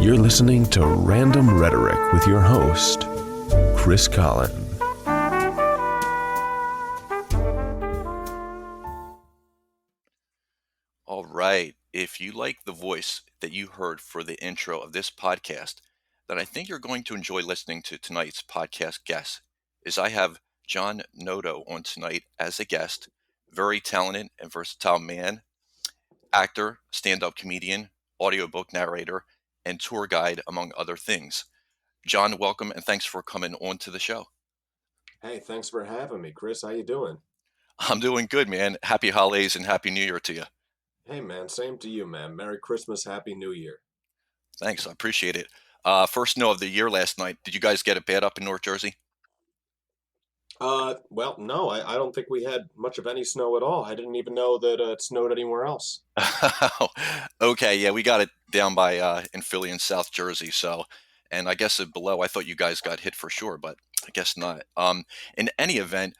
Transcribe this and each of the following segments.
You're listening to Random Rhetoric with your host, Chris Collin. All right. If you like the voice that you heard for the intro of this podcast, then I think you're going to enjoy listening to tonight's podcast guest, as I have Jon Noto on tonight as a guest. Very talented and versatile man, actor, stand-up comedian, audiobook narrator, and tour guide, among other things. Jon, welcome and thanks for coming on to the show. Hey, thanks for having me, Chris. How you doing? I'm doing good, man. Happy holidays and Happy New Year to you. Hey, man, same to you, man. Merry Christmas, Happy New Year. Thanks. I appreciate it. First snow of the year last night. Did you guys get it bad up in North Jersey? Well, no, I don't think we had much of any snow at all. I didn't even know that it snowed anywhere else. Okay, yeah, we got it down by in Philly and South Jersey. So, and I guess below, I thought you guys got hit for sure, but I guess not. In any event,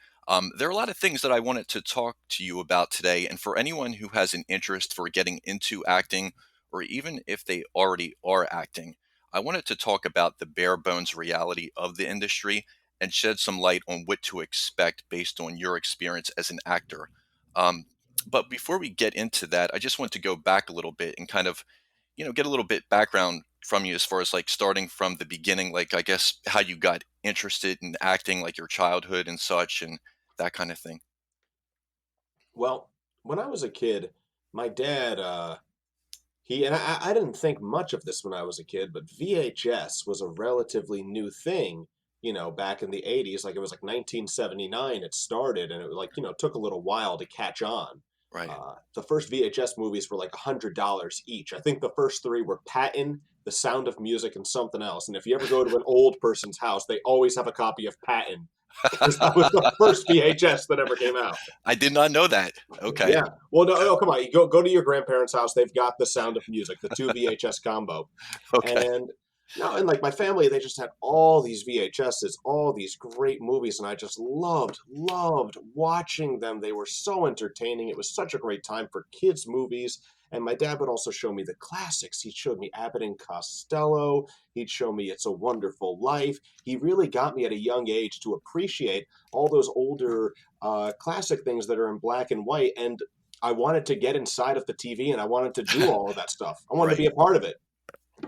there are a lot of things that I wanted to talk to you about today. And for anyone who has an interest for getting into acting, or even if they already are acting, I wanted to talk about the bare bones reality of the industry and shed some light on what to expect based on your experience as an actor. Um, but before we get into that, I just want to go back a little bit and kind of, get a little bit background from you as far as like starting from the beginning, like I guess how you got interested in acting, like your childhood and such, and that kind of thing. Well, when I was a kid, my dad, I didn't think much of this when I was a kid, but VHS was a relatively new thing, back in the 80s. Like it was like 1979 it started, and it like, took a little while to catch on. Right. The first VHS movies were like $100 each. I think the first three were Patton, The Sound of Music, and something else. And if you ever go to an old person's house, they always have a copy of Patton because that was the first VHS that ever came out. I did not know that. Okay. Yeah. Well, no, come on. You go to your grandparents' house. They've got The Sound of Music, the two VHS combo. Okay. And no, and like my family, they just had all these VHSs, all these great movies, and I just loved watching them. They were so entertaining. It was such a great time for kids' movies. And my dad would also show me the classics. He showed me Abbott and Costello. He'd show me It's a Wonderful Life. He really got me at a young age to appreciate all those older classic things that are in black and white. And I wanted to get inside of the TV, and I wanted to do all of that stuff. I wanted to be a part of it.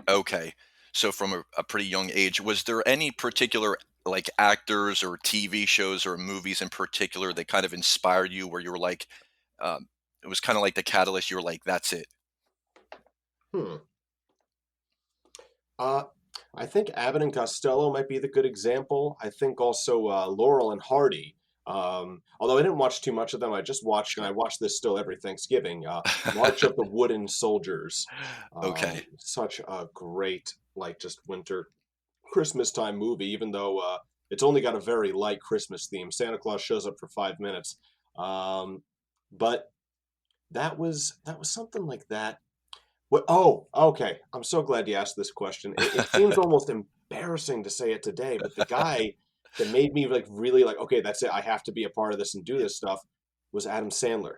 Okay. So from a pretty young age, was there any particular like actors or TV shows or movies in particular that kind of inspired you where you were like, it was kind of like the catalyst, you were like, that's it? Hmm. Uh, I think Abbott and Costello might be the good example. I think also Laurel and Hardy. Although I didn't watch too much of them, I just watched, and I watch this still every Thanksgiving. March of the Wooden Soldiers. Okay. Such a great, like, just winter Christmas time movie. Even though it's only got a very light Christmas theme. Santa Claus shows up for 5 minutes, but that was something like that. What? Oh, okay. I'm so glad you asked this question. It seems almost embarrassing to say it today, but the guy that made me like really like, okay, that's it. I have to be a part of this and do this stuff was Adam Sandler.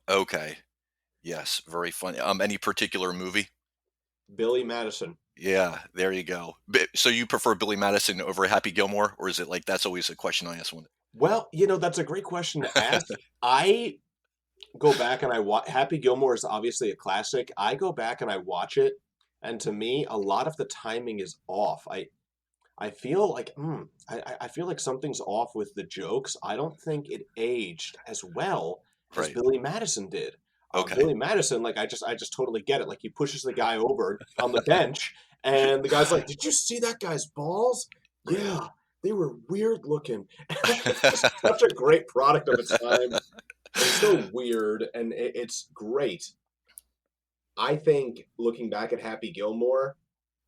Okay. Yes. Very funny. Any particular movie? Billy Madison. Yeah, there you go. So you prefer Billy Madison over Happy Gilmore, or is it like that's always a question I ask one? Well, that's a great question to ask. I go back and I watch Happy Gilmore is obviously a classic. I go back and I watch it, and to me, a lot of the timing is off. I feel like I feel like something's off with the jokes. I don't think it aged as well as Right. Billy Madison did. Okay. Billy Madison, like I just totally get it. Like he pushes the guy over on the bench, and the guy's like, "Did you see that guy's balls? Right. Yeah, they were weird looking." It's just such a great product of its time. It's so weird, and it's great. I think looking back at Happy Gilmore,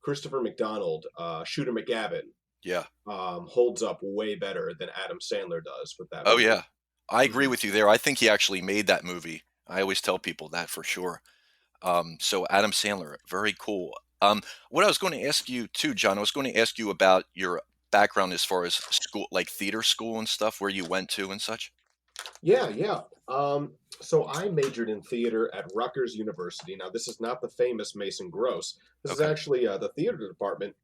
Christopher McDonald, Shooter McGavin, Yeah. holds up way better than Adam Sandler does with that Oh movie. yeah. I agree Mhm. with you there. I think he actually made that movie. I always tell people that for sure. So Adam Sandler, very cool. What I was going to ask you too, John, I was going to ask you about your background as far as school, like theater school and stuff, where you went to and such. Yeah, yeah. So I majored in theater at Rutgers University. Now, this is not the famous Mason Gross. This is Okay. actually the theater department,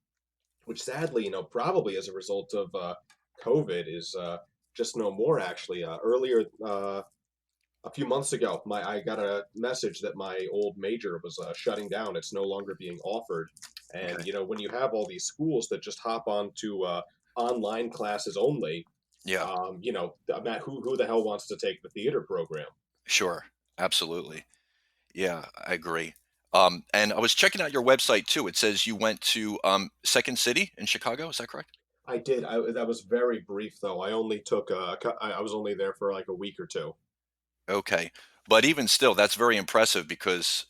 which sadly, probably as a result of COVID, is just no more. Actually, earlier a few months ago, my I got a message that my old major was shutting down. It's no longer being offered. And Okay. when you have all these schools that just hop on to online classes only, Yeah. Matt, who the hell wants to take the theater program? Sure. Absolutely. Yeah, I agree. And I was checking out your website too. It says you went to Second City in Chicago. Is that correct? I did. That was very brief, though. I only took. I was only there for like a week or two. Okay. But even still, that's very impressive because,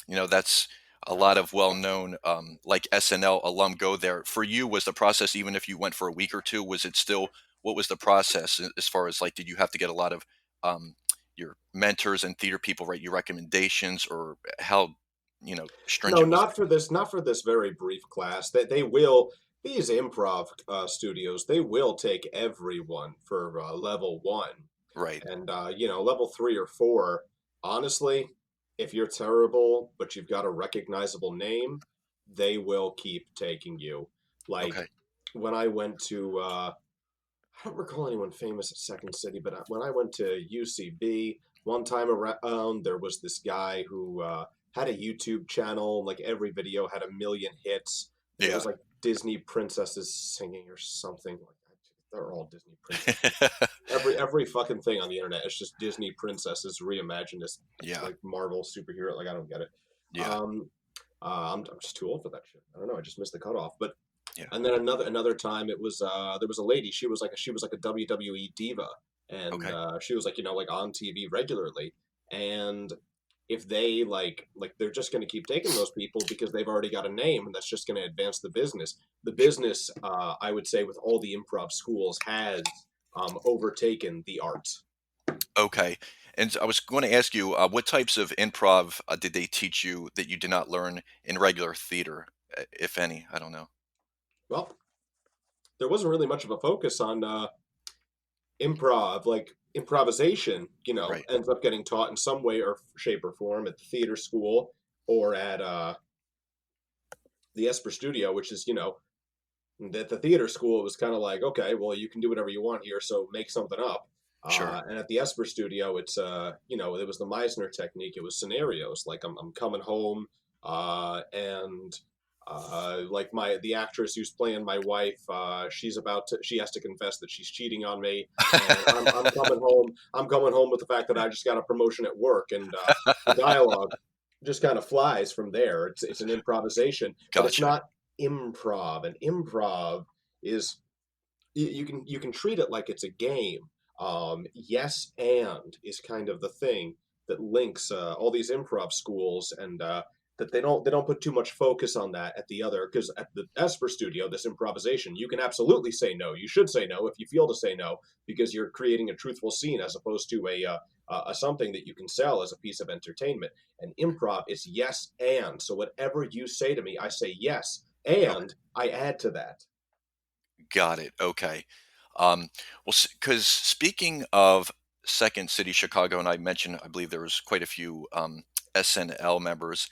that's a lot of well-known, like SNL alum go there. For you, was the process, even if you went for a week or two, was it still, what was the process as far as like, did you have to get a lot of um, your mentors and theater people write you recommendations, or how, No, stringent was not it? for this. Not for this very brief class. That they will. These improv studios, they will take everyone for level one, Right. and level 3 or 4. Honestly, if you're terrible but you've got a recognizable name, they will keep taking you. Like Okay. when I went to I don't recall anyone famous at Second City, but when I went to UCB one time around, there was this guy who had a YouTube channel. Like every video had 1 million hits, and it Yeah. was like Disney princesses singing or something like that. They're all Disney princesses. Every fucking thing on the internet is just Disney princesses reimagined as Yeah. like Marvel superhero. Like I don't get it. Yeah. Um, I'm just too old for that shit. I don't know. I just missed the cutoff. But Yeah. and then another time it was there was a lady. She was like a WWE diva, and Okay. she was like on TV regularly. And if they they're just going to keep taking those people because they've already got a name, and that's just going to advance the business. The Sure. business, I would say, with all the improv schools, has overtaken the art. Okay. And I was going to ask you, what types of improv did they teach you that you did not learn in regular theater, if any? I don't know. Well, there wasn't really much of a focus on improv, like improvisation, Right. ends up getting taught in some way or shape or form at the theater school or at the Esper Studio, which is, at the theater school, it was kind of like, okay, well, you can do whatever you want here, so make something up. Sure. And at the Esper Studio, it's, it was the Meisner technique. It was scenarios like I'm coming home, and like the actress who's playing my wife, she has to confess that she's cheating on me, and I'm coming home. I'm coming home with the fact that I just got a promotion at work, and the dialogue just kind of flies from there. It's an improvisation, but it's Gotcha. not improv. And improv is you can treat it like it's a game. Yes, and is kind of the thing that links all these improv schools, and that they don't put too much focus on that at the other, because at the Esper Studio, this improvisation, you can absolutely say no. You should say no if you feel to say no, because you're creating a truthful scene as opposed to a something that you can sell as a piece of entertainment. And improv is yes and. So whatever you say to me, I say yes, Okay. and I add to that. Got it. Okay. Um, well, because speaking of Second City, Chicago, and I mentioned, I believe there was quite a few SNL members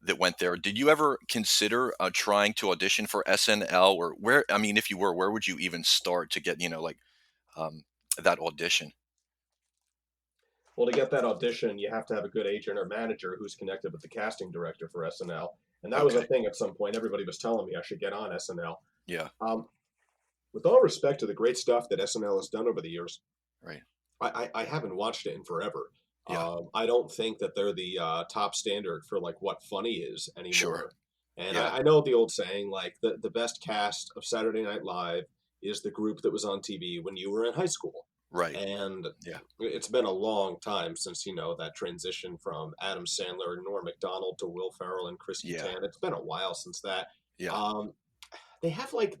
that went there. Did you ever consider trying to audition for SNL, or where? I mean, if you were, where would you even start to get, like um, that audition? Well, to get that audition, you have to have a good agent or manager who's connected with the casting director for SNL. And that was a Okay. thing at some point. Everybody was telling me I should get on SNL. Yeah. Um, with all respect to the great stuff that SNL has done over the years, Right. I haven't watched it in forever. Yeah. I don't think that they're the top standard for like what funny is Sure. anymore. And Yeah. I know the old saying, like the best cast of Saturday Night Live is the group that was on TV when you were in high school. Right. And Yeah. it's been a long time since that transition from Adam Sandler and Norm Macdonald to Will Ferrell and Chris Yeah. Kattan. It's been a while since that. Yeah. Um, they have like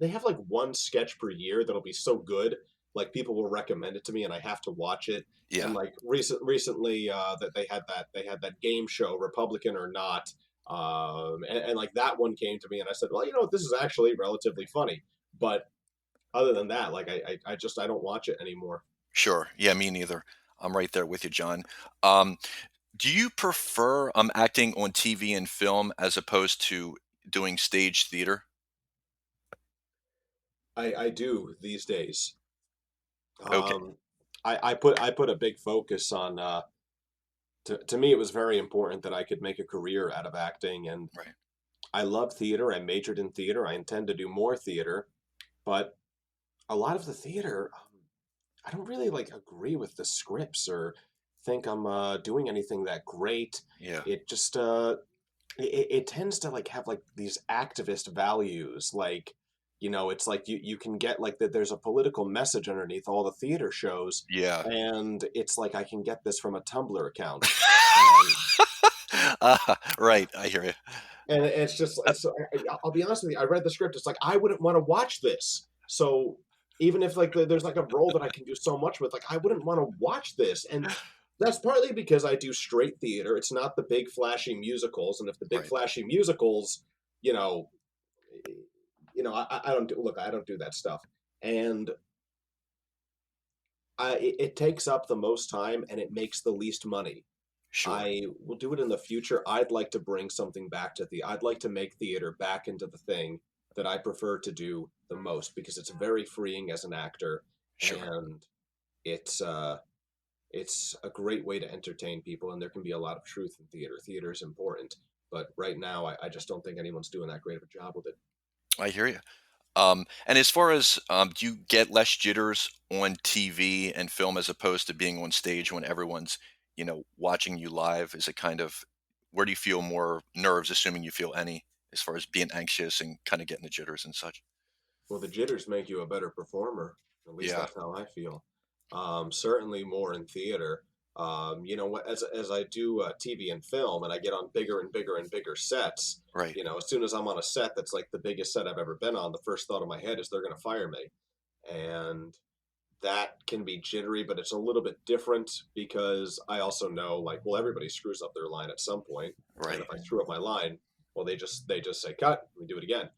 one sketch per year that'll be so good, like people will recommend it to me and I have to watch it. And Yeah. like recently, that they had that game show, Republican or Not, and like that one came to me and I said, well, this is actually relatively funny. But other than that, like I just I don't watch it anymore. Sure. Yeah, me neither. I'm right there with you, John. Um, do you prefer acting on TV and film as opposed to doing stage theater? I do these days. Okay. Um, I put a big focus on to me it was very important that I could make a career out of acting, and Right. I love theater. I majored in theater. I intend to do more theater, but a lot of the theater, I don't really like agree with the scripts or think I'm doing anything that great. Yeah. It just it tends to like have like these activist values, like it's like you can get like that there's a political message underneath all the theater shows, Yeah. and it's like I can get this from a Tumblr account. Right. I hear you. And it's just it's, I'll be honest with you. I read the script. It's like I wouldn't want to watch this. So even if like there's like a role that I can do so much with, like I wouldn't want to watch this. And that's partly because I do straight theater. It's not the big flashy musicals. And if the big Right. flashy musicals, you know, I don't do look. I don't do that stuff. And it takes up the most time and it makes the least money. Sure. I will do it in the future. I'd like to bring something back to I'd like to make theater back into the thing that I prefer to do the most because it's very freeing as an actor, Sure. and it's uh it's a great way to entertain people, and there can be a lot of truth in theater. Theater is important, but right now I just don't think anyone's doing that great of a job with it. I hear you. And as far as do you get less jitters on TV and film as opposed to being on stage when everyone's, watching you live? Is it kind of where do you feel more nerves, assuming you feel any, as far as being anxious and kind of getting the jitters and such? Well, the jitters make you a better performer. At least Yeah. that's how I feel. Certainly more in theater. As I do TV and film, and I get on bigger and bigger and bigger sets. Right. As soon as I'm on a set that's like the biggest set I've ever been on, the first thought in my head is they're going to fire me, and that can be jittery, but it's a little bit different because I also know like, well, everybody screws up their line at some point, and Right. if I screw up my line, well, they just say cut, we do it again,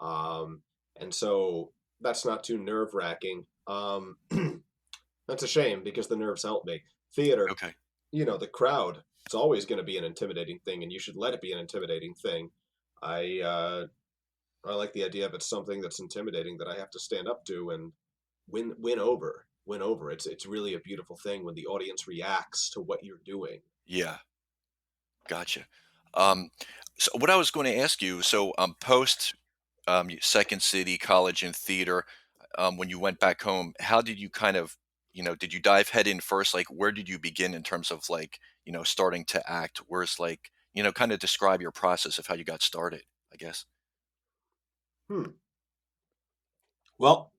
um, and so that's not too nerve wracking. That's a shame because the nerves help me. Theater, Okay. the crowd, it's always going to be an intimidating thing, and you should let it be an intimidating thing. I uh, I like the idea of it's something that's intimidating that I have to stand up to and win over. It's really a beautiful thing when the audience reacts to what you're doing. Yeah. Gotcha. Um, so what I was going to ask you, so post Second City College in theater, when you went back home, how did you kind of, did you dive head in first? Like, where did you begin in terms of like, starting to act? Where's like, kind of describe your process of how you got started, I guess. Hmm. Well,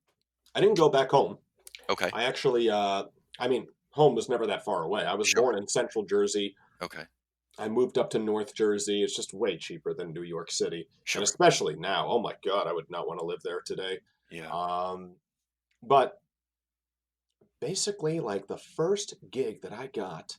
I didn't go back home. Okay. I actually, I mean, home was never that far away. I was Sure. born in Central Jersey. Okay. I moved up to North Jersey. It's just way cheaper than New York City, and Sure. especially now. Oh my God, I would not want to live there today. Yeah. Um, but basically, like the first gig that I got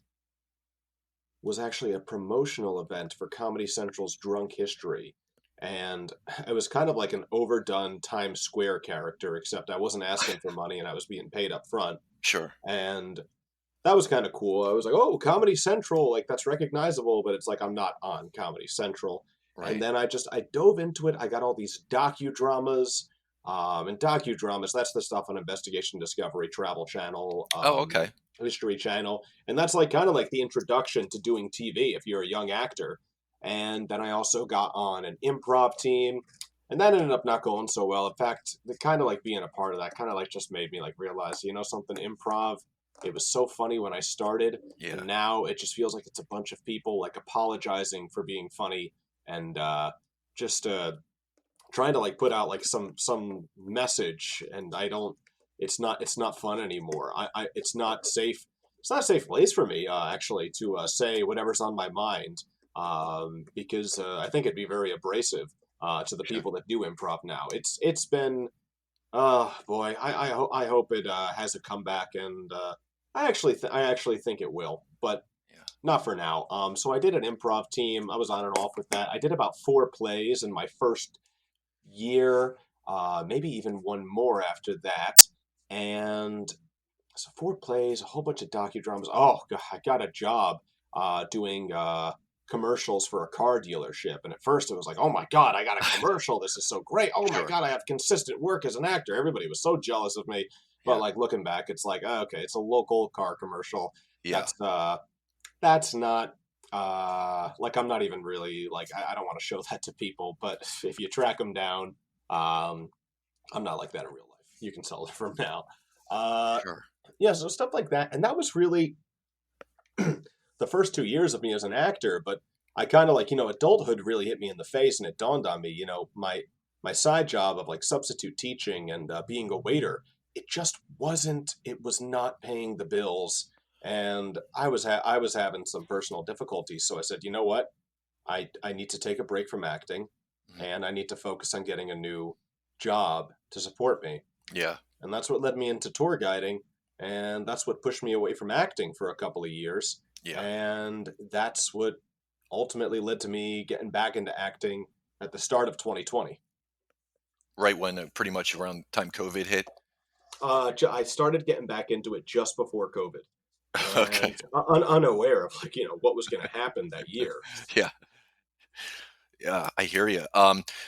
was actually a promotional event for Comedy Central's Drunk History. And it was kind of like an overdone Times Square character, except I wasn't asking for money and I was being paid up front. Sure. And that was kind of cool. I was like, oh, Comedy Central, like that's recognizable, but it's like I'm not on Comedy Central. And Right. then I dove into it. I got all these docudramas. And docudramas, that's the stuff on Investigation Discovery, Travel Channel, Oh, okay. History Channel. And that's like kind of like the introduction to doing TV if you're a young actor. And then I also got on an improv team. And that ended up not going so well. In fact, the kind of like being a part of that kind of like just made me like realize, something, improv, it was so funny when I started, Yeah. and now it just feels like it's a bunch of people like apologizing for being funny and just trying to like put out like some message, and I don't. It's not fun anymore. It's not safe. It's not a safe place for me actually to say whatever's on my mind because I think it'd be very abrasive to the Sure. people that do improv now. It's been boy, I hope it has a comeback, and I actually think it will, but Yeah. not for now. So I did an improv team. I was on and off with that. I did about 4 plays in my first year, maybe even one more after that, and So 4 plays, a whole bunch of docudramas. Oh God, I got a job doing commercials for a car dealership. And at first it was like, oh my God, I got a commercial. This is so great. Oh my Sure. God, I have consistent work as an actor. Everybody was so jealous of me. But Yeah. like looking back, it's like, oh, okay, it's a local car commercial. Yeah. That's not like I'm not even really like I don't want to show that to people, but if you track them down, um, I'm not like that in real life. You can tell it from now. Uh, Sure. yeah, so stuff like that, and that was really the first 2 years of me as an actor. But I kind of like adulthood really hit me in the face, and it dawned on me, my side job of like substitute teaching and being a waiter, it just wasn't. It was not paying the bills, and I was having some personal difficulties. So I said, you know what, I need to take a break from acting, Mhm. and I need to focus on getting a new job to support me. Yeah. And that's what led me into tour guiding. And that's what pushed me away from acting for a couple of years. Yeah. And that's what ultimately led to me getting back into acting at the start of 2020. Right when pretty much around the time COVID hit. I started getting back into it just before COVID, Okay. and unaware of like what was going to happen that year. Yeah. Yeah, I hear you.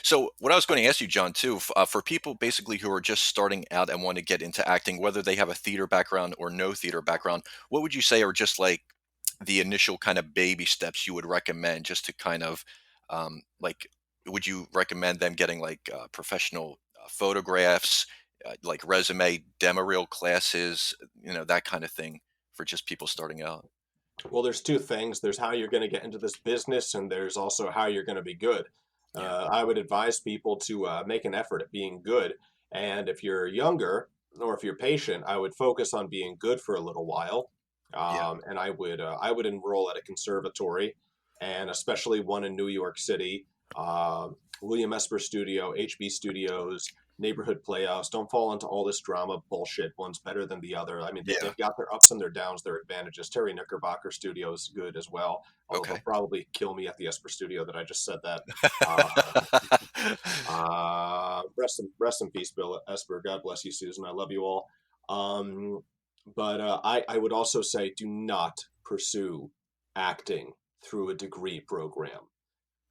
So what I was going to ask you, John, too, for people basically who are just starting out and want to get into acting, whether they have a theater background or no theater background, what would you say are just like the initial kind of baby steps you would recommend just to kind of like, would you recommend them getting like professional photographs, like resume, demo reel classes, that kind of thing for just people starting out? Well, there's two things. There's how you're going to get into this business, and there's also how you're going to be good. Yeah. I would advise people to make an effort at being good. And if you're younger or if you're patient, I would focus on being good for a little while. Yeah. And I would enroll at a conservatory, and especially one in New York City, William Esper Studio, HB Studios, Neighborhood Playhouse. Don't fall into all this drama bullshit. One's better than the other. I mean, Yeah. they've got their ups and their downs, their advantages. Terry Knickerbocker Studio is good as well, although they'll Okay. probably kill me at the Esper Studio that I just said that. Uh, rest in peace, Bill Esper. God bless you, Susan. I love you all. Um, but I would also say do not pursue acting through a degree program.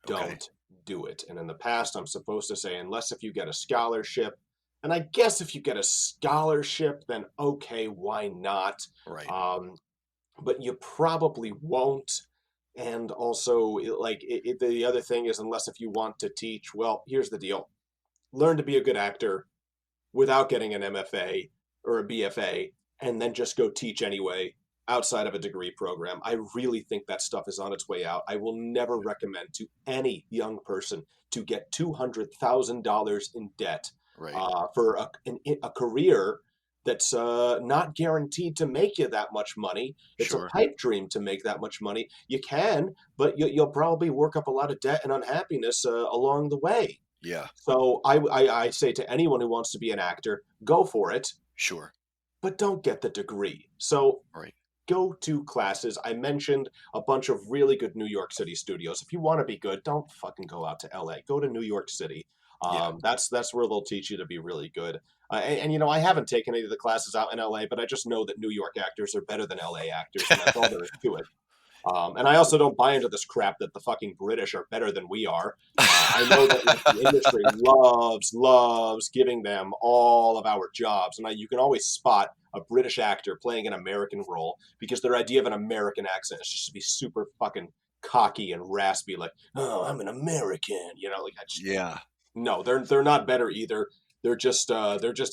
Okay. Don't do it. And in the past, I'm supposed to say, unless if you get a scholarship, and I guess if you get a scholarship, then okay, why not? Right. Um, but you probably won't. And also, the other thing is, unless if you want to teach, well, here's the deal: learn to be a good actor without getting an MFA or a BFA, and then just go teach anyway outside of a degree program. I really think that stuff is on its way out. I will never recommend to any young person to get $200,000 in debt Right. for a career that's not guaranteed to make you that much money. It's a Sure. pipe dream to make that much money. You can, but you'll probably work up a lot of debt and unhappiness along the way. Yeah. So I say to anyone who wants to be an actor, go for it, Sure. but don't get the degree. So Right. go to classes. I mentioned a bunch of really good New York City studios. If you want to be good, don't fucking go out to LA. Go to New York City. Yeah. That's where they'll teach you to be really good. And I haven't taken any of the classes out in LA, but I just know that New York actors are better than LA actors, and that's all there is to it. And I also don't buy into this crap that the fucking British are better than we are. I know that like, the industry loves giving them all of our jobs, and you can always spot a British actor playing an American role because their idea of an American accent is just to be super fucking cocky and raspy, like, "Oh, I'm an American," like Yeah. no, they're not better either. They're just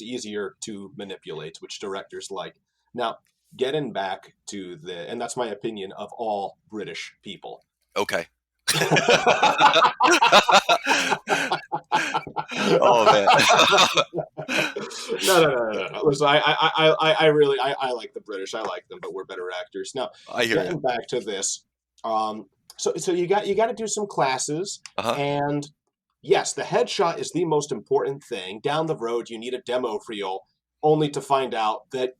easier to manipulate, which directors like. Now, getting back to and that's my opinion of all British people. Okay. Oh man. No. Listen, I really I like the British. I like them, but we're better actors. Now, I hear you. getting back to this, so you got to do some classes, Uh-huh. and yes, the headshot is the most important thing. Down the road, you need a demo reel, only to find out that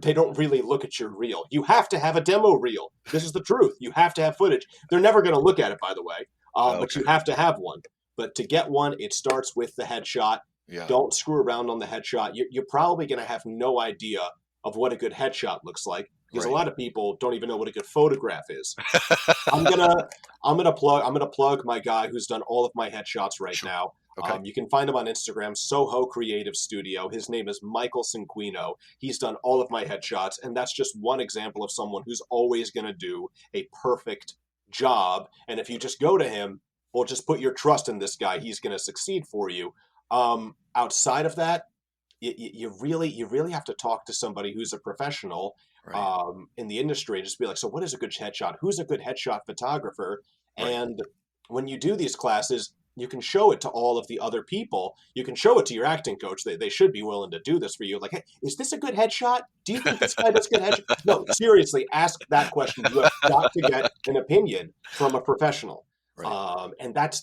they don't really look at your reel. You have to have a demo reel. This is the truth. You have to have footage. They're never going to look at it, by the way, but you Okay. have to have one. But to get one, it starts with the headshot. Yeah. Don't screw around on the headshot. You're probably going to have no idea of what a good headshot looks like, because a Right. lot of people don't even know what a good photograph is. I'm gonna plug my guy who's done all of my headshots right Sure. now. Okay. You can find him on Instagram, Soho Creative Studio. His name is Michael Cinquino. He's done all of my headshots, and that's just one example of someone who's always going to do a perfect job. And if you just go to him, well, just put your trust in this guy. He's going to succeed for you. Outside of that, you really have to talk to somebody who's a professional Right. in the industry. Just be like, so what is a good headshot? Who's a good headshot photographer? Right. And when you do these classes, you can show it to all of the other people. You can show it to your acting coach. They should be willing to do this for you. Like, hey, is this a good headshot? Do you think this guy does good headshot? No, seriously, ask that question. You have got to get an opinion from a professional. Right. And that's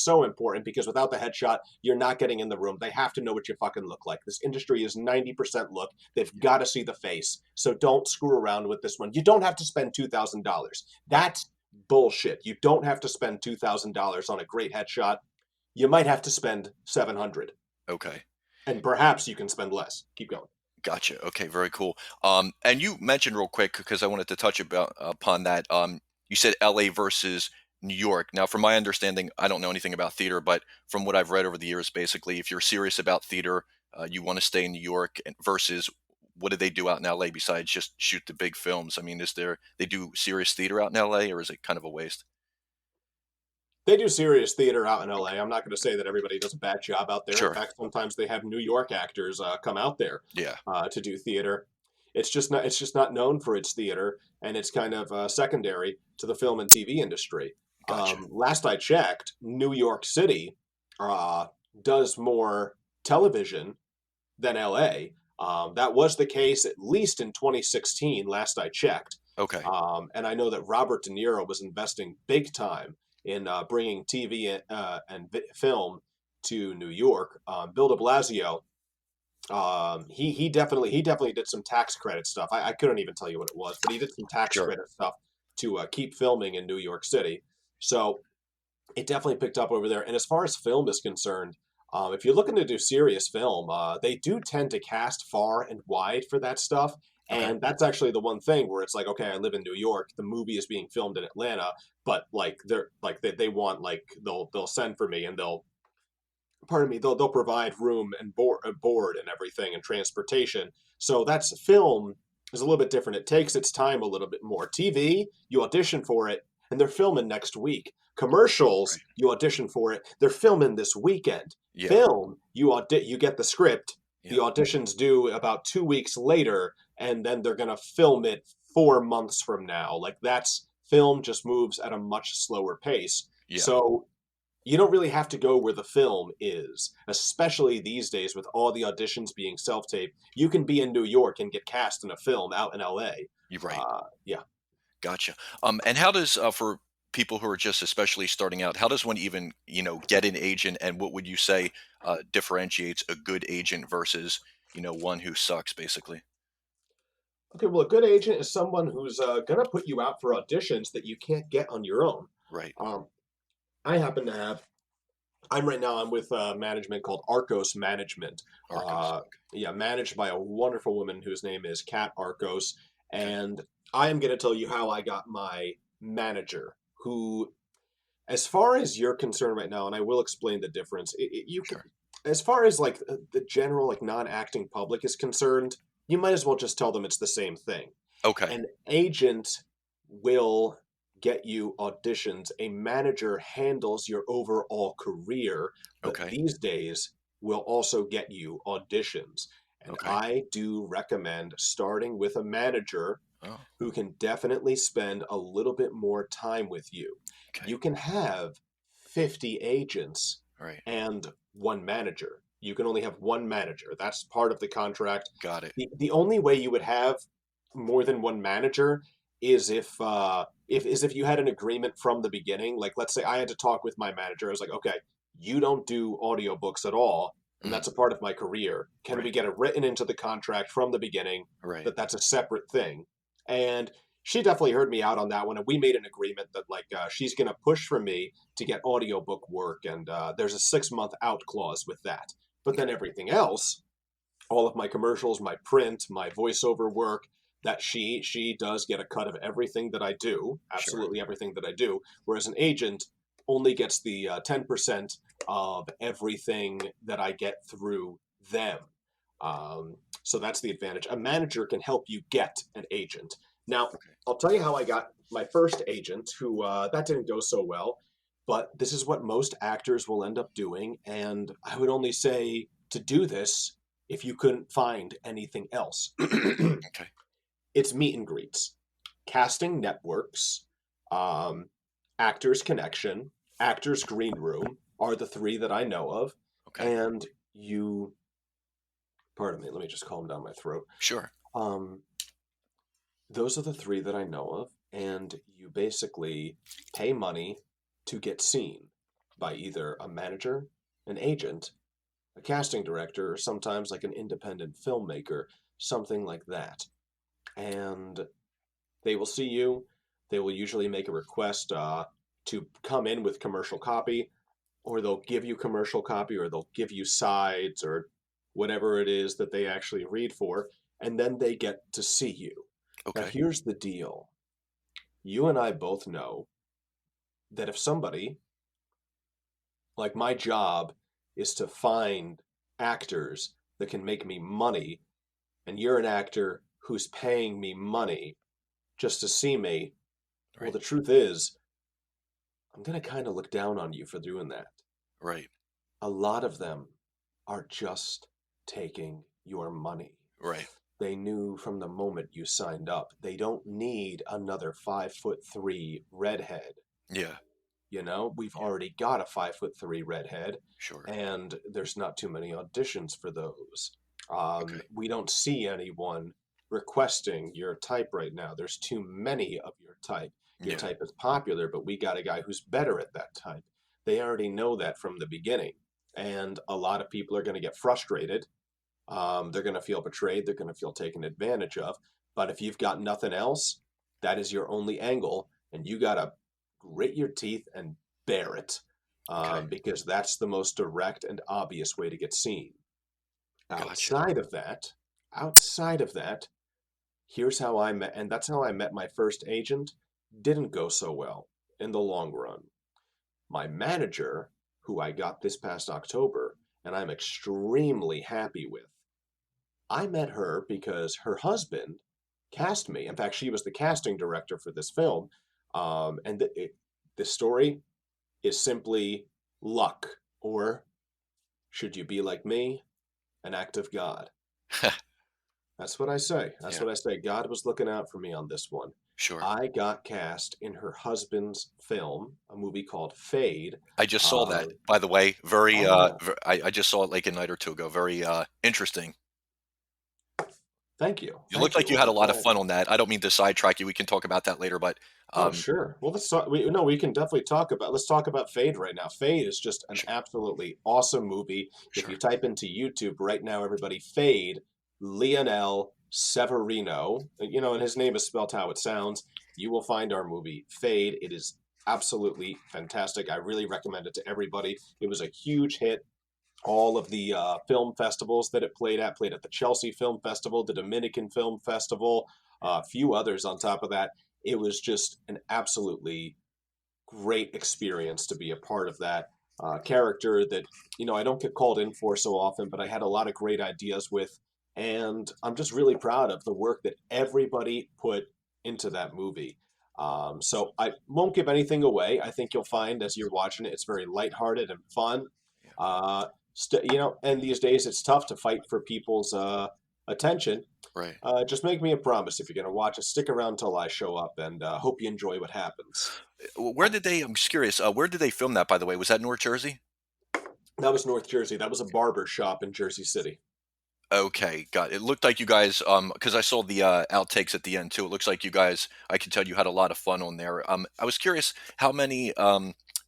so important, because without the headshot, you're not getting in the room. They have to know what you fucking look like. This industry is 90% look. They've got to see the face. So don't screw around with this one. You don't have to spend $2,000. Right. That's bullshit. You don't have to spend $2,000 on a great headshot. You might have to spend 700, Okay. and perhaps you can spend less. Keep going. Gotcha. Okay. Very cool. And you mentioned real quick, because I wanted to touch upon that. You said LA versus New York. Now, from my understanding, I don't know anything about theater, but from what I've read over the years, basically, if you're serious about theater, you want to stay in New York, and versus what do they do out in LA besides just shoot the big films? I mean, they do serious theater out in LA, or is it kind of a waste? They do serious theater out in LA. I'm not going to say that everybody does a bad job out there. In Sure. fact, sometimes they have New York actors come out there Yeah. to do theater. It's just not known for its theater, and it's kind of secondary to the film and TV industry. Gotcha. Last I checked, New York City uh, does more television than LA. That was the case at least in 2016, last I checked. Okay. And I know that Robert De Niro was investing big time in bringing TV and film to New York. Bill de Blasio, he definitely did some tax credit stuff. I couldn't even tell you what it was, but he did some tax Sure. credit stuff to keep filming in New York City. So it definitely picked up over there. And as far as film is concerned, if you're looking to do serious film, they do tend to cast far and wide for that stuff. Okay. And that's actually the one thing where it's like, okay, I live in New York. The movie is being filmed in Atlanta, but like they want, like, they'll send for me, and they'll provide room and board and everything, and transportation. So that's film is a little bit different. It takes its time a little bit more. TV, you audition for it, and they're filming next week. Commercials, Right. you audition for it, they're filming this weekend. Yeah. Film, you get the script, the Yeah. auditions due about 2 weeks later, and then they're gonna film it 4 months from now. Like, that's film just moves at a much slower pace. Yeah. So you don't really have to go where the film is, especially these days with all the auditions being self-taped. You can be in New York and get cast in a film out in LA. You're right. Yeah. Gotcha. And how does for people who are just especially starting out, how does one even get an agent, and what would you say differentiates a good agent versus one who sucks, basically? Okay, well, a good agent is someone who's going to put you out for auditions that you can't get on your own. Right. Um, I happen to have, I'm with management called Arcos Management. Arcos. Yeah, managed by a wonderful woman whose name is Kat Arcos. Okay. And I am going to tell you how I got my manager, who, as far as you're concerned right now, and I will explain the difference, you can, Sure. as far as like the general like non-acting public is concerned, you might as well just tell them it's the same thing. Okay. An agent will get you auditions. A manager handles your overall career, but Okay. these days will also get you auditions. And Okay. I do recommend starting with a manager Oh. who can definitely spend a little bit more time with you. Okay. You can have 50 agents Right. and one manager. You can only have one manager. That's part of the contract. Got it. The only way you would have more than one manager is if you had an agreement from the beginning. Like, let's say I had to talk with my manager. I was like, okay, you don't do audiobooks at all, and Mhm. that's a part of my career. Can we Right. get it written into the contract from the beginning Right. that that's a separate thing? And she definitely heard me out on that one, and we made an agreement that, like, she's going to push for me to get audiobook work, and there's a 6-month out clause with that. But then everything else, all of my commercials, my print, my voiceover work, that she does get a cut of everything that I do, Sure. absolutely everything that I do, whereas an agent only gets the 10% of everything that I get through them. So that's the advantage. A manager can help you get an agent. Now, Okay. I'll tell you how I got my first agent, who that didn't go so well, but this is what most actors will end up doing, and I would only say to do this if you couldn't find anything else. Okay. It's meet and greets, casting networks, um, Actors Connection, Actors Green Room are the three that I know of. Okay. And you, pardon me, let me just calm down my throat. Sure. Um, those are the three that I know of. And you basically pay money to get seen by either a manager, an agent, a casting director, or sometimes like an independent filmmaker, something like that. And they will see you. They will usually make a request to come in with commercial copy, or they'll give you commercial copy, or they'll give you sides, or whatever it is that they actually read for, and then they get to see you. Now, Okay. here's the deal. You and I both know that if somebody, like my job, is to find actors that can make me money, and you're an actor who's paying me money just to see me, well, Right. the truth is, I'm going to kind of look down on you for doing that. Right. A lot of them are just taking your money. Right. They knew from the moment you signed up. They don't need another 5'3" redhead. Yeah. You know, we've Yeah. already got a 5'3" redhead, Sure. and there's not too many auditions for those. Okay. We don't see anyone requesting your type right now. There's too many of your type. Your Yeah. type is popular, but we got a guy who's better at that type. They already know that from the beginning. And a lot of people are going to get frustrated. They're going to feel betrayed. They're going to feel taken advantage of. But if you've got nothing else, that is your only angle, and you got to grit your teeth and bear it, Okay. because that's the most direct and obvious way to get seen. Gotcha. Outside of that, outside of that, here's how I met, and that's how I met my first agent. Didn't go so well in the long run. My manager, who I got this past October, and I'm extremely happy with, I met her because her husband cast me. In fact, she was the casting director for this film. The story is simply luck, or should you be like me, an act of God. That's what I say. That's Yeah. what I say. God was looking out for me on this one. Sure. I got cast in her husband's film, a movie called Fade. I just saw Uh, that, by the way. Very, oh yeah, I just saw it like a night or two ago. Very interesting. thank you, You looked thank like you. you Well, had a I'm lot of glad. fun on that. I don't mean to sidetrack you. We can talk about that later, but Oh, um, sure. Well, we can definitely talk about Fade right now. Fade is just an sh- absolutely awesome movie. If you sure. type into YouTube right now, everybody, Fade, Lionel Severino, and his name is spelled how it sounds, you will find our movie, Fade. It is absolutely fantastic. I really recommend it to everybody. It was a huge hit. All of the film festivals that it played at the Chelsea Film Festival, the Dominican Film Festival, a few others on top of that. It was just an absolutely great experience to be a part of that character that, I don't get called in for so often, but I had a lot of great ideas with. And I'm just really proud of the work that everybody put into that movie. So I won't give anything away. I think you'll find as you're watching it, it's very lighthearted and fun. Yeah. Uh, and these days it's tough to fight for people's attention. Right. Just make me a promise if you're going to watch it. Stick around till I show up, and hope you enjoy what happens. Where did they? I'm just curious. Where did they film that? By the way, was that North Jersey? That was North Jersey. That was a barber shop in Jersey City. Okay, got it. It looked like you guys, because I saw the outtakes at the end too. It looks like you guys. I can tell you had a lot of fun on there. I was curious how many,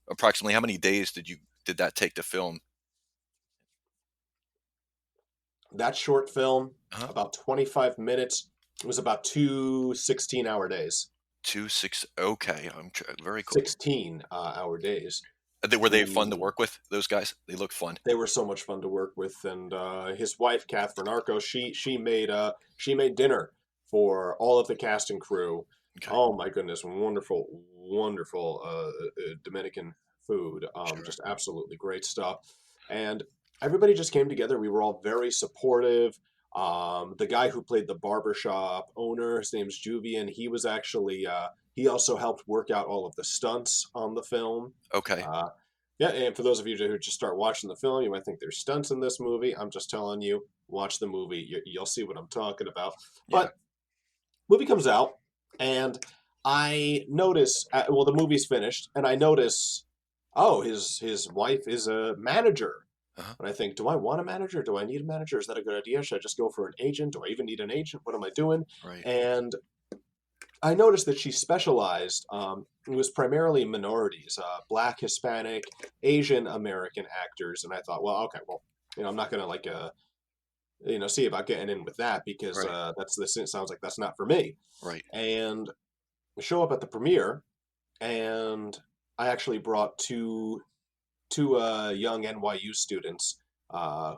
approximately how many days did that take to film? That short film, Huh? about 25 minutes, it was about two 16-hour days. 2, 6. Okay, very cool. 16 hour days. Were they fun to who work with? Those guys, they look fun. they were so much fun to work with. And his wife, Catherine Arco, she made dinner for all of the cast and crew. Okay, Oh my goodness, wonderful, wonderful Dominican food. sure. Just absolutely great stuff. And everybody just came together. We were all very supportive. The guy who played the barbershop owner, his name's Juvian. He was actually he also helped work out all of the stunts on the film. Okay, Uh, yeah, and for those of you who just start watching the film, you might think there's stunts in this movie. I'm just telling you, watch the movie. You'll see what I'm talking about. yeah. But movie comes out, and I notice, well, the movie's finished, and I notice, oh, his wife is a manager. Uh-huh. And I think, do I want a manager? Do I need a manager? Is that a good idea? Should I just go for an agent? Do I even need an agent? What am I doing? Right. And I noticed that she specialized. It was primarily minorities, Black, Hispanic, Asian American actors, and I thought, well, okay, well, I'm not gonna like see about getting in with that because Right. that's this. It sounds like that's not for me. Right. And we show up at the premiere, and I actually brought two young NYU students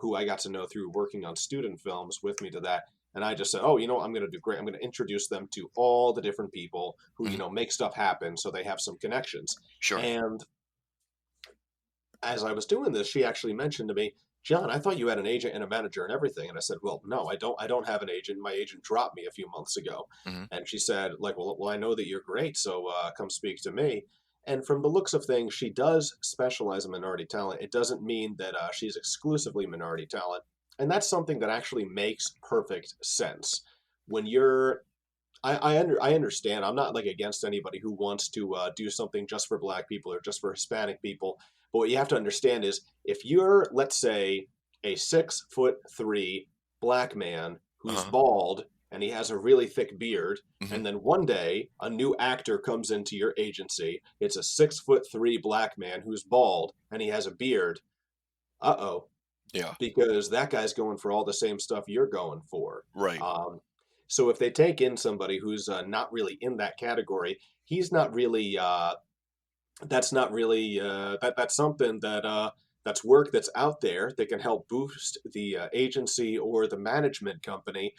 who I got to know through working on student films with me to that. And I just said, oh, I'm going to do great. I'm going to introduce them to all the different people who, Hmm. make stuff happen so they have some connections. Sure. And as I was doing this, she actually mentioned to me, John, I thought you had an agent and a manager and everything. And I said, well, no, I don't. I don't have an agent. My agent dropped me a few months ago. Hmm. And she said, like, well, I know that you're great, so come speak to me. And from the looks of things, she does specialize in minority talent. It doesn't mean that she's exclusively minority talent. And that's something that actually makes perfect sense. When you're I understand. I'm not like against anybody who wants to do something just for Black people or just for Hispanic people. But what you have to understand is if you're, let's say, a 6'3" Black man who's Uh-huh. bald and he has a really thick beard, Hmm. and then one day a new actor comes into your agency, it's a 6'3" Black man who's bald and he has a beard. Uh-oh, Yeah. because that guy's going for all the same stuff you're going for. Right. Um, so if they take in somebody who's not really in that category, he's not really. That's not really. That's something that's work that's out there that can help boost the agency or the management company.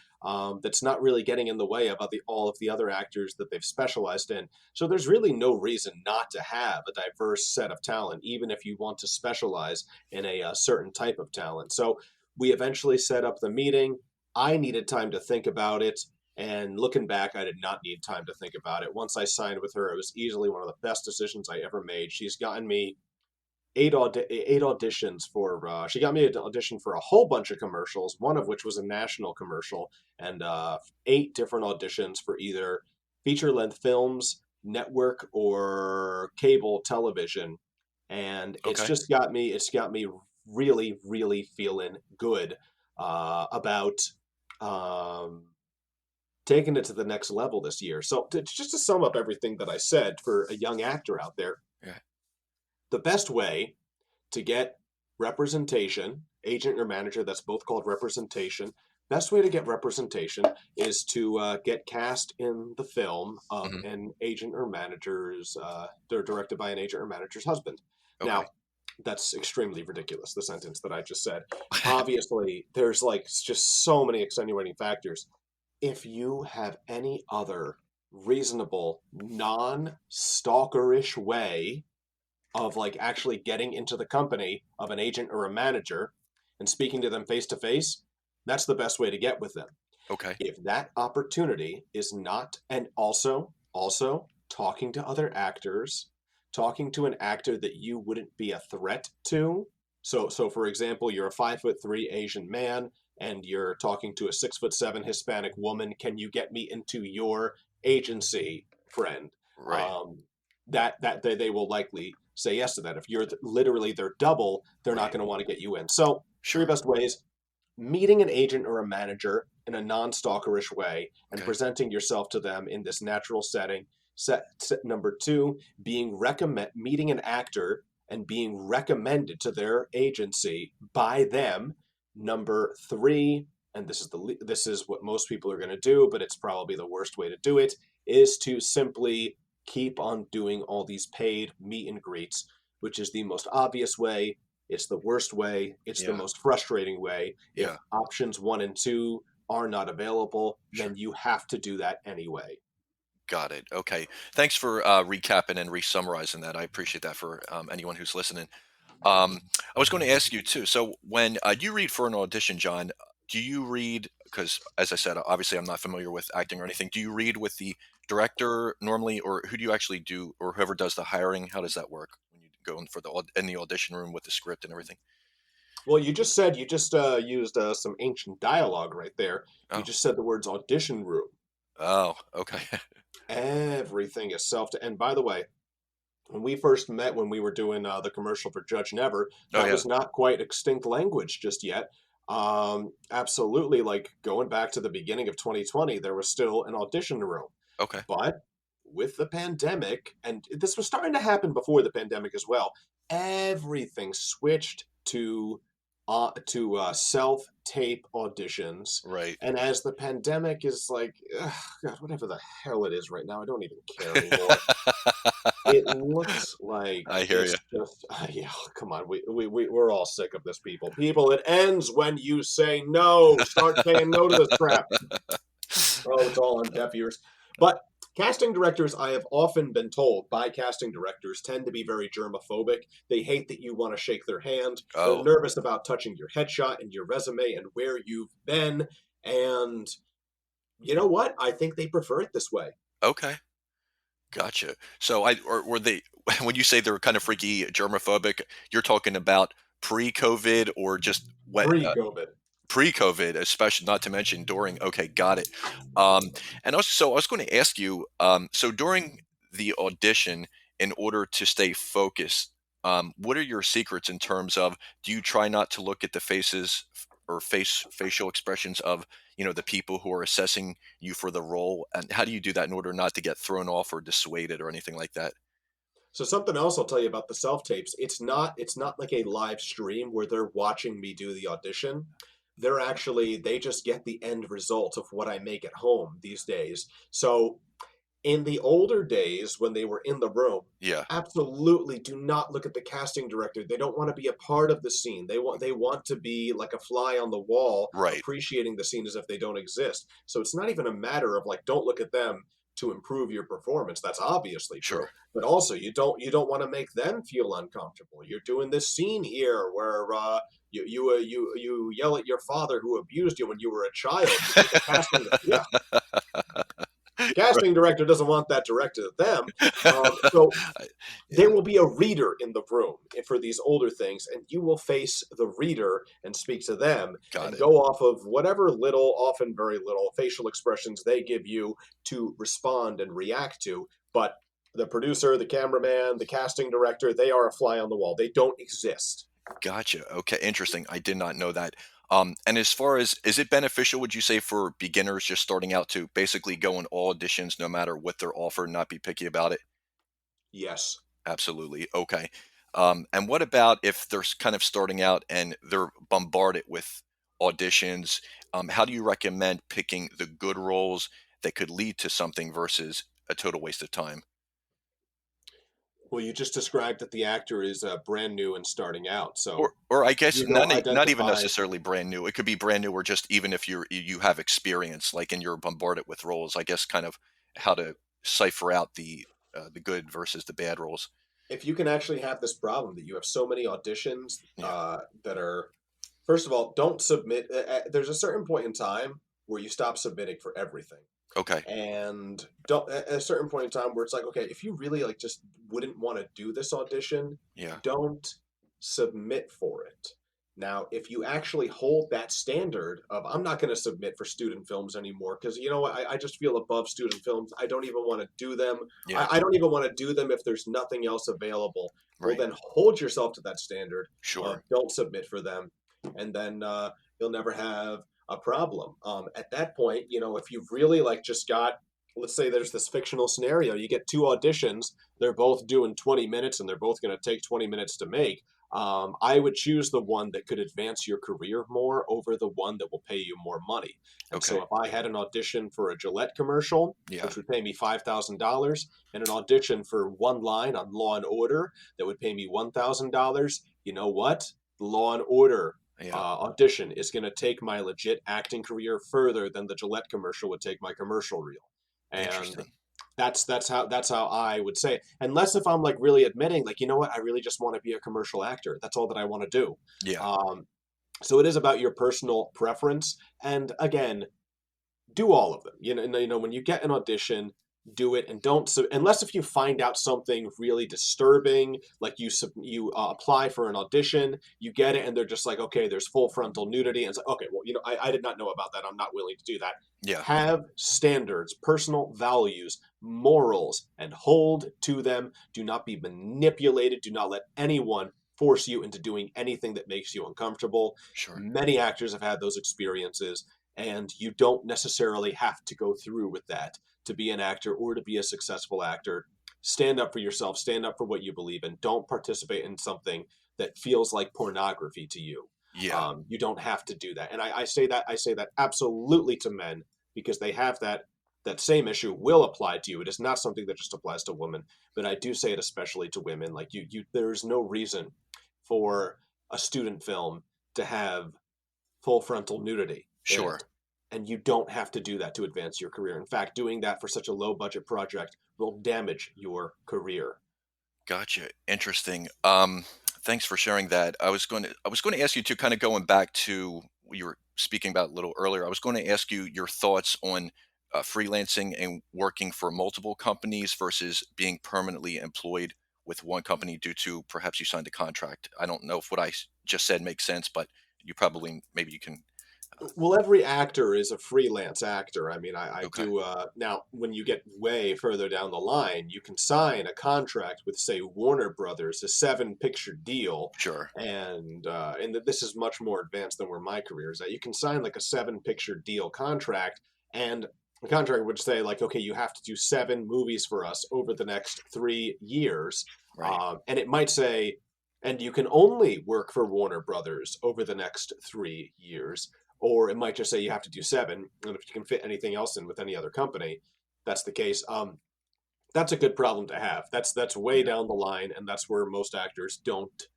That's not really getting in the way of all of the other actors that they've specialized in. So there's really no reason not to have a diverse set of talent, even if you want to specialize in a certain type of talent. So we eventually set up the meeting. I needed time to think about it. And looking back, I did not need time to think about it. Once I signed with her, it was easily one of the best decisions I ever made. She's gotten me eight auditions for. She got me an audition for a whole bunch of commercials, one of which was a national commercial, and 8 different auditions for either feature length films, network, or cable television. And Okay. it's got me really, really feeling good about. Um, Taking it to the next level this year. So just to sum up everything that I said for a young actor out there, Yeah. the best way to get representation, agent or manager, that's both called representation. Best way to get representation is to get cast in the film of Hmm. an agent or manager's, they're directed by an agent or manager's husband. Okay. Now, that's extremely ridiculous, the sentence that I just said. Obviously, there's like just so many extenuating factors. If you have any other reasonable, non-stalkerish way of like actually getting into the company of an agent or a manager and speaking to them face to face, that's the best way to get with them. Okay. If that opportunity is not, and also talking to other actors, talking to an actor that you wouldn't be a threat to. So for example, you're a 5'3" Asian man and you're talking to a 6'7" Hispanic woman. Can you get me into your agency, friend? Right. That they will likely say yes to that. If you're literally their double, they're not Right. going to want to get you in. So three Sure. best ways: meeting an agent or a manager in a non-stalkerish way and Okay. presenting yourself to them in this natural setting. Set number 2, meeting an actor and being recommended to their agency by them. Number 3, and this is what most people are going to do, but it's probably the worst way to do it, is to simply keep on doing all these paid meet and greets which is the most obvious way. It's the worst way. It's the Yeah. most frustrating way. If Yeah. options 1 and 2 are not available, Sure. then you have to do that anyway. Got it. Okay. Thanks for recapping and re-summarizing that. I appreciate that for anyone who's listening. I was going to ask you too. So when you read for an audition, John, do you read? Because as I said, obviously I'm not familiar with acting or anything. Do you read with the director normally, or who do you actually do, or whoever does the hiring? How does that work when you go in for in the audition room with the script and everything? Well, you just said you just used some ancient dialogue right there. You Oh, just said the words audition room. oh, okay. Everything is and by the way, when we first met, when we were doing the commercial for Judge Never, Oh that yeah. was not quite extinct language just yet. Absolutely, like going back to the beginning of 2020, there was still an audition room. Okay. But with the pandemic, and this was starting to happen before the pandemic as well, everything switched to self-tape auditions. Right. And as the pandemic is like, ugh, God, whatever the hell it is right now, I don't even care anymore. It looks like I hear you. it's just, yeah, come on, we're all sick of this, people. People, it ends when you say no. Start saying no to this crap. Oh, it's all on deaf ears. But casting directors, I have often been told by casting directors, tend to be very germophobic. They hate that you want to shake their hand. They're Oh, nervous about touching your headshot and your resume and where you've been. And you know what? I think they prefer it this way. okay. Gotcha. So or were they when you say they're kind of freaky germophobic, you're talking about pre-COVID or just what Pre-COVID. pre-COVID, especially not to mention during. Okay, got it. And also, so I was going to ask you, so during the audition, in order to stay focused, what are your secrets in terms of do you try not to look at the faces or facial expressions of the people who are assessing you for the role, and how do you do that in order not to get thrown off or dissuaded or anything like that? So something else I'll tell you about the self tapes. It's not like a live stream where they're watching me do the audition. They just get the end result of what I make at home these days. So in the older days when they were in the room, Yeah, absolutely do not look at the casting director. They don't want to be a part of the scene. They want to be like a fly on the wall, right, appreciating the scene as if they don't exist. So it's not even a matter of like don't look at them to improve your performance. That's obviously true. sure, But also you don't want to make them feel uncomfortable. You're doing this scene here where you yell at your father who abused you when you were a child. You think the casting, yeah, casting director doesn't want that directed at them. So I- there yeah, will be a reader in the room for these older things, and you will face the reader and speak to them got and it. go off of whatever little, often very little, facial expressions they give you to respond and react to. But the producer, the cameraman, the casting director, they are a fly on the wall. They don't exist. Gotcha. Okay, interesting. I did not know that. And as far as is it beneficial, would you say, for beginners just starting out to basically go in all auditions, no matter what they're offered, not be picky about it? Yes. Absolutely. Okay. And what about if they're kind of starting out and they're bombarded with auditions? How do you recommend picking the good roles that could lead to something versus a total waste of time? Well, you just described that the actor is brand new and starting out. So Or I guess you're going to not even identify. necessarily brand new. It could be brand new, or just even if you have experience, like and you're bombarded with roles. I guess kind of how to cipher out the good versus the bad roles. If you can actually have this problem that you have so many auditions Yeah. that are, first of all, don't submit. There's a certain point in time where you stop submitting for everything, Okay. and don't at a certain point in time where it's like, okay, if you really like just wouldn't want to do this audition, Yeah. don't submit for it. Now, if you actually hold that standard of I'm not going to submit for student films anymore because you know what, I just feel above student films. I don't even want to do them. Yeah. I don't even want to do them if there's nothing else available. Well, Right. then hold yourself to that standard of Sure. don't submit for them, and then you'll never have a problem. At that point, if you've really like just got, let's say there's this fictional scenario, you get two auditions, they're both doing 20 minutes and they're both going to take 20 minutes to make. I would choose the one that could advance your career more over the one that will pay you more money. And so Okay. if I had an audition for a Gillette commercial, Yeah. which would pay me $5,000, and an audition for one line on Law and Order that would pay me $1,000, you know what? The Law and Order Yeah. audition is going to take my legit acting career further than the Gillette commercial would take my commercial reel. And Interesting. that's how I would say it. Unless if I'm like really admitting, like, you know what, I really just want to be a commercial actor. That's all that I want to do. Yeah. So it is about your personal preference. And again, do all of them. When you get an audition, do it, and don't unless if you find out something really disturbing, like you apply for an audition, you get it, and they're just like, okay, there's full frontal nudity, and it's like, okay, well, I did not know about that. I'm not willing to do that. Yeah. Have standards, personal values, morals, and hold to them. Do not be manipulated. Do not let anyone force you into doing anything that makes you uncomfortable. Sure. Many actors have had those experiences, and you don't necessarily have to go through with that to be an actor or to be a successful actor. Stand up for yourself, stand up for what you believe in. Don't participate in something that feels like pornography to you. Yeah. You don't have to do that. And I say that absolutely to men, because they have that same issue will apply to you. It is not something that just applies to women, but I do say it especially to women. Like there's no reason for a student film to have full frontal nudity. Sure. And you don't have to do that to advance your career. In fact, doing that for such a low budget project will damage your career. Gotcha. Interesting. Thanks for sharing that. I was going to ask you to kind of going back to what you were speaking about a little earlier. I was going to ask you your thoughts on freelancing and working for multiple companies versus being permanently employed with one company due to perhaps you signed a contract. I don't know if what I just said makes sense, but maybe you can. Well, every actor is a freelance actor. I mean, I Okay. do. Now, when you get way further down the line, you can sign a contract with, say, Warner Brothers, a 7 picture deal. Sure. And this is much more advanced than where my career is at. You can sign like a 7 picture deal contract, and the contract would say, like, okay, you have to do 7 movies for us over the next 3 years. Right. And it might say, and you can only work for Warner Brothers over the next 3 years. Or it might just say you have to do 7, and if you can fit anything else in with any other company, that's the case. That's a good problem to have. That's way Yeah. down the line, and that's where most actors don't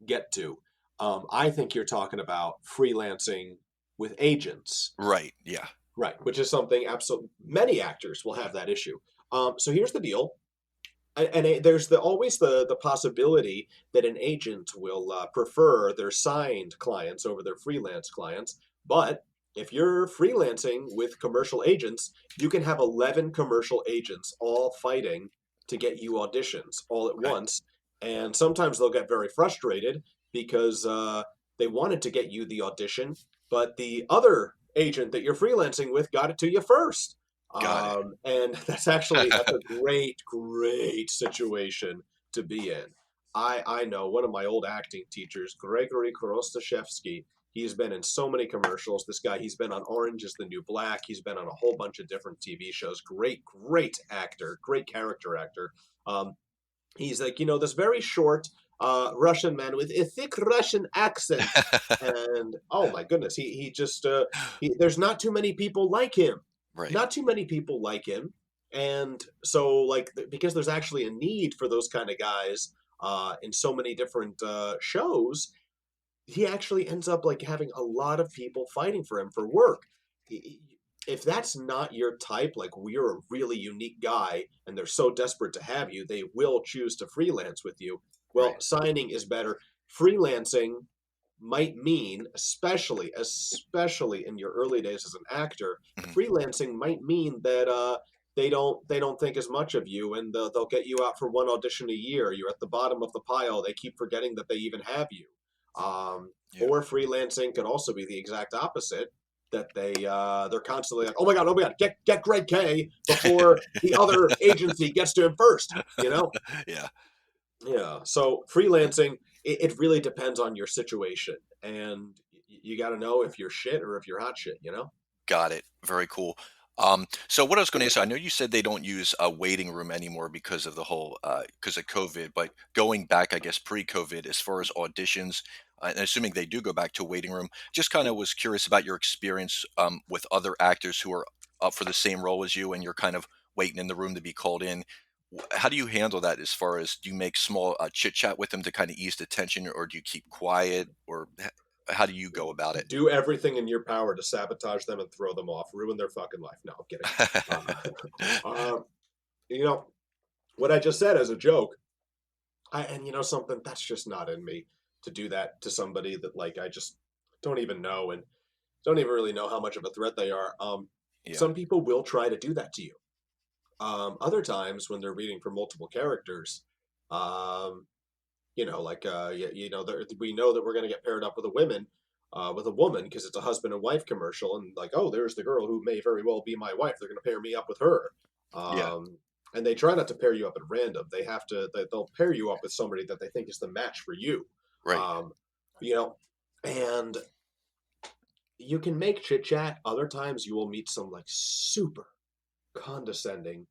get to. I think you're talking about freelancing with agents, Right. Yeah. right? Which is something absolutely many actors will have that issue. So here's the deal. There's always the possibility that an agent will prefer their signed clients over their freelance clients. But if you're freelancing with commercial agents, you can have 11 commercial agents all fighting to get you auditions all at Okay. once. And sometimes they'll get very frustrated because they wanted to get you the audition, but the other agent that you're freelancing with got it to you first. Got it. And that's a great situation to be in. I know one of my old acting teachers, Gregory Korostashevsky. He's been in so many commercials. This guy, he's been on Orange is the New Black. He's been on a whole bunch of different TV shows. Great actor, great character actor. He's like, this very short Russian man with a thick Russian accent. And oh my goodness, he just, there's not too many people like him. Right. Not too many people like him. And so, like, because there's actually a need for those kind of guys in so many different shows, he actually ends up like having a lot of people fighting for him for work. If that's not your type, like you're a really unique guy and they're so desperate to have you, they will choose to freelance with you. Well, Right. signing is better. Freelancing might mean, especially in your early days as an actor, Mhm. freelancing might mean that they don't think as much of you, and they'll get you out for one audition a year. You're at the bottom of the pile. They keep forgetting that they even have you. Yeah. Or freelancing could also be the exact opposite. That they're constantly like, oh my god, get Greg K before the other agency gets to him first. Yeah. Yeah. So freelancing, it really depends on your situation, and you got to know if you're shit or if you're hot shit. Got it. Very cool. So what I was going to ask, I know you said they don't use a waiting room anymore because of the whole because of COVID, but going back, I guess pre-COVID, as far as auditions, and assuming they do go back to a waiting room, just kind of was curious about your experience with other actors who are up for the same role as you, and you're kind of waiting in the room to be called in. How do you handle that? As far as do you make small chit chat with them to kind of ease the tension, or do you keep quiet, or how do you go about it? Do everything in your power to sabotage them and throw them off, ruin their fucking life. No, I'm kidding. Uh, you know what I just said as a joke. And you know something, that's just not in me to do that to somebody that like I just don't even know and don't even really know how much of a threat they are. Yeah, Some people will try to do that to you. Other times when they're reading for multiple characters, um, like we know that we're going to get paired up with a woman because it's a husband and wife commercial, and like, oh, there's the girl who may very well be my wife. They're going to pair me up with her. yeah, And they try not to pair you up at random. They'll pair you up with somebody that they think is the match for you. right. Um, you know, and you can make chit chat. Other times you will meet some like super condescending,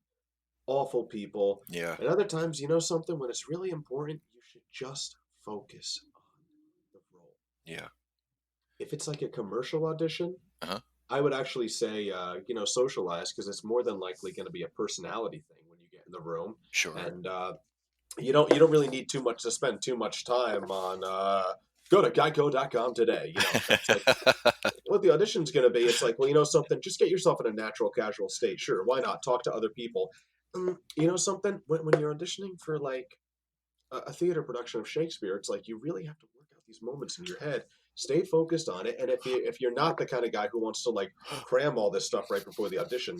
awful people. Yeah, And other times, you know something, when it's really important, you should just focus on the role. yeah. If it's like a commercial audition, Uh-huh. I would actually say, socialize because it's more than likely going to be a personality thing when you get in the room. Sure. And you don't really need too much to spend too much time on. Go to geico.com today. That's like what the audition's going to be. It's like, well, you know something, just get yourself in a natural, casual state. Sure, why not? Talk to other people. You know something, when you're auditioning for like a theater production of Shakespeare, it's like you really have to work out these moments in your head. Stay focused on it, and if you're not the kind of guy who wants to like cram all this stuff right before the audition,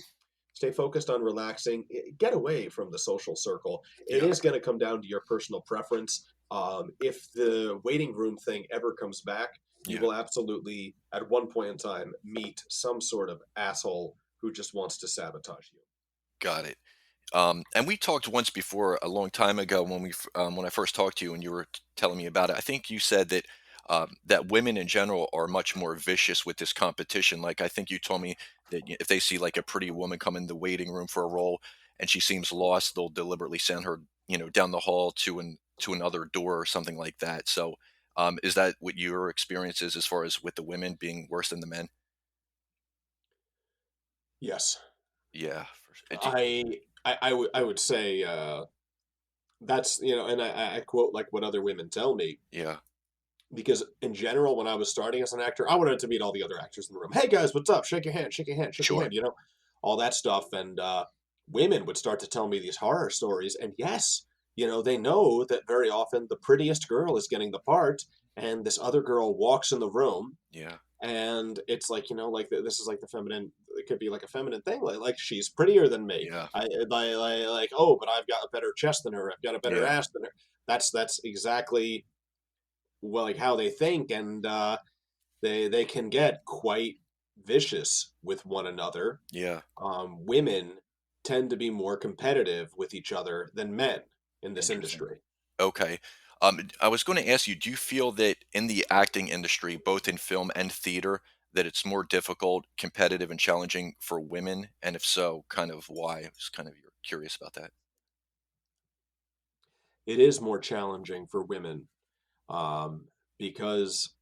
stay focused on relaxing. Get away from the social circle. It Yeah, is going to come down to your personal preference. If the waiting room thing ever comes back, you yeah. will absolutely, at one point in time, meet some sort of asshole who just wants to sabotage you. Got it. And we talked once before a long time ago when I first talked to you and you were telling me about it. I think you said that that women in general are much more vicious with this competition. Like I think you told me that if they see like a pretty woman come in the waiting room for a role and she seems lost, they'll deliberately send her, down the hall to another door or something like that. So, is that what your experience is as far as with the women being worse than the men? Yes, Yeah. I would say that's and I quote like what other women tell me, Yeah. because in general when I was starting as an actor I wanted to meet all the other actors in the room. Hey guys, what's up? Shake your hand, shake your hand, shake your Sure. hand. All that stuff. And women would start to tell me these horror stories. And yes, they know that very often the prettiest girl is getting the part, and this other girl walks in the room, Yeah. and it's like like this is like the feminine. It could be like a feminine thing, like she's prettier than me. Yeah. Like, oh, but I've got a better chest than her. I've got a better Yeah. ass than her. That's exactly, well, like how they think, and they can get quite vicious with one another. Yeah. Women tend to be more competitive with each other than men in this Interesting. industry. Okay. I was going to ask you, do you feel that in the acting industry, both in film and theater, that it's more difficult, competitive, and challenging for women? And if so, kind of why? I was kind of curious about that. It is more challenging for women, um, because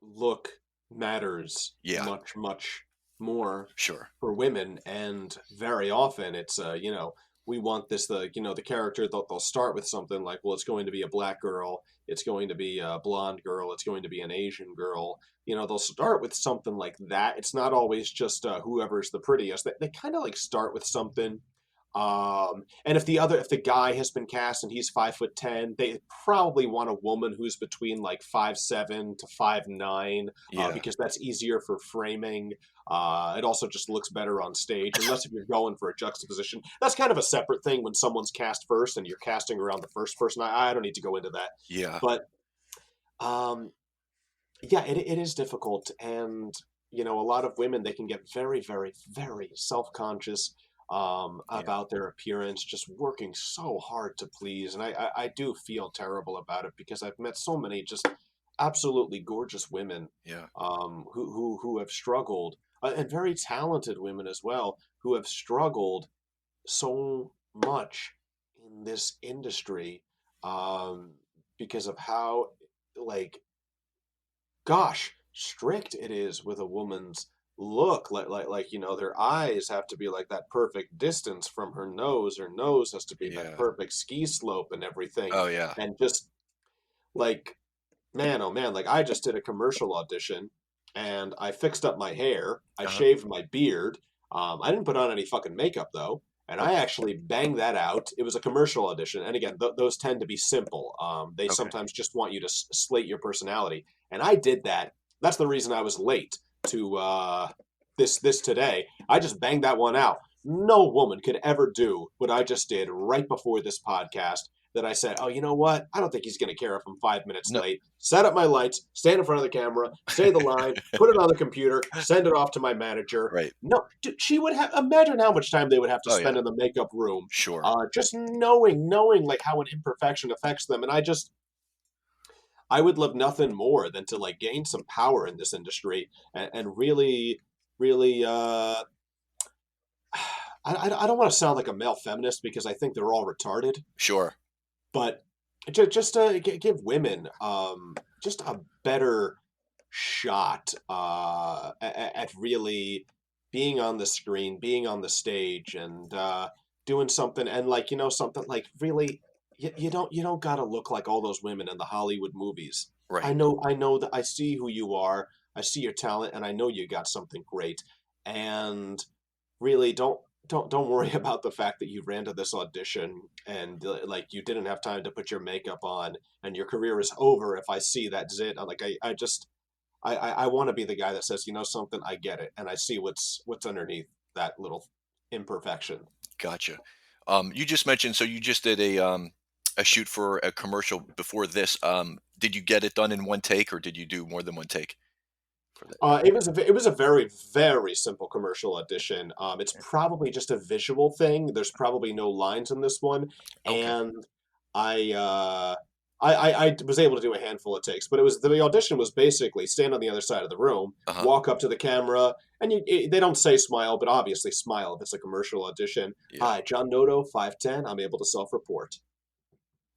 look matters Yeah, much, much more sure. for women, and very often it's we want this, the character, they'll start with something like, well, it's going to be a black girl, it's going to be a blonde girl, it's going to be an Asian girl. They'll start with something like that. It's not always just whoever's the prettiest. They kind of like start with something. And if the guy has been cast and he's 5'10", they probably want a woman who's between like 5'7" to 5'9", Yeah, because that's easier for framing. It also just looks better on stage, unless if you're going for a juxtaposition. That's kind of a separate thing when someone's cast first and you're casting around the first person. I don't need to go into that, yeah, but um, yeah, it is difficult, and a lot of women, they can get very, very, very self-conscious yeah, about their appearance, just working so hard to please, and I do feel terrible about it because I've met so many just absolutely gorgeous women yeah, who have struggled and very talented women as well, who have struggled so much in this industry, um, because of how, like, gosh, strict it is with a woman's look. Like, their eyes have to be like that perfect distance from her nose. Her nose has to be that Yeah. perfect ski slope and everything. Oh yeah. And just like, man, oh man, like I just did a commercial audition and I fixed up my hair. I Uh-huh. shaved my beard. I didn't put on any fucking makeup though. And I Okay. actually banged that out. It was a commercial audition. And again, those tend to be simple. They Okay. sometimes just want you to slate your personality. And I did that. That's the reason I was late to this today. I just banged that one out. No woman could ever do what I just did right before this podcast, that I said, oh, you know what? I don't think he's going to care if I'm 5 minutes No. late. Set up my lights, stand in front of the camera, say the line, put it on the computer, send it off to my manager. Right. No, she would have, imagine how much time they would have to Oh spend yeah. in the makeup room, Sure. just knowing like how an imperfection affects them. And I would love nothing more than to like gain some power in this industry and really, really, I don't want to sound like a male feminist because I think they're all retarded, Sure. but just to give women just a better shot at really being on the screen, being on the stage, and doing something, and like something like really, you don't gotta look like all those women in the Hollywood movies. I Right. know I know that I see who you are, I see your talent, and I know you got something great, and really don't worry about the fact that you ran to this audition and like you didn't have time to put your makeup on and your career is over if I see that zit. I'm like I just I want to be the guy that says, you know something, I get it and I see what's underneath that little imperfection. Gotcha. You just mentioned, so you just did a shoot for a commercial before this. Did you get it done in one take, or did you do more than one take for that? It was a very very simple commercial audition. It's probably just a visual thing. There's probably no lines in this one, Okay. and I uh, I was able to do a handful of takes, but it was the audition was basically stand on the other side of the room, Uh-huh. walk up to the camera, and they don't say smile, but obviously smile if it's a commercial audition. Yeah. Hi, Jon Noto, 5'10". I'm able to self-report.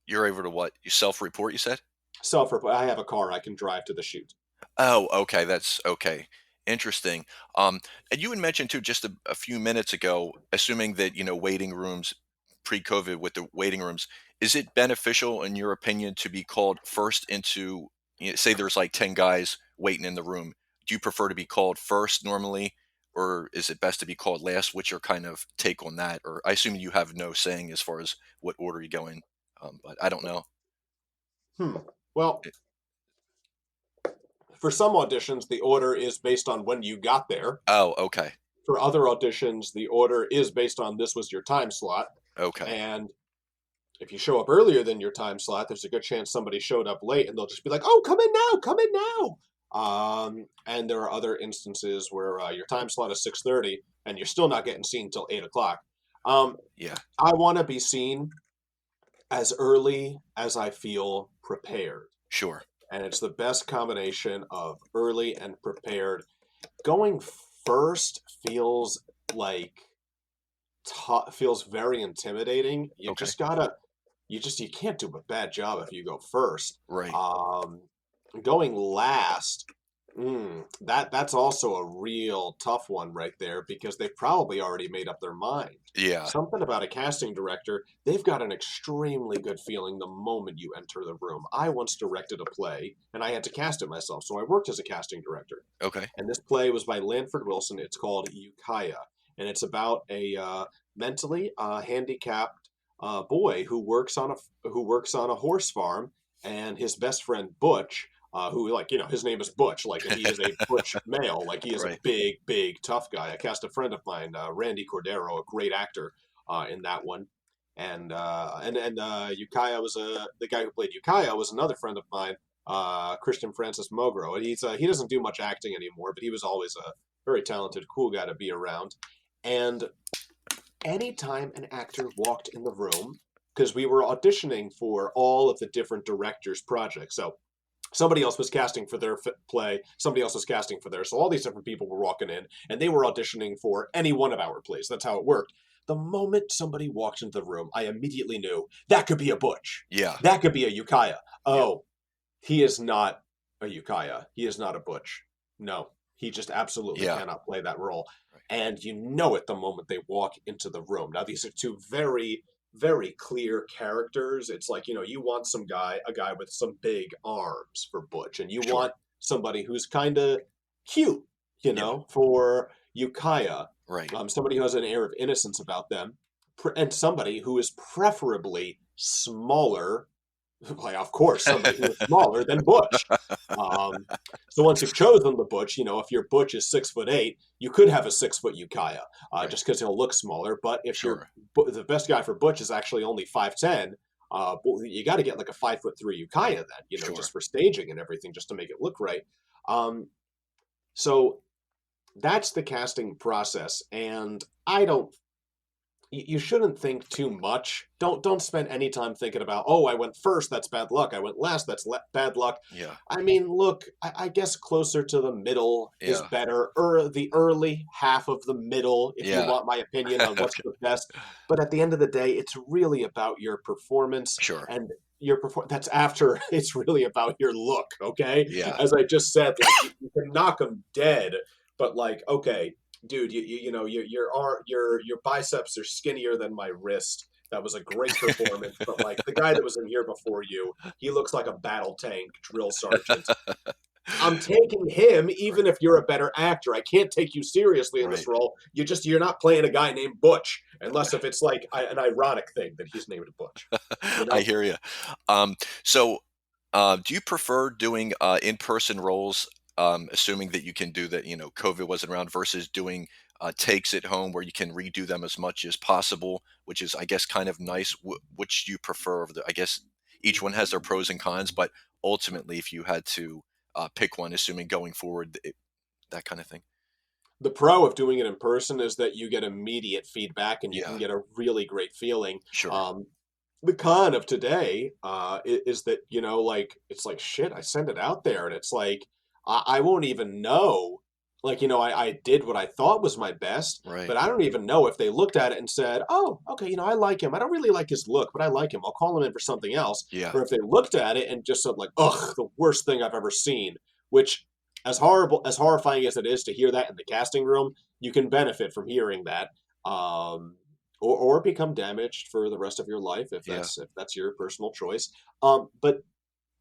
You're able to what? You self-report, you said? Self-report. I have a car. I can drive to the shoot. Oh, okay. That's okay. Interesting. And you had mentioned too just a few minutes ago, assuming that, waiting rooms pre-COVID with the waiting rooms, is it beneficial in your opinion to be called first into, say there's like 10 guys waiting in the room. Do you prefer to be called first normally, or is it best to be called last? What's your kind of take on that? Or I assume you have no saying as far as what order you go in, but I don't know. Hmm. Well, It- for some auditions, the order is based on when you got there. oh, okay. For other auditions, the order is based on this was your time slot. Okay. And if you show up earlier than your time slot, there's a good chance somebody showed up late and they'll just be like, oh, come in now, come in now. And there are other instances where your time slot is 6:30 and you're still not getting seen until 8 o'clock. Um, Yeah, I want to be seen as early as I feel prepared. sure. And it's the best combination of early and prepared. Going first feels like feels very intimidating. You Okay. just gotta, you can't do a bad job if you go first. Right. Um, Going last, that's also a real tough one right there because they've probably already made up their mind. Yeah. Something about a casting director, they've got an extremely good feeling the moment you enter the room. I once directed a play and I had to cast it myself, so I worked as a casting director. Okay. And this play was by Lanford Wilson. It's called Ukiah, and it's about a mentally handicapped boy who works on a horse farm, and his best friend Butch, who like his name is Butch, like and he is a butch male, like he is a Right. big tough guy. I cast a friend of mine, Randy Cordero, a great actor in that one. And Ukiah was the guy who played Ukiah was another friend of mine, Christian Francis Mogro. And he doesn't do much acting anymore, but he was always a very talented, cool guy to be around. And anytime an actor walked in the room, because we were auditioning for all of the different directors' projects, so Somebody else was casting for their play. Somebody else was casting for theirs. So all these different people were walking in, and they were auditioning for any one of our plays. That's how it worked. The moment somebody walked into the room, I immediately knew that could be a Butch. Yeah. That could be a Ukiah. Yeah. Oh, he is not a Ukiah. He is not a Butch. No, he just absolutely Yeah. cannot play that role. Right. And you know it the moment they walk into the room. Now, these are two very, very clear characters. It's like, you want a guy with some big arms for Butch, and you Sure. want somebody who's kind of cute, Yeah. for Ukiah. Right. Somebody who has an air of innocence about them, and somebody who is preferably smaller. Like, of course, somebody who is smaller than Butch. So once you've chosen the Butch, if your Butch is 6'8", you could have a 6-foot Ukiah, Right. just because he'll look smaller. But if Sure. the best guy for Butch is actually only 5'10", well, you got to get like a 5'3" Ukiah then, Sure. just for staging and everything, just to make it look right. So that's the casting process, and you shouldn't think too much. Don't spend any time thinking about, oh, I went first, that's bad luck. I went last, that's bad luck. Yeah. I mean, look, I guess closer to the middle is Yeah. better, or the early half of the middle, if you Yeah. want my opinion on what's Okay. the best. But at the end of the day, it's really about your performance, Sure. and that's after it's really about your look, okay? Yeah. As I just said, like, you can knock them dead, but like, okay, dude, your biceps are skinnier than my wrist. That was a great performance, but like the guy that was in here before you, he looks like a battle tank drill sergeant. I'm taking him, even if you're a better actor. I can't take you seriously in this Right. role. You're not playing a guy named Butch, unless if it's like an ironic thing that he's named Butch. I hear you. So, do you prefer doing in-person roles, assuming that you can do that, COVID wasn't around, versus doing takes at home where you can redo them as much as possible, which is, I guess, kind of nice. Which do you prefer? I guess each one has their pros and cons, but ultimately, if you had to pick one, assuming going forward, that kind of thing. The pro of doing it in person is that you get immediate feedback and you can Yeah. get a really great feeling. Sure. The con of today is that, like, it's like, shit, I send it out there and it's like, I won't even know. Like, I did what I thought was my best, Right. but I don't even know if they looked at it and said, oh, okay, I like him. I don't really like his look, but I like him. I'll call him in for something else. Yeah. Or if they looked at it and just said, like, ugh, the worst thing I've ever seen, which, horrifying as it is to hear that in the casting room, you can benefit from hearing that. Or become damaged for the rest of your life if Yeah. that's your personal choice. But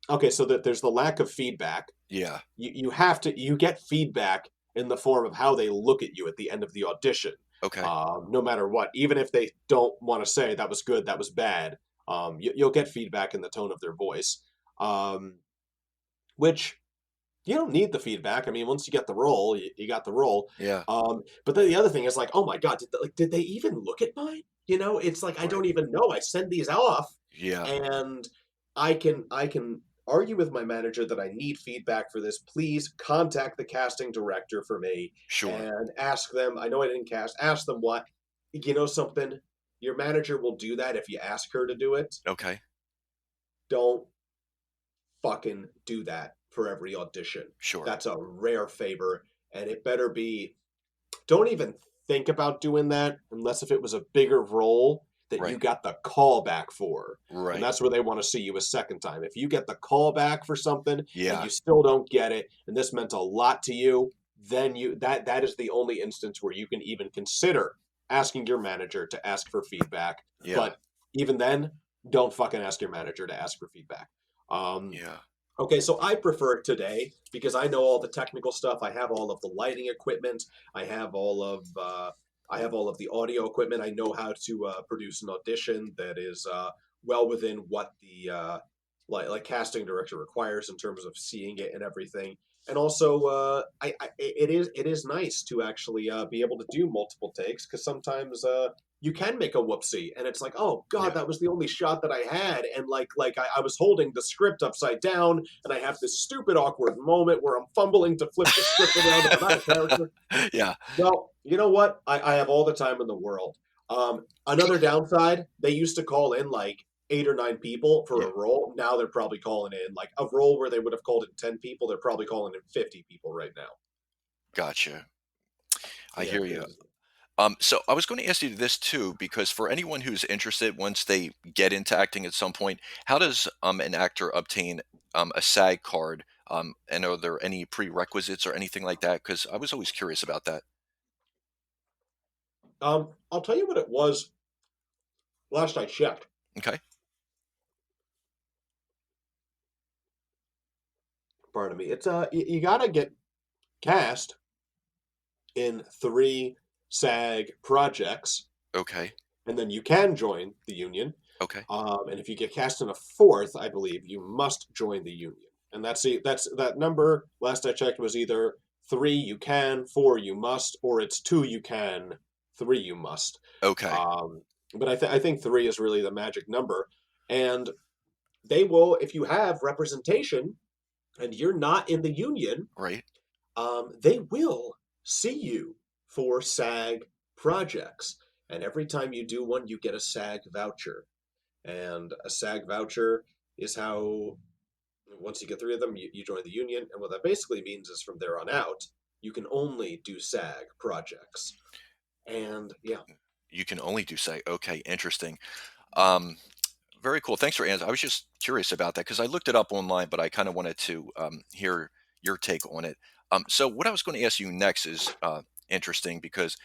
okay, so that there's the lack of feedback. Yeah. You get feedback in the form of how they look at you at the end of the audition. Okay. No matter what, even if they don't want to say that was good, that was bad, you'll get feedback in the tone of their voice, which you don't need the feedback. I mean, once you get the role, you got the role. Yeah. But then the other thing is like, oh my God, did they even look at mine? It's like, I don't even know. I send these off, Yeah. and I can argue with my manager that I need feedback for this. Please contact the casting director for me Sure. and ask them. I know I didn't cast. Ask them what, something. Your manager will do that if you ask her to do it. Okay. Don't fucking do that for every audition. Sure. That's a rare favor, and it better be. Don't even think about doing that unless if it was a bigger role that you Right. got the call back for. Right. And that's where they want to see you a second time. If you get the call back for something Yeah. and you still don't get it, and this meant a lot to you, then that is the only instance where you can even consider asking your manager to ask for feedback. Yeah. But even then, don't fucking ask your manager to ask for feedback. Yeah. Okay, so I prefer today because I know all the technical stuff. I have all of the lighting equipment. I have all of the audio equipment. I know how to produce an audition that is well within what the like casting director requires in terms of seeing it and everything. And also, it is nice to actually be able to do multiple takes, because sometimes you can make a whoopsie, and it's like, oh God, Yeah. that was the only shot that I had, and I was holding the script upside down, and I have this stupid awkward moment where I'm fumbling to flip the script around if I'm not a character. Yeah. Well, you know what? I have all the time in the world. Another downside, they used to call in like 8 or 9 people for Yeah, a role. Now they're probably calling in like a role where they would have called in 10 people. They're probably calling in 50 people right now. gotcha. I Yeah, hear you. because So I was going to ask you this too, because for anyone who's interested, once they get into acting at some point, how does an actor obtain a SAG card? And are there any prerequisites or anything like that? Because I was always curious about that. I'll tell you what it was last I checked. Okay. Pardon me. It's you gotta get cast in 3 SAG projects, Okay. and then you can join the union. Okay. And if you get cast in a fourth, I believe you must join the union. And that's that number. Last I checked was either 3 you can, 4 you must, or it's 2 you can, 3 you must. Okay. Um, but I think 3 is really the magic number. And they will, if you have representation and you're not in the union, Right. they will see you for SAG projects. And every time you do one, you get a SAG voucher. And a SAG voucher is how, once you get 3 of them, you join the union. And what that basically means is from there on out, you can only do SAG projects. And yeah, You can only do SAG. Okay. Interesting. Um, Very cool. Thanks for answering. I was just curious about that because I looked it up online, but I kind of wanted to hear your take on it. So, what I was going to ask you next is interesting because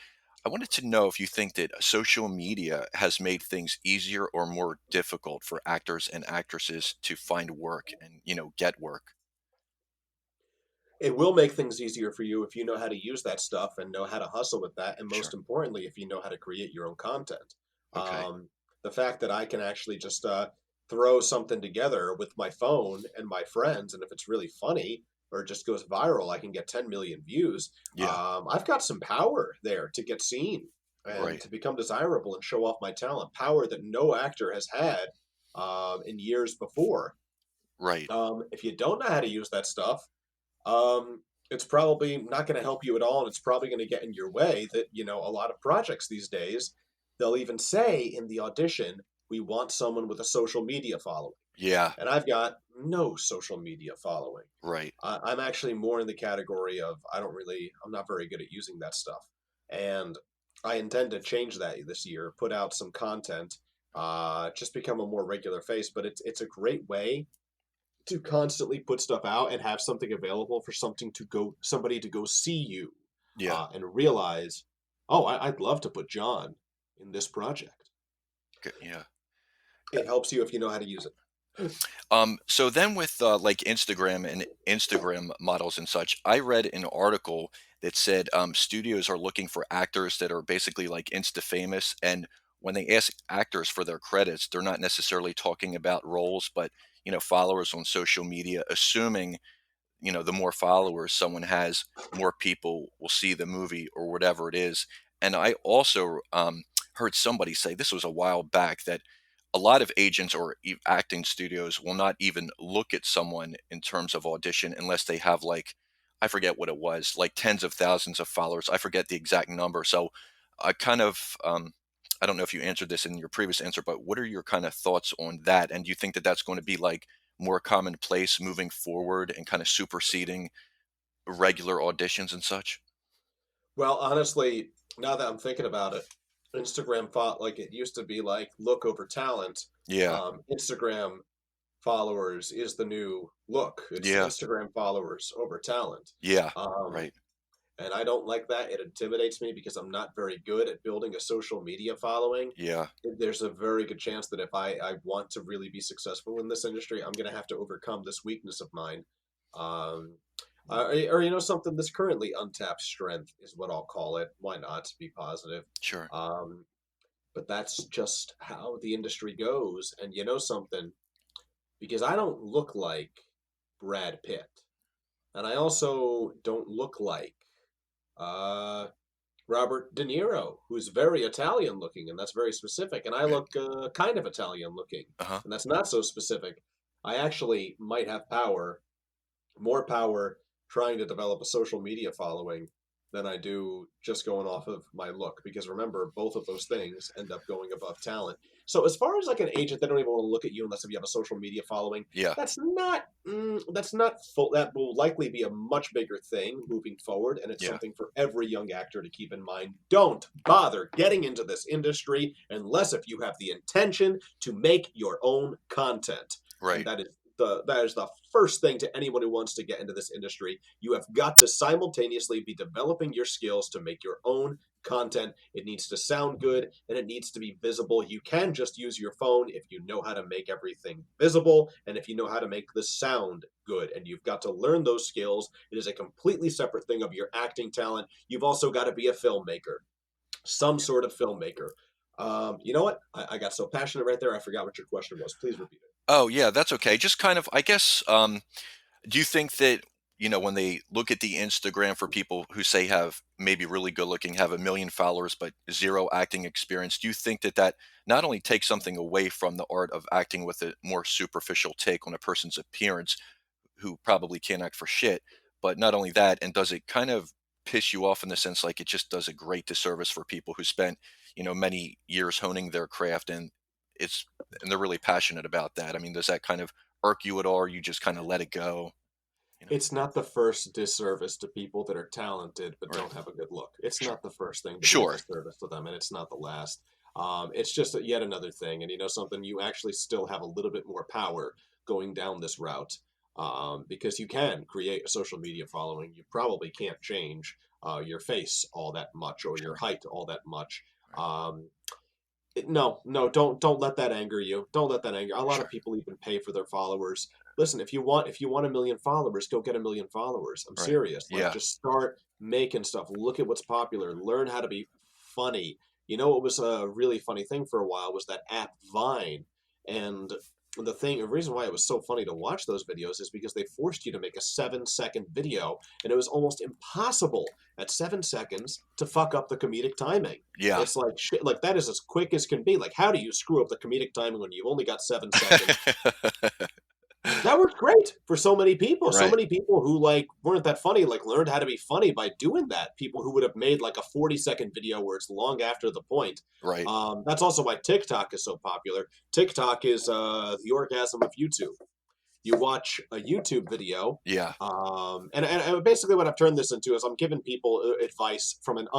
I wanted to know if you think that social media has made things easier or more difficult for actors and actresses to find work and get work. it will make things easier for you if you know how to use that stuff and know how to hustle with that. And most Sure. importantly, if you know how to create your own content. Okay. Um, the fact that I can actually just throw something together with my phone and my friends, and if it's really funny or it just goes viral, I can get 10 million views. Yeah. I've got some power there to get seen and Right. to become desirable and show off my talent, power that no actor has had in years before. Right. If you don't know how to use that stuff, um, it's probably not going to help you at all, and it's probably going to get in your way. That a lot of projects these days, they'll even say in the audition, "We want someone with a social media following," Yeah. and I've got no social media following. Right. I'm actually more in the category of I'm not very good at using that stuff, and I intend to change that this year. Put out some content, just become a more regular face. But it's a great way to constantly put stuff out and have something available for somebody to go see you Yeah. and realize, oh, I'd love to put John in this project. Yeah. It helps you if you know how to use it. So then with like Instagram and Instagram models and such, I read an article that said studios are looking for actors that are basically like insta famous. And when they ask actors for their credits, they're not necessarily talking about roles, but followers on social media, assuming the more followers someone has, more people will see the movie or whatever it is. And I also heard somebody say, this was a while back, that a lot of agents or acting studios will not even look at someone in terms of audition unless they have like, I forget what it was, like tens of thousands of followers. I forget the exact number. So I kind of, I don't know if you answered this in your previous answer, but what are your kind of thoughts on that? And do you think that that's going to be like more commonplace moving forward and kind of superseding regular auditions and such? Well, honestly, now that I'm thinking about it, Instagram fought like it used to be like look over talent. Yeah. Instagram followers is the new look. It's Yeah. Instagram followers over talent. Yeah. Um, Right. and I don't like that. It intimidates me because I'm not very good at building a social media following. Yeah. There's a very good chance that if I want to really be successful in this industry, I'm going to have to overcome this weakness of mine. Um, or something that's currently untapped strength is what I'll call it. Why not be positive? Sure. Um, but that's just how the industry goes. And you know something, because I don't look like Brad Pitt, and I also don't look like uh, Robert De Niro, who's very Italian looking, and that's very specific. And I Right. look kind of Italian looking, Uh-huh. and that's not so specific. I actually might have more power trying to develop a social media following than I do just going off of my look. Because remember, both of those things end up going above talent. So as far as like an agent, they don't even want to look at you unless if you have a social media following. Yeah. That's not full. That will likely be a much bigger thing moving forward, and it's Yeah. something for every young actor to keep in mind. Don't bother getting into this industry unless if you have the intention to make your own content, and Right. that is the first thing to anyone who wants to get into this industry. You have got to simultaneously be developing your skills to make your own content. It needs to sound good and it needs to be visible. You can just use your phone if you know how to make everything visible and if you know how to make the sound good. And you've got to learn those skills. It is a completely separate thing of your acting talent. You've also got to be a filmmaker, some sort of filmmaker. You know what? I got so passionate right there. I forgot what your question was. Please repeat it. Oh, yeah, that's okay. Just kind of, I guess, do you think that, when they look at the Instagram for people who say have maybe really good looking, have 1 million followers, but zero acting experience, do you think that that not only takes something away from the art of acting with a more superficial take on a person's appearance, who probably can't act for shit, but not only that, and does it kind of piss you off in the sense like it just does a great disservice for people who spent, many years honing their craft it's and they're really passionate about that. I mean, does that kind of irk you at all, or you just kind of let it go? You know? It's not the first disservice to people that are talented but Right. don't have a good look. It's Sure. not the first thing to be a Sure. disservice to them, and it's not the last. It's just yet another thing. And you know something, you actually still have a little bit more power going down this route, because you can create a social media following. You probably can't change your face all that much or your Sure. height all that much. Right. Um, no, no, don't let that anger you. Don't let that anger. A lot of Sure. people even pay for their followers. Listen, if you want 1 million followers, go get 1 million followers. I'm Right. serious. Like, Yeah. just start making stuff. Look at what's popular. Learn how to be funny. You know what was a really funny thing for a while was that app Vine, and the reason why it was so funny to watch those videos is because they forced you to make a 7-second video, and it was almost impossible at 7 seconds to fuck up the comedic timing. Yeah. It's like shit, like that is as quick as can be. Like, how do you screw up the comedic timing when you've only got 7 seconds? That worked great for so many people. So Right. many people who like weren't that funny, like learned how to be funny by doing that. People who would have made like a 40-second video where it's long after the point. Right. That's also why TikTok is so popular. TikTok is the orgasm of YouTube. You watch a YouTube video, Yeah. and basically what I've turned this into is I'm giving people advice from an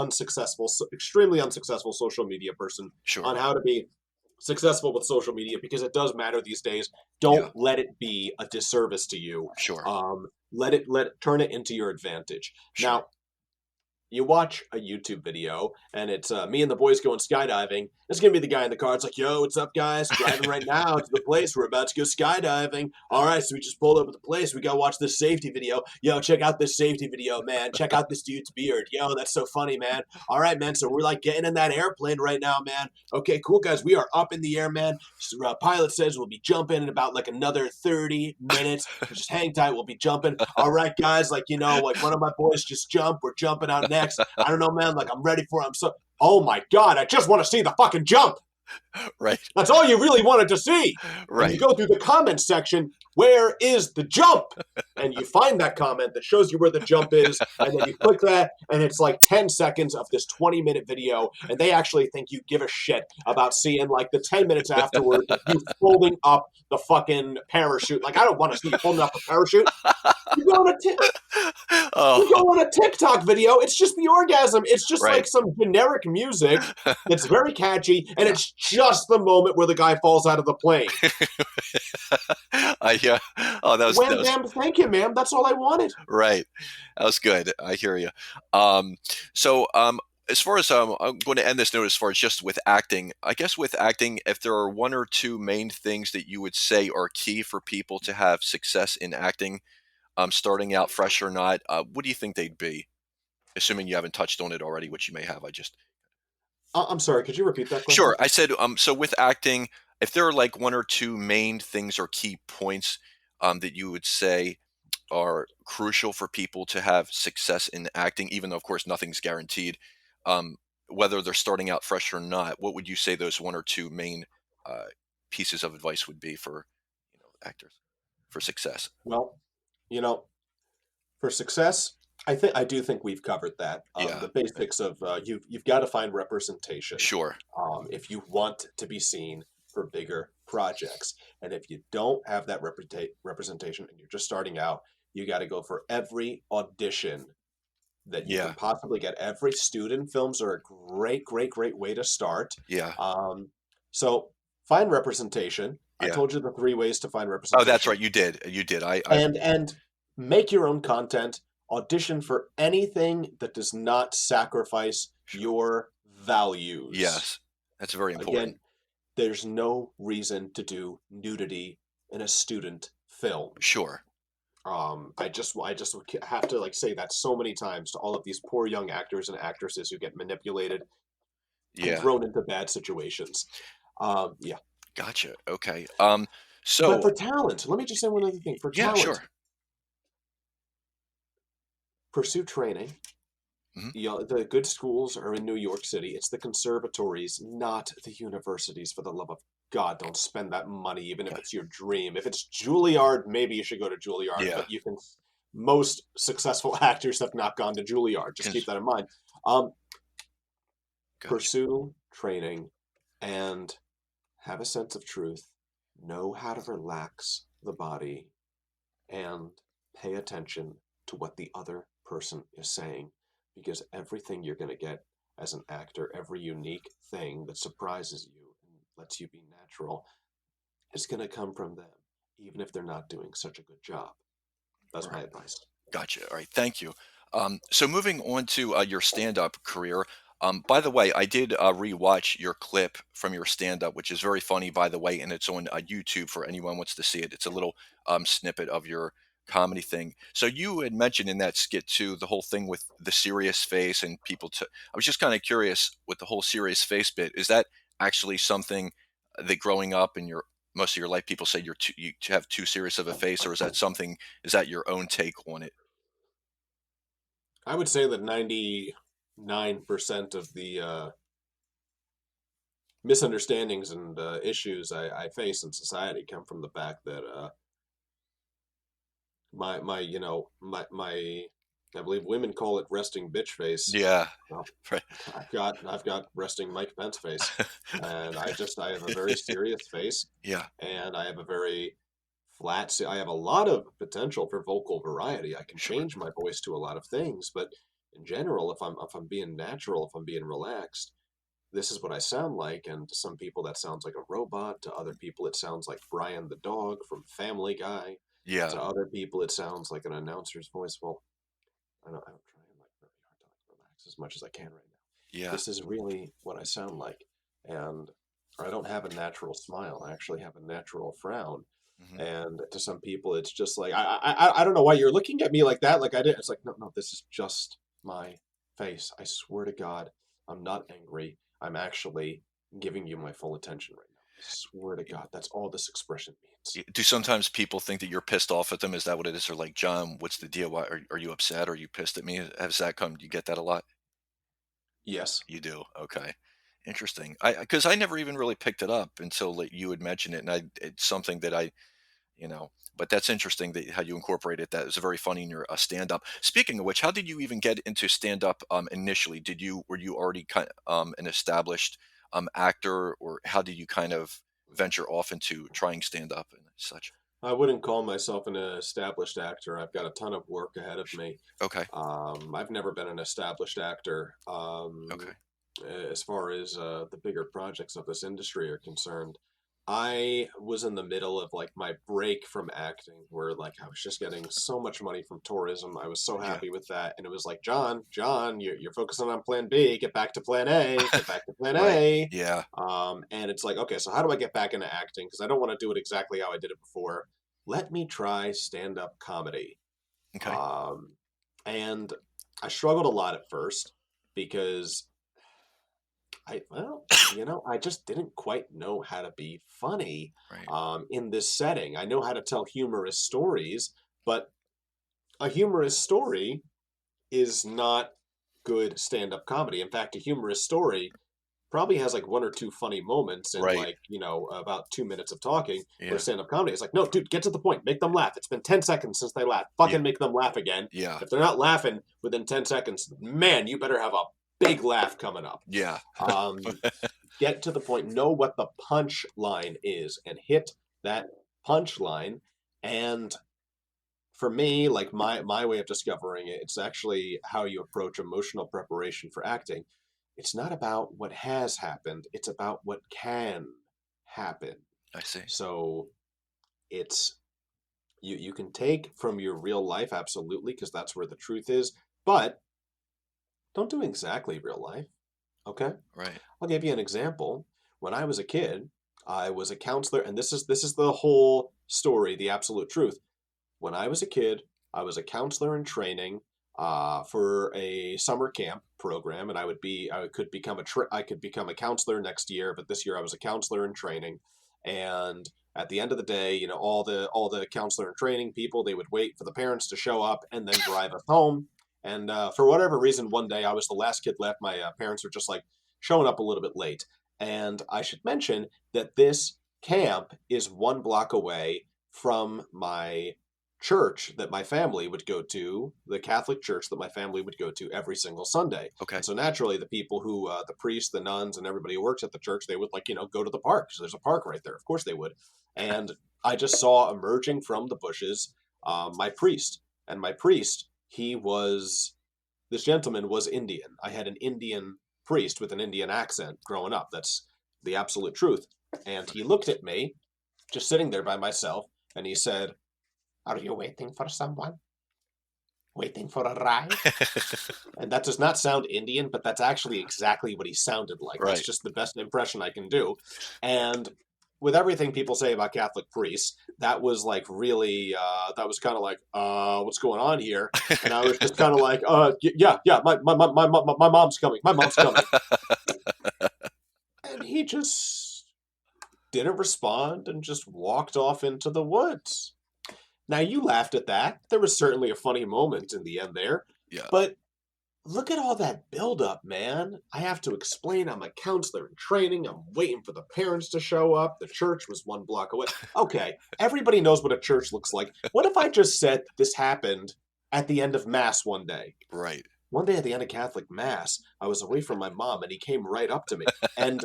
extremely unsuccessful social media person Sure. on how to be successful with social media because it does matter these days. Yeah. Don't let it be a disservice to you. Sure. Let it turn it into your advantage. Sure. Now, you watch a YouTube video and it's me and the boys going skydiving. It's gonna be the guy in the car. It's like, yo, what's up, guys? Driving right now to the place. We're about to go skydiving. All right, so we just pulled up at the place. We gotta watch this safety video. Yo, check out this safety video, man. Check out this dude's beard. Yo, that's so funny, man. All right, man. So we're like getting in that airplane right now, man. Okay, cool, guys. We are up in the air, man. So, pilot says we'll be jumping in about like another 30 minutes. Just hang tight. We'll be jumping. All right, guys. Like, like one of my boys just jumped. We're jumping out next. I don't know, man. Like, I'm ready for it. Oh my God, I just want to see the fucking jump. Right. That's all you really wanted to see. And you Right. go through the comment section, where is the jump? And you find that comment that shows you where the jump is, and then you click that, and it's like 10 seconds of this 20-minute video, and they actually think you give a shit about seeing like the 10 minutes afterward you folding up the fucking parachute. Like, I don't want to see you folding up the parachute. You go on a you go Oh. on a TikTok video, it's just the orgasm. It's just Right. like some generic music that's very catchy, and Yeah. it's just the moment where the guy falls out of the plane. Yeah. Oh, that Wham was bam, thank you, ma'am. That's all I wanted. right. That was good. I hear you. So, as far as I'm going to end this note as far as just with acting, I guess with acting, if there are one or two main things that you would say are key for people to have success in acting, starting out fresh or not, what do you think they'd be? Assuming you haven't touched on it already, which you may have. I just I'm sorry, could you repeat that question? Sure. I said, so with acting, if there are like one or two main things or key points that you would say are crucial for people to have success in acting, even though, of course, nothing's guaranteed, um, whether they're starting out fresh or not, what would you say those one or two main uh, pieces of advice would be for actors for success? Well, you know, for success, I do think we've covered that. Yeah, The basics of you've got to find representation sure. if you want to be seen for bigger projects, and if you don't have that representation and you're just starting out, you got to go for every audition that you can Yeah, possibly get. Every student films are a great way to start. yeah, Um, so find representation. I yeah. told you the three ways to find Oh, that's representation, right. You did. You did. I and make your own content. Audition for anything that does not sacrifice sure. your values. Yes, that's very important. Again, there's no reason to do nudity in a student film. Sure. I just have to like say that so many times to all of these poor young actors and actresses who get manipulated and Yeah. thrown into bad situations. Yeah, Gotcha. Okay. but So for talent, let me just say one other thing. For yeah, talent, sure. pursue training. Hmm. The good schools are in New York City. It's the conservatories, not the universities. For the love of God, don't spend that money, even if Okay. it's your dream. If it's Juilliard, maybe you should go to Juilliard. Yeah. But you can. Most successful actors have not gone to Juilliard. Just keep Cons- that in mind. Um, Gotcha. Pursue training and have a sense of truth. Know how to relax the body and pay attention to what the other person is saying, because everything you're going to get as an actor, every unique thing that surprises you and lets you be natural, is going to come from them, even if they're not doing such a good job. That's my Right. advice. Gotcha. All right. Thank you. So moving on to your stand-up career. By the way, I did rewatch your clip from your stand-up, which is very funny, by the way, and it's on YouTube for anyone who wants to see it. It's a little snippet of your comedy thing. So you had mentioned in that skit too the whole thing with the serious face and people. I was just kind of curious with the whole serious face bit. Is that actually something that growing up in your most of your life people say you have too serious of a face, or is that something? Is that your own take on it? I would say that 99% of the misunderstandings and issues I face in society come from the fact that my I believe women call it resting bitch face. Yeah. Well, Right. I've got resting Mike Pence face, and I have a very serious face, Yeah, and I have a very I have a lot of potential for vocal variety. I can sure. change my voice to a lot of things, but in general, if I'm being natural, if I'm being relaxed, this is what I sound like. And to some people, that sounds like a robot. To other people, it sounds like Brian the dog from Family Guy. Yeah, To other people, it sounds like an announcer's voice. Well, I don't try like very hard to like relax as much as I can right now. yeah. This is really what I sound like, and I don't have a natural smile. I actually have a natural frown. Mhm. And to some people, it's just like I don't know why you're looking at me like that. Like I did. It's like no, this is just my face. I swear to God, I'm not angry. I'm actually giving you my full attention right now. I swear to Y- God, that's all this expression means. Do sometimes people think that you're pissed off at them? Is that what it is? Or like, John, what's the deal? Why are you upset? Are you pissed at me? Has that come? You get that a lot? Yes. You do. Okay. Interesting. Because I never even really picked it up until like, you had mentioned it, and it's something that but that's interesting that how you incorporated that. It's very funny in your stand up. Speaking of which, how did you even get into stand up initially? Were you already an established actor, or how did you kind of venture off into trying stand up and such? I wouldn't call myself an established actor. I've got a ton of work ahead of me. Okay. I've never been an established actor. Okay. As far as the bigger projects of this industry are concerned, I was in the middle of like my break from acting, where like I was just getting so much money from tourism. I was so Yeah. happy with that, and it was like, John, you're focusing on Plan B. Get back to Plan A. Get back to Plan Right. A. Yeah. And it's like, okay, so how do I get back into acting? Because I don't want to do it exactly how I did it before. Let me try stand-up comedy. Okay. Um, and I struggled a lot at first because I just didn't quite know how to be funny Right. in this setting. I know how to tell humorous stories, but a humorous story is not good stand-up comedy. In fact, a humorous story probably has like one or two funny moments in Right. like, about 2 minutes of talking, where Yeah. stand-up comedy is like, no, dude, get to the point. Make them laugh. It's been 10 seconds since they laughed. Yeah. Fucking make them laugh again. Yeah. If they're not laughing within 10 seconds, man, you better have a big laugh coming up. Yeah. Get to the point, know what the punch line is, and hit that punch line. And for me, like my way of discovering it, it's actually how you approach emotional preparation for acting. It's not about what has happened, it's about what can happen. I see. So it's you can take from your real life, absolutely, because that's where the truth is, but don't do exactly real life. Okay? Right. I'll give you an example. When I was a kid, I was a counselor, and this is the whole story, the absolute truth. When I was a kid, I was a counselor in training for a summer camp program, and I could become a counselor next year, but this year I was a counselor in training. And at the end of the day, all the counselor in training people, they would wait for the parents to show up and then drive us home. And for whatever reason, one day I was the last kid left. My parents were just like showing up a little bit late. And I should mention that this camp is 1 block away from my church that my family would go to, the Catholic church that my family would go to every single Sunday. Okay. And so naturally, the people who, the priests, the nuns, and everybody who works at the church, they would go to the park because there's a park right there. Of course they would. And I just saw emerging from the bushes my priest. And my priest, this gentleman was Indian. I had an Indian priest with an Indian accent growing up. That's the absolute truth. And he looked at me, just sitting there by myself, and he said, "Are you waiting for someone? Waiting for a ride?" And that does not sound Indian, but that's actually exactly what he sounded like. That's Right. just the best impression I can do. And with everything people say about Catholic priests, that was like really, that was kind of like, what's going on here? And I was just kind of like, yeah, my mom's coming. My mom's coming. And he just didn't respond and just walked off into the woods. Now, you laughed at that. There was certainly a funny moment in the end there. Yeah. But look at all that buildup, man. I have to explain I'm a counselor in training. I'm waiting for the parents to show up. The church was 1 block away. Okay, everybody knows what a church looks like. What if I just said this happened at the end of Mass one day? Right. One day at the end of Catholic Mass, I was away from my mom and he came right up to me. And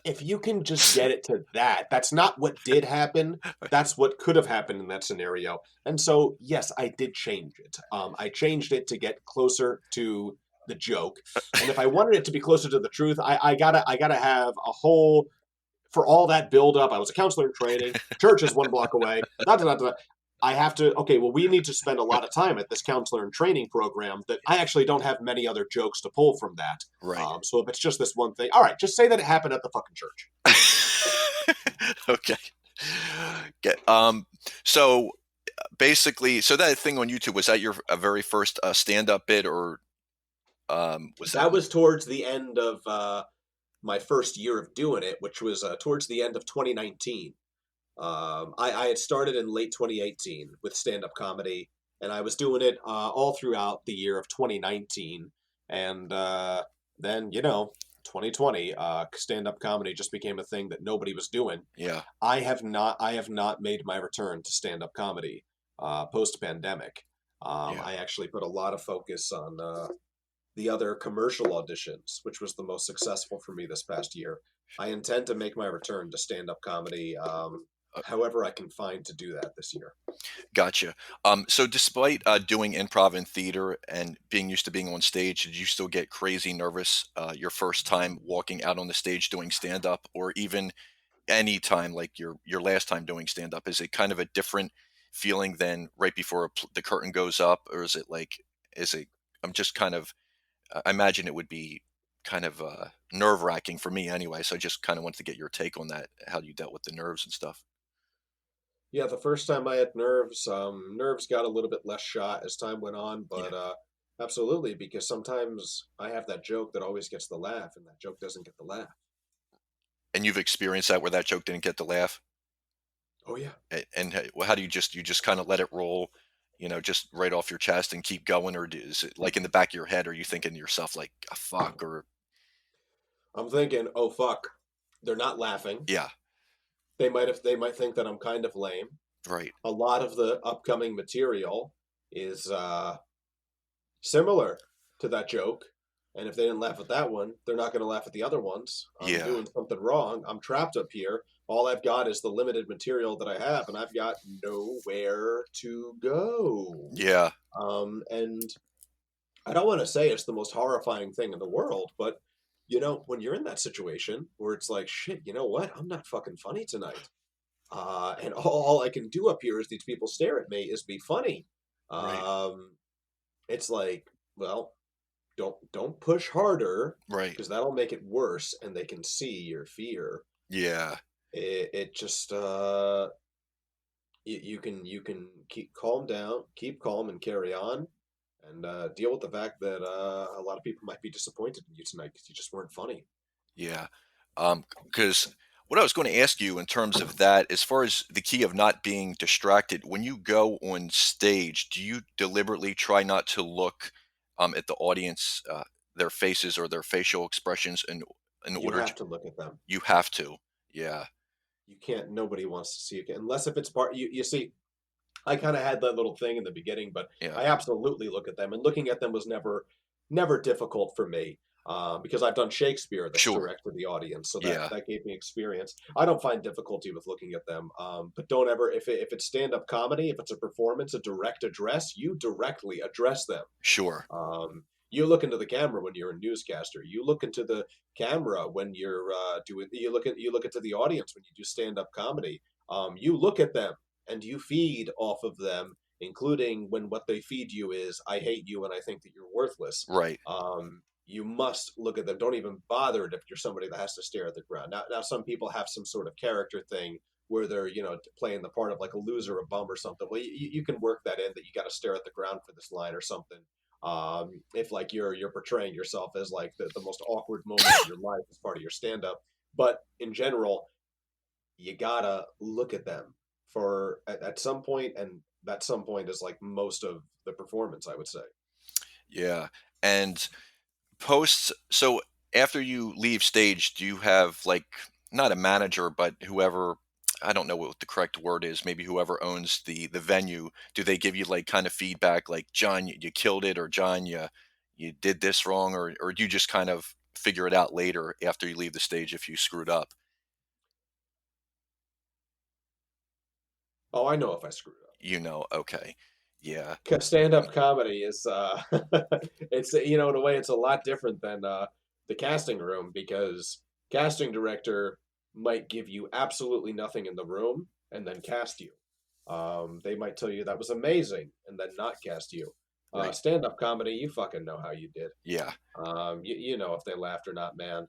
if you can just get it to that, that's not what did happen. That's what could have happened in that scenario. And so, yes, I did change it. I changed it to get closer to the joke. And if I wanted it to be closer to the truth, I gotta have a whole, for all that build up. I was a counselor in training. Church is 1 block away. Da, da, da, da. I have to, okay, well, we need to spend a lot of time at this counselor and training program that I actually don't have many other jokes to pull from that. Right. So if it's just this one thing, all right, just say that it happened at the fucking church. Okay. Get so basically, so that thing on YouTube, was that your very first stand-up bit, or was that That was towards the end of my first year of doing it, which was towards the end of 2019. I had started in late 2018 with stand-up comedy, and I was doing it all throughout the year of 2019. And then, 2020, stand-up comedy just became a thing that nobody was doing. Yeah. I have not made my return to stand-up comedy post-pandemic. Yeah. I actually put a lot of focus on the other commercial auditions, which was the most successful for me this past year. I intend to make my return to stand-up comedy however I can find to do that this year. Gotcha. So despite doing improv and theater and being used to being on stage, did you still get crazy nervous your first time walking out on the stage doing stand-up, or even any time like your last time doing stand-up? Is it kind of a different feeling than right before the curtain goes up, or is it like, I'm just kind of, I imagine it would be kind of nerve-wracking for me anyway. So I just kind of wanted to get your take on that, how you dealt with the nerves and stuff. Yeah, the first time I had nerves, nerves got a little bit less shot as time went on, Yeah. but absolutely, because sometimes I have that joke that always gets the laugh, and that joke doesn't get the laugh. And you've experienced that where that joke didn't get the laugh? Oh yeah. And well, how do you just kind of let it roll, just right off your chest and keep going, or is it like in the back of your head? Are you thinking to yourself like, "Ah, fuck," or I'm thinking, oh fuck, they're not laughing. Yeah, They might think that I'm kind of lame. right. A lot of the upcoming material is similar to that joke. And if they didn't laugh at that one, they're not going to laugh at the other ones. I'm Yeah, doing something wrong. I'm trapped up here. All I've got is the limited material that I have, and I've got nowhere to go. yeah, And I don't want to say it's the most horrifying thing in the world, but when you're in that situation where it's like, shit, you know what? I'm not fucking funny tonight. And all I can do up here is these people stare at me is be funny. right, Um, it's like, well, don't push harder right. because that'll make it worse, and they can see your fear. Yeah, It just you can keep calm down, keep calm, and carry on, and deal with the fact that a lot of people might be disappointed in you tonight because you just weren't funny. yeah. Because what I was going to ask you in terms of that, as far as the key of not being distracted, when you go on stage, do you deliberately try not to look at the audience, their faces or their facial expressions in You order to, have to look at them. you have to. Yeah, You can't. Nobody wants to see you unless if it's part. You see, I kind of had that little thing in the beginning, but yeah, I absolutely look at them, and looking at them was never difficult for me because I've done Shakespeare that's sure. direct to the audience, so that Yeah, that gave me experience. I don't find difficulty with looking at them, but don't ever if it's stand up comedy, if it's a performance, a direct address, you directly address them. sure. You look into the camera when you're a newscaster. You look into the camera when you're doing. You look into the audience when you do stand up comedy. You look at them and you feed off of them, including when what they feed you is "I hate you and I think that you're worthless." Right, You must look at them. Don't even bother it if you're somebody that has to stare at the ground. Now, some people have some sort of character thing where they're playing the part of like a loser, a bum, or something. Well, you can work that in that you got to stare at the ground for this line or something. If like you're portraying yourself as like the most awkward moment of your life as part of your stand up, but in general, you gotta look at them for at some point, and that some point is like most of the performance, I would say. yeah. And posts, so after you leave stage, do you have like not a manager, but whoever, I don't know what the correct word is, maybe whoever owns the venue, do they give you like kind of feedback like, John, you killed it, or John, you did this wrong, or do you just kind of figure it out later after you leave the stage if you screwed up? Oh, I know if I screwed up. Okay. Yeah. Because stand-up comedy is it's in a way it's a lot different than the casting room because casting director might give you absolutely nothing in the room and then cast you. They might tell you that was amazing and then not cast you. Right. Stand-up comedy, you fucking know how you did. Yeah. You know if they laughed or not, man.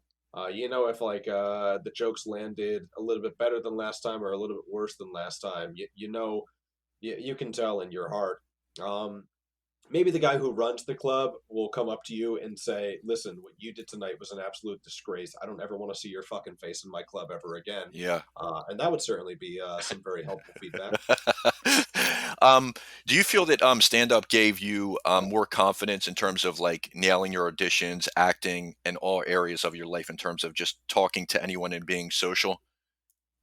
You know if like the jokes landed a little bit better than last time or a little bit worse than last time. You can tell in your heart. Um, Maybe the guy who runs the club will come up to you and say, "Listen, what you did tonight was an absolute disgrace. I don't ever want to see your fucking face in my club ever again." Yeah. And that would certainly be some very helpful feedback. um, do you feel that stand up gave you more confidence in terms of like nailing your auditions, acting, and all areas of your life in terms of just talking to anyone and being social?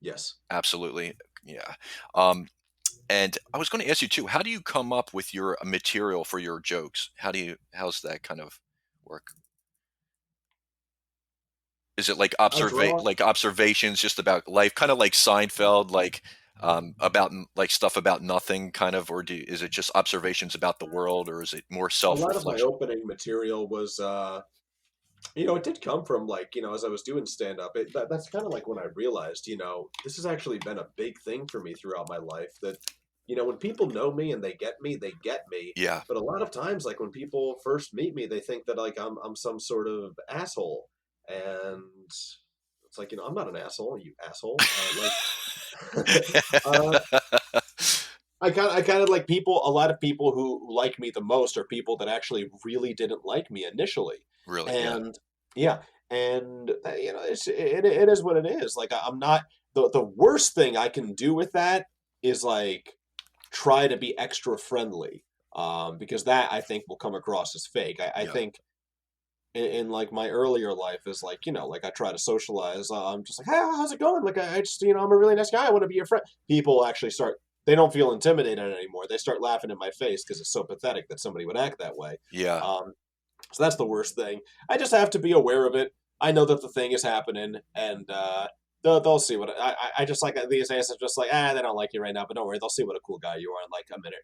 Yes. Absolutely. Yeah. Um, and I was going to ask you too, how do you come up with your material for your jokes? How's that kind of work? Is it like I draw. observations just about life, kind of like Seinfeld, like about like stuff about nothing, kind of, or is it just observations about the world, or is it more A self lot of my reflection? opening material was, it did come from like, as I was doing stand up. That's kind of like when I realized, this has actually been a big thing for me throughout my life that, when people know me and they get me, they get me. Yeah, But a lot of times, like when people first meet me, they think that like I'm some sort of asshole. And it's like, I'm not an asshole, you asshole. uh, I kind of like people. A lot of people who like me the most are people that actually really didn't like me initially, really, yeah, and yeah, and it is what it is. Like I'm not the worst thing I can do with that is like try to be extra friendly, because that I think will come across as fake. I yeah, think in like my earlier life is like, like I try to socialize. I'm just like, hey, how's it going? Like I just, I'm a really nice guy. I want to be your friend. People actually start. They don't feel intimidated anymore. They start laughing in my face because it's so pathetic that somebody would act that way. Yeah. So that's the worst thing. I just have to be aware of it. I know that the thing is happening, and they'll see what I just like these days. It's just like, they don't like you right now, but don't worry, they'll see what a cool guy you are in like a minute.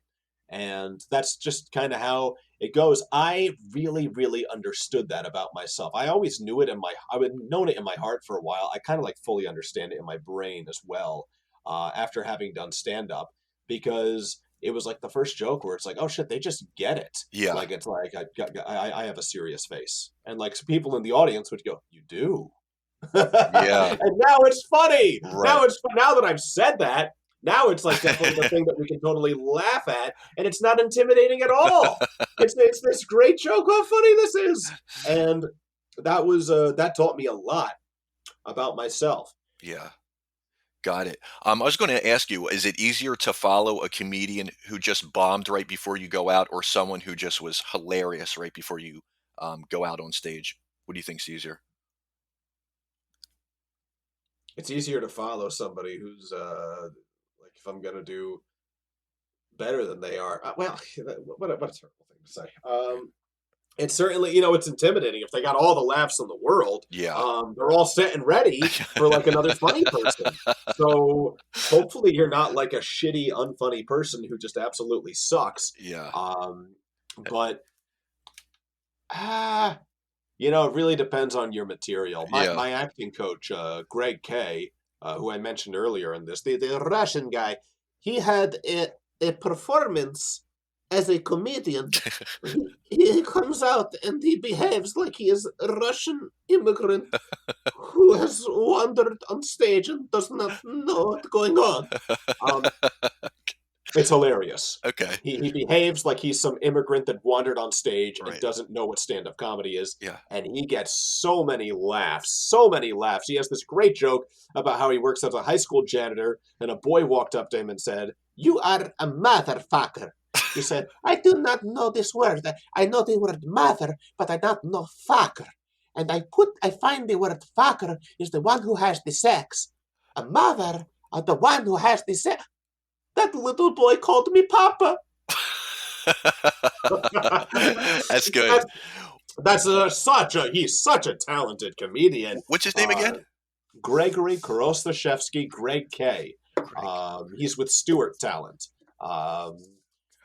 And that's just kind of how it goes. I really, really understood that about myself. I always knew it I would known it in my heart for a while. I kind of like fully understand it in my brain as well. After having done stand up, because it was like the first joke where it's like, oh shit, they just get it. Yeah. Like it's like I have a serious face, and like some people in the audience would go, "You do," Yeah. and now it's funny. Right. Now that I've said that, now it's like definitely the thing that we can totally laugh at, and it's not intimidating at all. It's this great joke. How funny this is, and that taught me a lot about myself. Yeah. Got it. I was going to ask you, is it easier to follow a comedian who just bombed right before you go out, or someone who just was hilarious right before you go out on stage? What do you think's easier? It's easier to follow somebody who's like if I'm gonna do better than they are. Well, what a terrible thing to say. It's certainly, it's intimidating if they got all the laughs in the world. Yeah. They're all set and ready for like another funny person. So hopefully you're not like a shitty, unfunny person who just absolutely sucks. Yeah. But it really depends on your material. My Yeah. my acting coach, Greg K, who I mentioned earlier in this, the Russian guy, he had a performance as a comedian. He comes out and he behaves like he is a Russian immigrant who has wandered on stage and does not know what's going on. Um, it's hilarious. Okay. He behaves like he's some immigrant that wandered on stage and Right. doesn't know what stand-up comedy is. Yeah. And he gets so many laughs, so many laughs. He has this great joke about how he works as a high school janitor, and a boy walked up to him and said, "You are a motherfucker." He said, "I do not know this word. I know the word mother, but I don't know fucker. And I find the word fucker is the one who has the sex. A mother, the one who has the sex. That little boy called me Papa." That's good. He's such a talented comedian. What's his name again? Gregory Korostashevsky, Greg K. Greg. He's with Stewart Talent.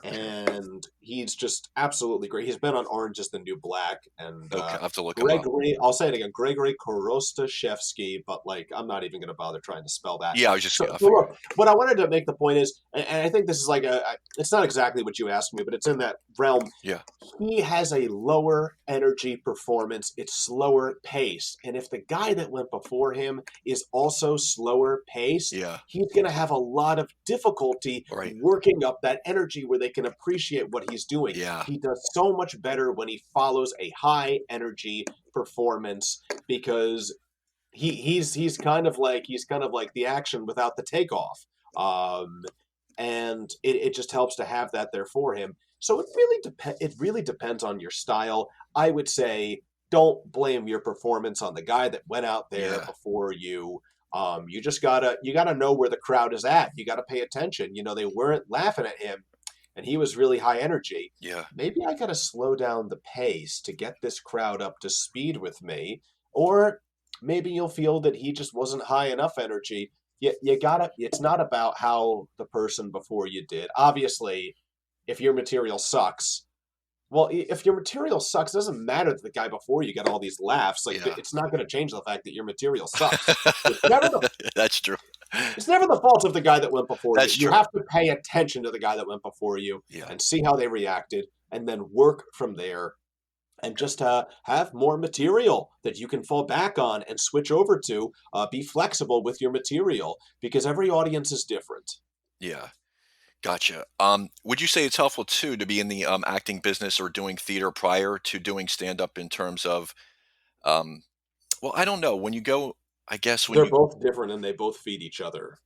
And he's just absolutely great. He's been on Orange is the New Black, and Okay, I'll have to look him up. I'll say it again, Gregory Korostashevsky, but like I'm not even going to bother trying to spell that. Yeah, I was just So, I so figured. look, what I wanted to make the point is, and I think this is like it's not exactly what you asked me, but it's in that realm. Yeah. He has a lower energy performance. It's slower paced. And if the guy that went before him is also slower paced, Yeah. he's going to have a lot of difficulty Right. working up that energy where they can appreciate what he's doing. Yeah. He does so much better when he follows a high energy performance, because he's kind of like the action without the takeoff. And it just helps to have that there for him. So it really depends on your style. I would say don't blame your performance on the guy that went out there Yeah. before you. You just gotta know where the crowd is at. You gotta pay attention. They weren't laughing at him, and he was really high energy. Yeah. Maybe I gotta slow down the pace to get this crowd up to speed with me, or maybe you'll feel that he just wasn't high enough energy. You gotta. It's not about how the person before you did. Obviously, if your material sucks, well, if your material sucks, it doesn't matter that the guy before you got all these laughs. Like, Yeah. it's not going to change the fact that your material sucks. It's never the That's true. it's never the fault of the guy that went before you. That's You true. have to pay attention to the guy that went before you Yeah. and see how they reacted, and then work from there, and just have more material that you can fall back on and switch over to. Be flexible with your material, because every audience is different. Yeah. Gotcha. Would you say it's helpful too to be in the acting business or doing theater prior to doing stand up in terms of well, I don't know. When you go, I guess when They're you both different and they both feed each other.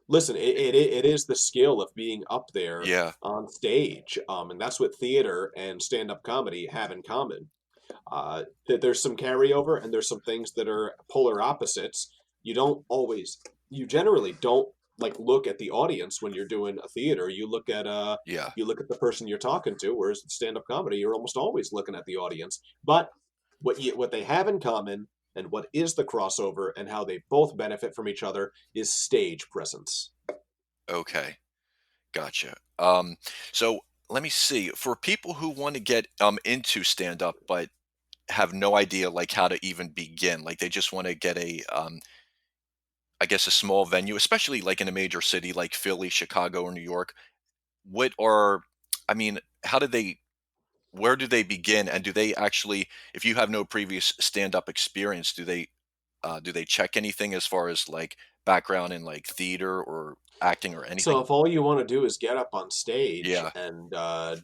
Listen, it is the skill of being up there yeah. on stage, and that's what theater and stand-up comedy have in common. There's some carryover, and there's some things that are polar opposites. You don't always, you generally don't like look at the audience when you're doing a theater. Yeah. You look at the person you're talking to. Whereas in stand-up comedy, you're almost always looking at the audience. But what they have in common, and what is the crossover, and how they both benefit from each other, is stage presence. Okay. Gotcha. So let me see. For people who want to get into stand up but have no idea like how to even begin, like they just want to get a I guess a small venue, especially like in a major city like Philly, Chicago, or New York. What are I mean, how do they where do they begin, and do they actually, if you have no previous stand up experience, do they check anything as far as like background in like theater or acting or So anything? if all you want to do is get up on stage Yeah. and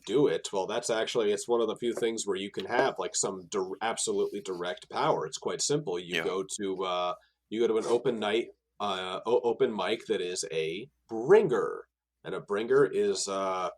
do it, well, that's actually it's one of the few things where you can have like some absolutely direct power. It's quite simple. Yeah. You go to an open night, open mic that is a bringer, and a bringer is some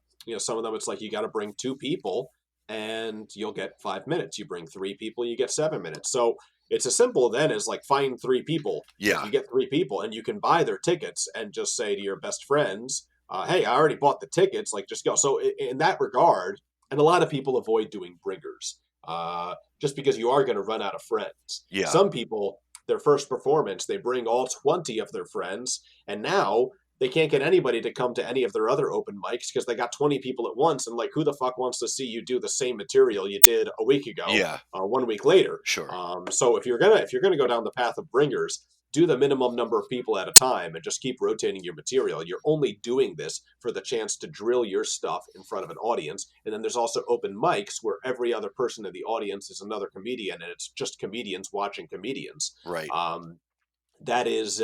of them it's like you got to bring two people and you'll get 5 minutes. You bring three people, you get 7 minutes. So it's as simple then as like find three people. If Yeah. you get three people and you can buy their tickets and just say to your best friends, "Hey, I already bought the tickets. Like, just go." So in that regard, and a lot of people avoid doing bringers, just because you are going to run out of friends. Yeah. Some people, their first performance, they bring all 20 of their friends, and now they can't get anybody to come to any of their other open mics because they got 20 people at once, and like, who the fuck wants to see you do the same material you did a week ago, Yeah. 1 week later? Sure. So if you're gonna go down the path of bringers, do the minimum number of people at a time and just keep rotating your material. You're only doing this for the chance to drill your stuff in front of an audience. And then there's also open mics where every other person in the audience is another comedian, and it's just comedians watching comedians. Right. Um, that is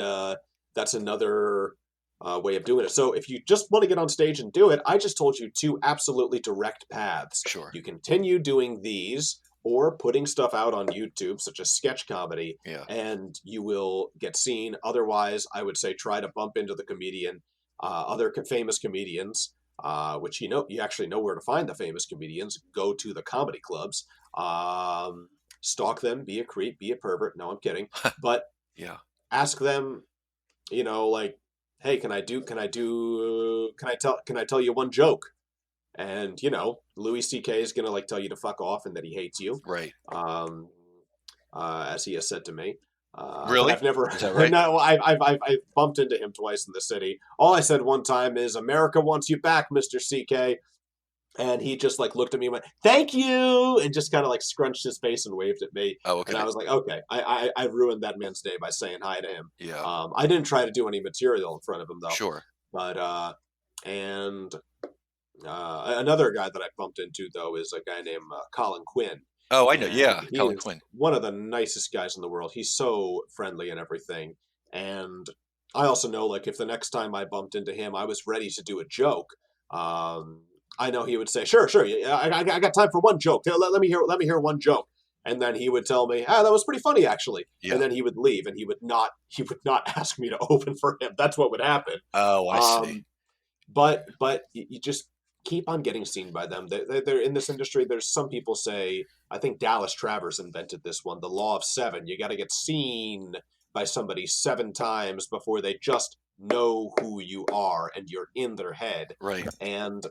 that's another way of doing it. So if you just want to get on stage and do it, I just told you two absolutely direct paths. Sure. You continue doing these or putting stuff out on YouTube, such as sketch comedy, Yeah. and you will get seen. Otherwise, I would say try to bump into the other famous comedians, which you actually know where to find the famous comedians. Go to the comedy clubs, stalk them, be a creep, be a pervert. No, I'm kidding, but Yeah. ask them, like, hey, can I tell you one joke? And Louis C.K. is gonna like tell you to fuck off and that he hates you, Right. um, as he has said to me. But Really? I've never, Is that right? no, I've bumped into him twice in the city. All I said one time is, "America wants you back, Mr. C.K." And he just like looked at me and went, "Thank you," and just kind of like scrunched his face and waved at me. Oh, And I okay. was like, okay, I ruined that man's day by saying hi to him. Yeah. I didn't try to do any material in front of him though. Sure. But and another guy that I bumped into though is a guy named Colin Quinn, Oh, I know. and Yeah. he Colin is Quinn. one of the nicest guys in the world. He's so friendly and everything. And I also know, like, if the next time I bumped into him, I was ready to do a joke. Um, I know he would say, "Sure, sure, yeah, I got time for one joke. Let me hear one joke." And then he would tell me, "Ah, that was pretty funny, actually." And Yeah. then he would leave, and he would not ask me to open for him. That's what would happen. Oh, I see. But you just keep on getting seen by them. They're in this industry. There's some people say, I think Dallas Travers invented this one, the law of seven. You got to get seen by somebody 7 times before they just know who you are and you're in their head. Right. And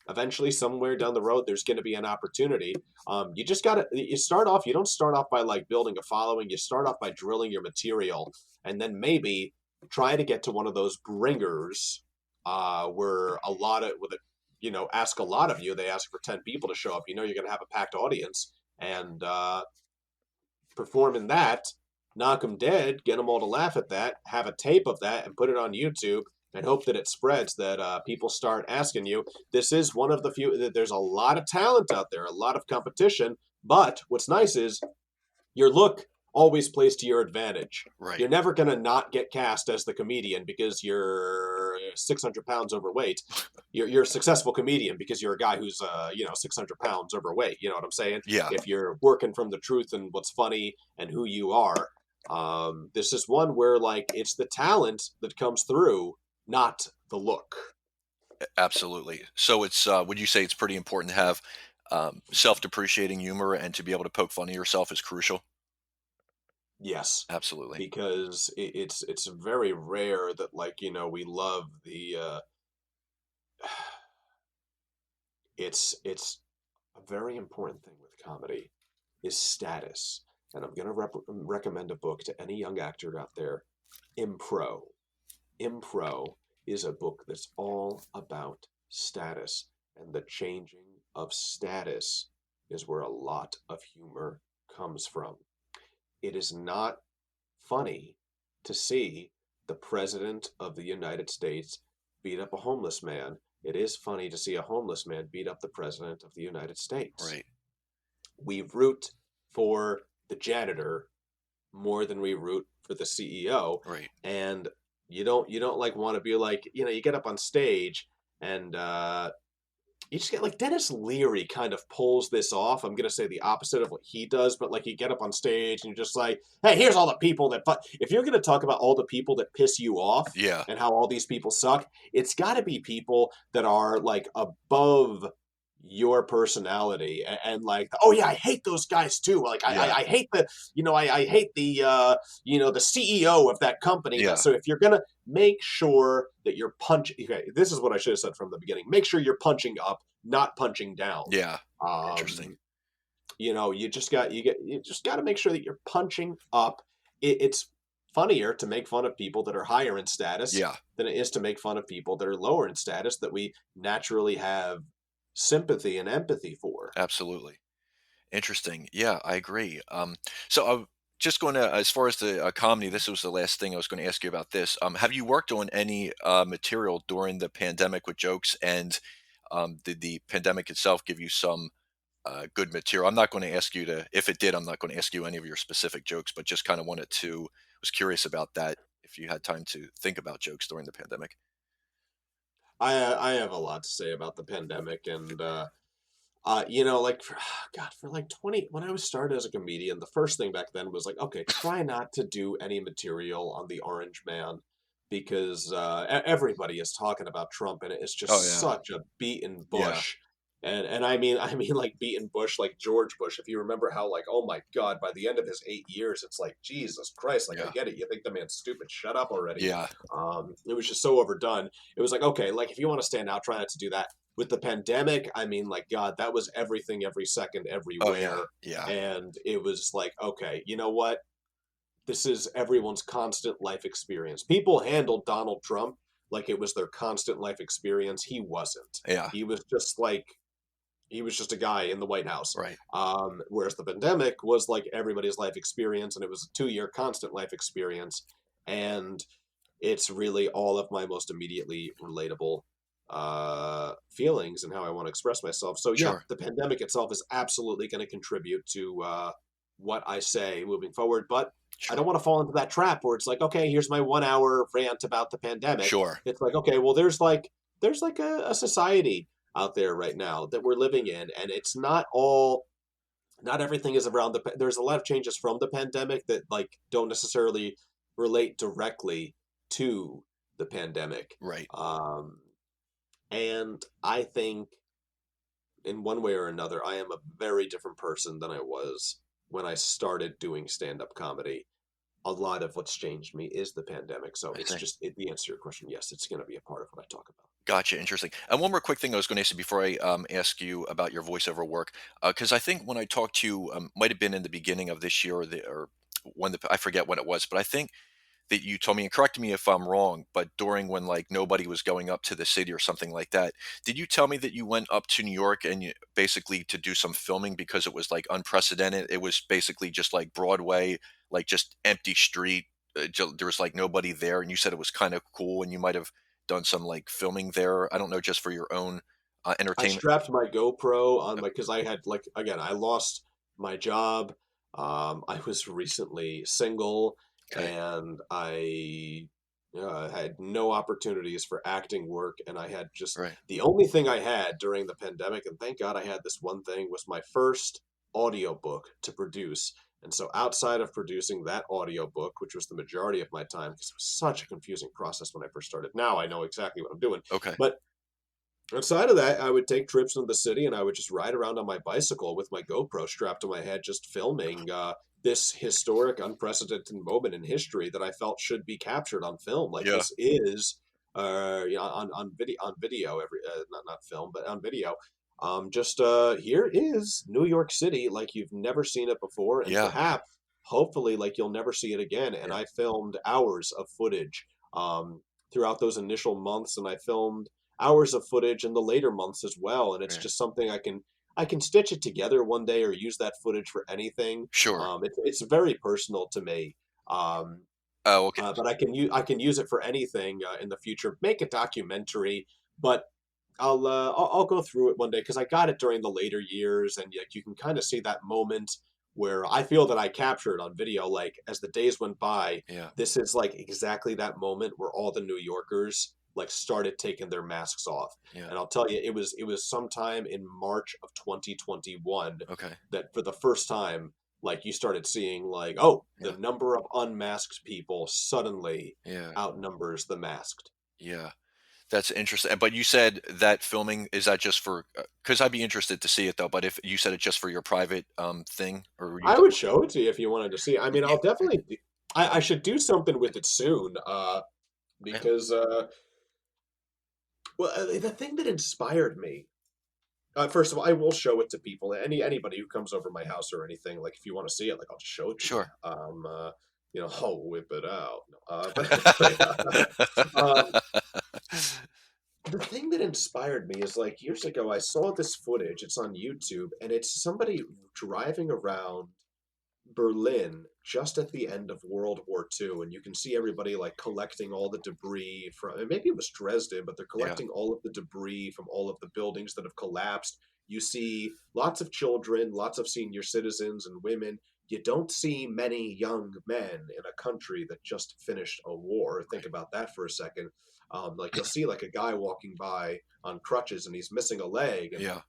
eventually, somewhere down the road, there's going to be an opportunity. You just got to, you start off, you don't start off by like building a following. You start off by drilling your material, and then maybe try to get to one of those bringers, where a lot of, with it, ask a lot of you. They ask for 10 people to show up. You're going to have a packed audience, and perform in that, knock them dead, get them all to laugh at that, have a tape of that, and put it on YouTube, and hope that it spreads, that people start asking you. This is one of the few, there's a lot of talent out there, a lot of competition, but what's nice is your look always plays to your advantage. Right. You're never going to not get cast as the comedian because you're 600 pounds overweight. You're a successful comedian because you're a guy who's 600 pounds overweight. You know what I'm saying? Yeah. If you're working from the truth and what's funny and who you are. This is one where like it's the talent that comes through, not the look. Absolutely. So it's would you say it's pretty important to have self-depreciating humor and to be able to poke fun at yourself is crucial. Yes, Absolutely. because it's very rare that we love the it's a very important thing with comedy is status. And I'm going to recommend a book to any young actor out there, Impro. Impro is a book that's all about status, and the changing of status is where a lot of humor comes from. It is not funny to see the President of the United States beat up a homeless man. It is funny to see a homeless man beat up the President of the United States. Right. We root for the janitor more than we root for the CEO. Right. And you don't like want to be like, you get up on stage and you just get like Dennis Leary kind of pulls this off. I'm gonna say the opposite of what he does, but like you get up on stage and you're just like, hey, here's all the people that if you're gonna talk about all the people that piss you off Yeah. and how all these people suck, it's gotta be people that are like above your personality and like, oh yeah, I hate those guys too. Like Yeah. I hate I hate the CEO of that company. Yeah. So if you're gonna make sure that you're punching, okay, this is what I should have said from the beginning. Make sure you're punching up, not punching down. Yeah. Um, Interesting. you just got to make sure that you're punching up. It's funnier to make fun of people that are higher in status Yeah. than it is to make fun of people that are lower in status that we naturally have sympathy and empathy for. Absolutely. Interesting. Yeah, I agree. So just going to, as far as the comedy, this was the last thing I was going to ask you about this. Have you worked on any material during the pandemic with jokes, and did the pandemic itself give you some good material? I'm not going to ask you to, if it did, I'm not going to ask you any of your specific jokes, but just kind of wanted to, was curious about that. If you had time to think about jokes during the pandemic. I have a lot to say about the pandemic and like God, for like 20, when I was started as a comedian, the first thing back then was like, okay, try not to do any material on the Orange Man because everybody is talking about Trump and it's Oh just yeah. such a beaten Yeah. bush. And I mean like beaten bush like George Bush. If you remember how like, oh my God, by the end of his 8 years, it's like Jesus Christ, like I Yeah. get it. You think the man's stupid? Shut up already. Yeah. It was just so overdone. It was like, okay, like if you want to stand out, try not to do that. With the pandemic, I mean, like, God, that was everything, every second, Oh yeah. everywhere. Yeah. And it was like, okay, you know what? This is everyone's constant life experience. People handled Donald Trump like it was their constant life experience. He wasn't. Yeah. He was just like, he was just a guy in the White House. Right. Whereas the pandemic was like everybody's life experience, and it was a 2 year constant life experience. And it's really all of my most immediately relatable feelings and how I want to express myself. So yeah, Sure. the pandemic itself is absolutely going to contribute to what I say moving forward. But I Sure. don't want to fall into that trap where it's like, okay, here's my 1 hour rant about the pandemic. Sure. It's like, okay, well, there's like a society out there right now that we're living in, and it's not everything is around there's a lot of changes from the pandemic that like don't necessarily relate directly to the pandemic. Right. And I think in one way or another, I am a very different person than I was when I started doing stand-up comedy. A lot of what's changed me is the pandemic. So I it's see. just the answer to your question. Yes, it's going to be a part of what I talk about. Gotcha. Interesting. And one more quick thing I was going to ask you before I ask you about your voiceover work, because I think when I talked to you, might have been in the beginning of this year, or when I forget when it was, but I think that you told me, and correct me if I'm wrong, but during when like nobody was going up to the city or something like that, did you tell me that you went up to New York and basically to do some filming because it was like unprecedented? It was basically just like Broadway, like just empty street. There was like nobody there, and you said it was kind of cool, and you might have done some like filming there. I don't know, just for your own I entertainment. strapped my GoPro on my because I had like again I lost my job. I was recently single, Okay. and I had no opportunities for acting work, and I had just Right. the only thing I had during the pandemic, and thank God I had this one thing was my first audiobook to produce. And so outside of producing that audiobook, which was the majority of my time, because it was such a confusing process when I first started. Now I know exactly what I'm doing. Okay. But Outside of that, I would take trips into the city and I would just ride around on my bicycle with my GoPro strapped to my head, just filming this historic, unprecedented moment in history that I felt should be captured on film. Like Yeah, this is, on video, not film, but on video. Just here is New York City, like you've never seen it before, and yeah, perhaps, hopefully, like you'll never see it again. And yeah, I filmed hours of footage throughout those initial months, and I filmed hours of footage in the later months as well. And it's yeah. just something I can stitch it together one day or use that footage for anything. Sure. It's very personal to me. Um, Oh, okay. but I can use it for anything in the future. Make a documentary, but I'll go through it one day because I got it during the later years, and like you can kind of see that moment where I feel that I captured on video. Like as the days went by, Yeah, this is like exactly that moment where all the New Yorkers like started taking their masks off. yeah. And I'll tell you, it was sometime in March of 2021 Okay. that for the first time, like you started seeing like, oh, the Yeah, number of unmasked people suddenly yeah, outnumbers the masked. yeah. That's interesting. But you said that filming, is that just for? Because I'd be interested to see it though. But if you said it just for your private thing, or were you? I would show it to you if you wanted to see. I mean, Yeah. I'll definitely. I should do something with it soon. Yeah. Because well, the thing that inspired me. First of all, I will show it to people. Anybody who comes over my house or anything. Like, if you want to see it, like I'll just show it to you. Sure. I'll whip it out. But the thing that inspired me is like years ago, I saw this footage. It's on YouTube, and it's somebody driving around Berlin just at the end of World War II, and you can see everybody like collecting all the debris from, and maybe it was Dresden, but they're Yeah. collecting all of the debris from all of the buildings that have collapsed. You see lots of children, lots of senior citizens and women. You don't see many young men in a country that just finished a war. Think Right. about that for a second. Like you'll see like a guy walking by on crutches and he's missing a leg, and Yeah.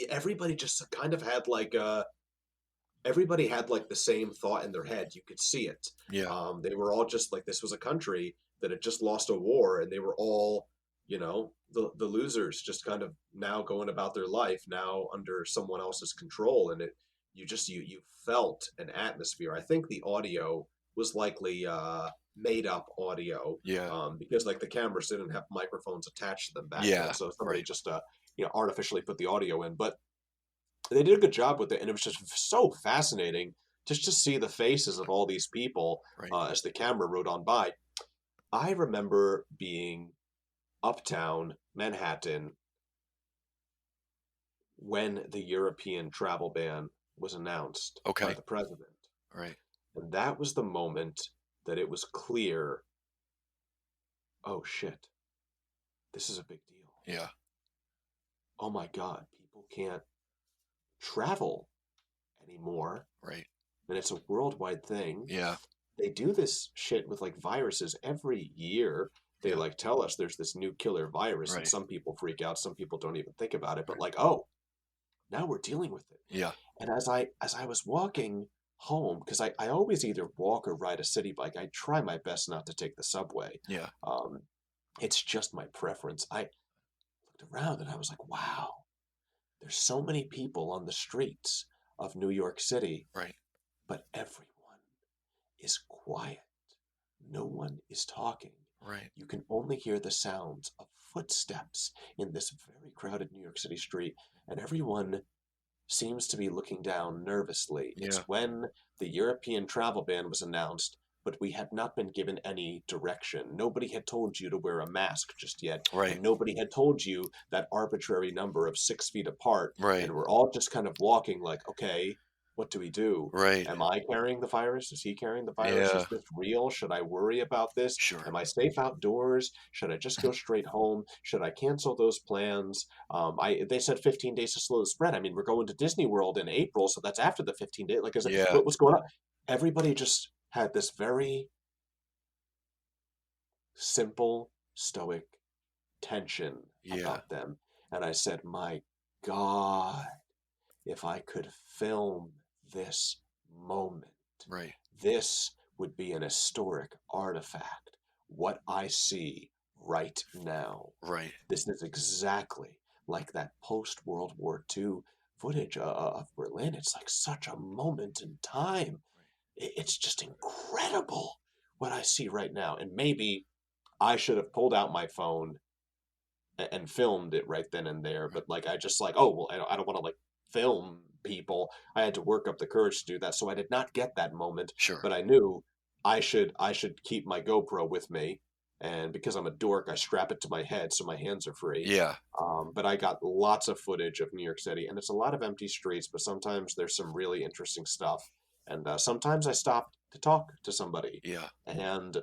everybody just kind of had like a everybody had like the same thought in their head. You could see it. Yeah. They were all just like this was a country that had just lost a war, and they were all, the losers, just kind of now going about their life now under someone else's control, and it you felt an atmosphere. I think the audio was likely made up audio Yeah. because like the cameras didn't have microphones attached to them back then, Yeah. so somebody Right. just artificially put the audio in, but they did a good job with it, and it was just so fascinating just to see the faces of all these people Right. as the camera rode on by. I remember being uptown Manhattan when the European travel ban was announced by Okay. the president, Right. and that was the moment that it was clear, oh shit, this is a big deal. Yeah. Oh my God, people can't travel anymore, Right. and it's a worldwide thing. Yeah. They do this shit with like viruses every year. They Yeah. like tell us there's this new killer virus, and Right. some people freak out, some people don't even think about it. But Right. like, oh, now we're dealing with it. Yeah. And as I was walking home, because I always either walk or ride a city bike. I try my best not to take the subway. Yeah. Um, it's just my preference. I looked around and I was like, wow, there's so many people on the streets of New York City, Right. but everyone is quiet. No one is talking. Right. You can only hear the sounds of footsteps in this very crowded New York City street, and everyone seems to be looking down nervously. Yeah. It's when the European travel ban was announced, but we had not been given any direction. Nobody had told you to wear a mask just yet, Right. and nobody had told you that arbitrary number of 6 feet apart. Right. And we're all just kind of walking like, okay, what do we do? Right. Am I carrying the virus? Is he carrying the virus? Yeah. Is this real? Should I worry about this? Sure. Am I safe outdoors? Should I just go straight home? Should I cancel those plans? They said 15 days to slow the spread. I mean, we're going to Disney World in April, so that's after the 15 days. Like, Yeah. what's going on? Everybody just had this very simple, stoic tension Yeah. about them, and I said, my God, if I could film this moment, Right. this would be an historic artifact. What I see right now. Right. This is exactly like that post-World War II footage of Berlin. It's like such a moment in time. It's just incredible what I see right now. And maybe I should have pulled out my phone and filmed it right then and there. Right. But like I just like, oh well, I don't want to like film people. I had to work up the courage to do that, so I did not get that moment. Sure. But I knew I should keep my GoPro with me, and because I'm a dork, I strap it to my head so my hands are free. Yeah. But I got lots of footage of New York City, and it's a lot of empty streets, but sometimes there's some really interesting stuff. And sometimes I stop to talk to somebody. Yeah. And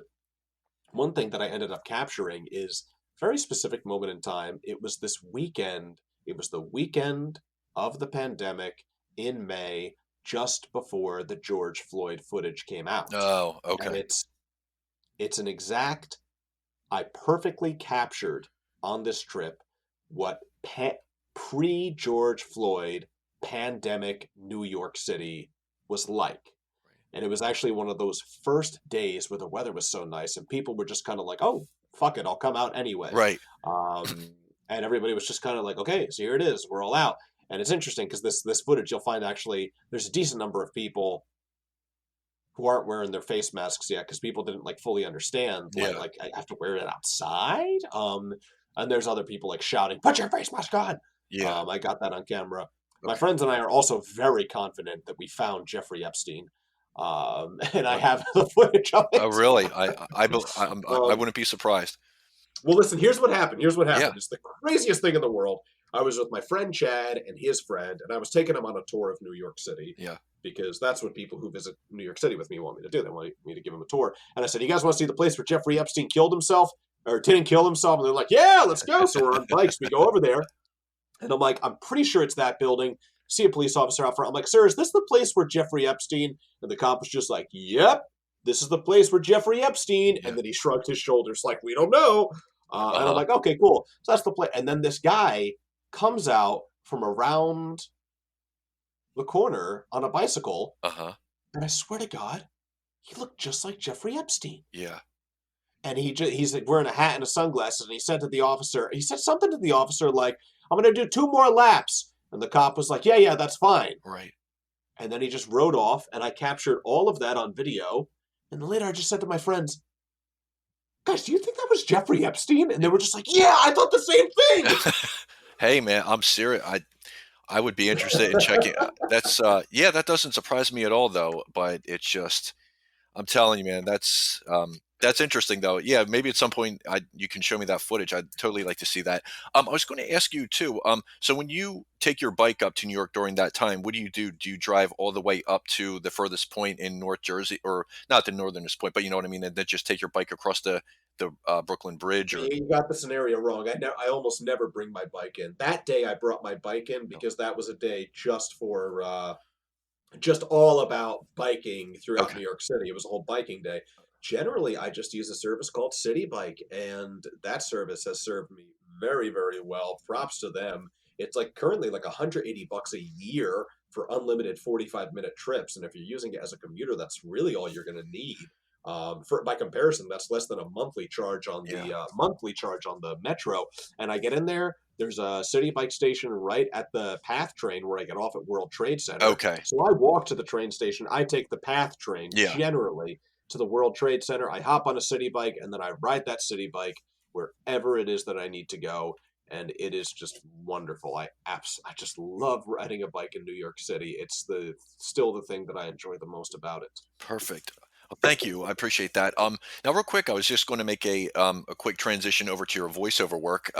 one thing that I ended up capturing is a very specific moment in time. It was this weekend. It was the weekend of the pandemic in May, just before the George Floyd footage came out. Oh, And okay. it's an exact, I perfectly captured on this trip what pre-George Floyd pandemic New York City was like. And it was actually one of those first days where the weather was so nice and people were just kind of like, oh, fuck it, I'll come out anyway. Right. And everybody was just kind of like, okay, so here it is, we're all out. And it's interesting because this footage, you'll find actually there's a decent number of people who aren't wearing their face masks yet because people didn't like fully understand Yeah. like I have to wear it outside. And there's other people like shouting, "Put your face mask on!" Yeah. I got that on camera. My Okay. friends and I are also very confident that we found Jeffrey Epstein, and I What? have the footage of Oh, it. really? I Um, wouldn't be surprised. well, listen, here's what happened. Here's what Yeah. happened. It's the craziest thing in the world. I was with my friend Chad and his friend, and I was taking him on a tour of New York City Yeah. because that's what people who visit New York City with me want me to do. They want me to give them a tour. And I said, "You guys want to see the place where Jeffrey Epstein killed himself or didn't kill himself?" And they're like, "Yeah, let's go." So we're on bikes. We go over there, and I'm like, "I'm pretty sure it's that building." See a police officer out front. I'm like, "Sir, is this the place where Jeffrey Epstein?" And the cop was just like, "Yep, this is the place where Jeffrey Epstein." Yeah. And then he shrugged his shoulders like, "We don't know." And I'm Uh-huh. like, "Okay, cool." So that's the place. And then this guy comes out from around the corner on a bicycle, Uh-huh. and I swear to God, he looked just like Jeffrey Epstein. Yeah. And he's like wearing a hat and a sunglasses, and he said something to the officer like, "I'm gonna do 2 more laps." And the cop was like, "Yeah, yeah, that's fine." Right. And then he just rode off, and I captured all of that on video. And then later I just said to my friends, "Guys, do you think that was Jeffrey Epstein?" And they were just like, "Yeah, I thought the same thing." Hey, man, I'm serious. I would be interested in checking. That's yeah, that doesn't surprise me at all, though. But it's just, I'm telling you, man, that's interesting, though. Yeah, maybe at some point you can show me that footage. I'd totally like to see that. I was going to ask you too. So when you take your bike up to New York during that time, what do you do? Do you drive all the way up to the furthest point in North Jersey, or not the northernest point, but you know what I mean, and then just take your bike across the Brooklyn Bridge, or You got the scenario wrong. I almost never bring my bike in. That day I brought my bike in no? because that was a day just all about biking throughout Okay. New York City. It was a whole biking day. Generally, I just use a service called City Bike, and that service has served me very, very well. Props to them. It's like currently like $180 a year for unlimited 45-minute trips, and if you're using it as a commuter, that's really all you're going to need. For by comparison, that's less than a Yeah. monthly charge on the metro. And I get in there. There's a city bike station right at the PATH train where I get off at World Trade Center. Okay. So I walk to the train station. I take the PATH train Yeah. generally to the World Trade Center. I hop on a city bike and then I ride that city bike wherever it is that I need to go. And it is just wonderful. I just love riding a bike in New York City. It's still the thing that I enjoy the most about it. Perfect. Well, thank you. I appreciate that. Now, real quick, I was just going to make a quick transition over to your voiceover work.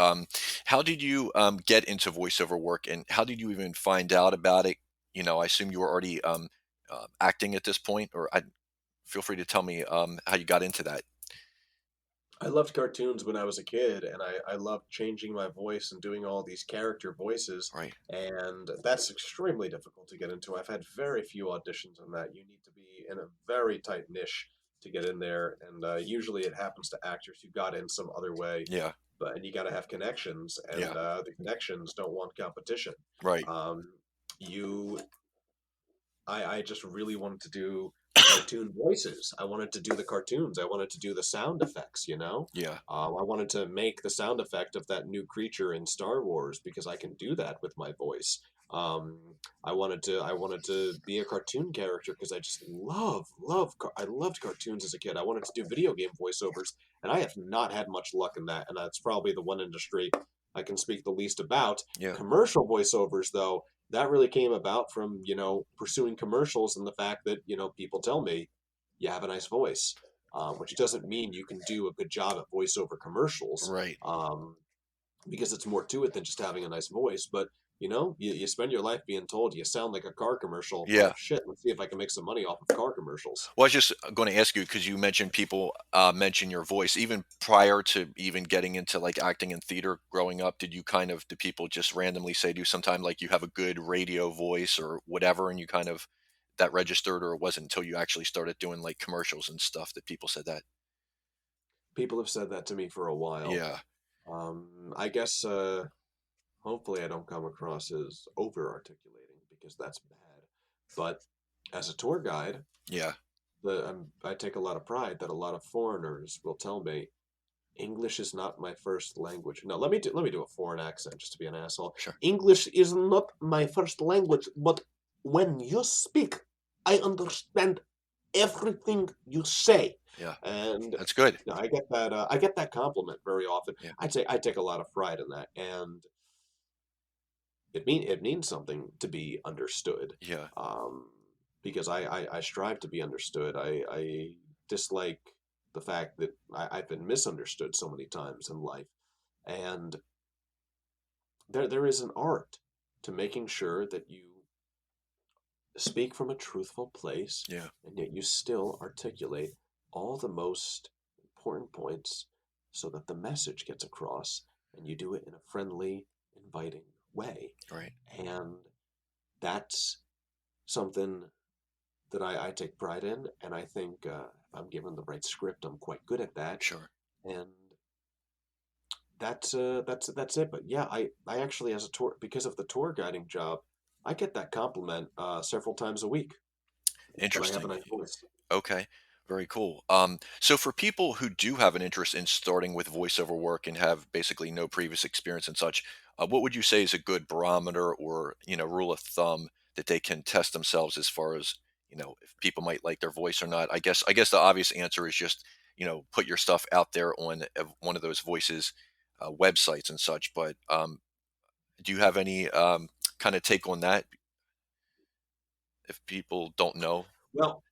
How did you get into voiceover work, and how did you even find out about it? You know, I assume you were already acting at this point, or feel free to tell me how you got into that. I loved cartoons when I was a kid, and I loved changing my voice and doing all these character voices, Right. and that's extremely difficult to get into. I've had very few auditions on that. You need to be in a very tight niche to get in there, and usually it happens to actors who got in some other way. Yeah. And you got to have connections, and Yeah. the connections don't want competition. Right. Um, you I just really wanted to do cartoon voices. I wanted to do the cartoons. I wanted to do the sound effects, you know? Yeah. I wanted to make the sound effect of that new creature in Star Wars because I can do that with my voice. Um, I wanted to be a cartoon character because I just I loved cartoons as a kid. I wanted to do video game voiceovers, and I have not had much luck in that. And that's probably the one industry I can speak the least about. Yeah. Commercial voiceovers, though, that really came about from, pursuing commercials and the fact that, people tell me you have a nice voice, which doesn't mean you can do a good job at voiceover commercials, Right. because it's more to it than just having a nice voice. But, you spend your life being told you sound like a car commercial. Yeah. Well, shit, let's see if I can make some money off of car commercials. Well, I was just going to ask you because you mentioned people mention your voice even prior to even getting into like acting and theater growing up. Did people just randomly say to you sometime like you have a good radio voice or whatever, and you kind of that registered, or it wasn't until you actually started doing like commercials and stuff that people said that? People have said that to me for a while. Yeah. I guess hopefully I don't come across as over articulating because that's bad. But as a tour guide, Yeah. I take a lot of pride that a lot of foreigners will tell me English is not my first language. No, let me do a foreign accent just to be an asshole. Sure. English is not my first language, but when you speak, I understand everything you say. Yeah. And That's good. I get that. I get that compliment very often. Yeah. I take a lot of pride in that, and it means something to be understood. Yeah. Um, because I strive to be understood. I dislike the fact that I've been misunderstood so many times in life, and there is an art to making sure that you speak from a truthful place, Yeah. and yet you still articulate all the most important points so that the message gets across, and you do it in a friendly, inviting way. Right. And that's something that I take pride in, and I think if I'm given the right script, I'm quite good at that. Sure. And that's it. But yeah, I actually, as a tour, because of the tour guiding job, I get that compliment several times a week that I have a Interesting. nice voice. Okay, very cool. So for people who do have an interest in starting with voiceover work and have basically no previous experience and such, what would you say is a good barometer or rule of thumb that they can test themselves as far as if people might like their voice or not? I guess the obvious answer is just put your stuff out there on one of those voices websites and such. But do you have any kind of take on that if people don't know? Well,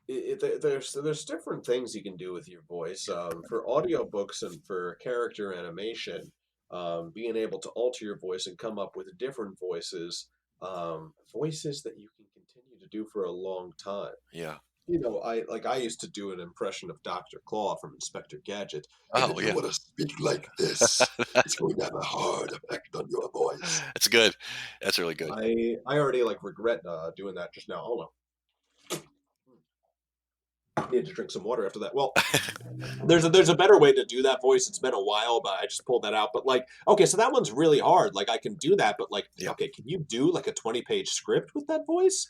there's different things you can do with your voice. For audiobooks and for character animation, being able to alter your voice and come up with different voices, voices that you can continue to do for a long time. Yeah. I used to do an impression of Dr. Claw from Inspector Gadget. And Oh if you yeah. want to speak like this, it's going to have a hard effect on your voice. That's good. That's really good. I already regret doing that just now. Hold on. Need to drink some water after that. Well, there's a better way to do that voice. It's been a while, but I just pulled that out. But okay, so that one's really hard. I can do that, but Yeah. okay, can you do a 20-page script with that voice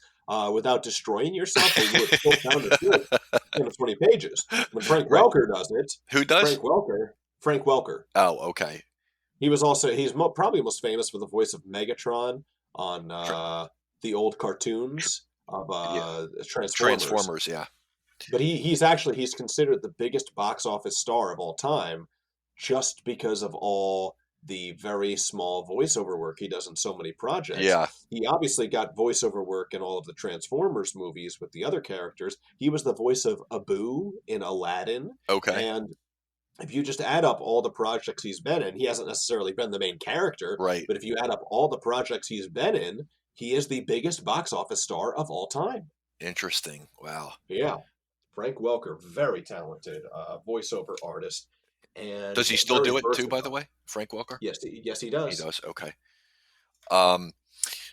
without destroying yourself? Or will it still sound as good in the 20 pages? When Frank Right. Welker does it, Who does? Frank Welker. Oh, okay. He's probably most famous for the voice of Megatron on Tr- the old cartoons of yeah. Transformers. Transformers. Yeah. But he's considered the biggest box office star of all time just because of all the very small voiceover work he does in so many projects. Yeah. He obviously got voiceover work in all of the Transformers movies with the other characters. He was the voice of Abu in Aladdin. Okay. And if you just add up all the projects he's been in, he hasn't necessarily been the main character, Right. but if you add up all the projects he's been in, he is the biggest box office star of all time. Interesting. Wow. Yeah. Frank Welker, very talented voiceover artist, and Does he still very do it too, by the versatile. way? Frank Walker? Yes, he He does. does. Okay. Um,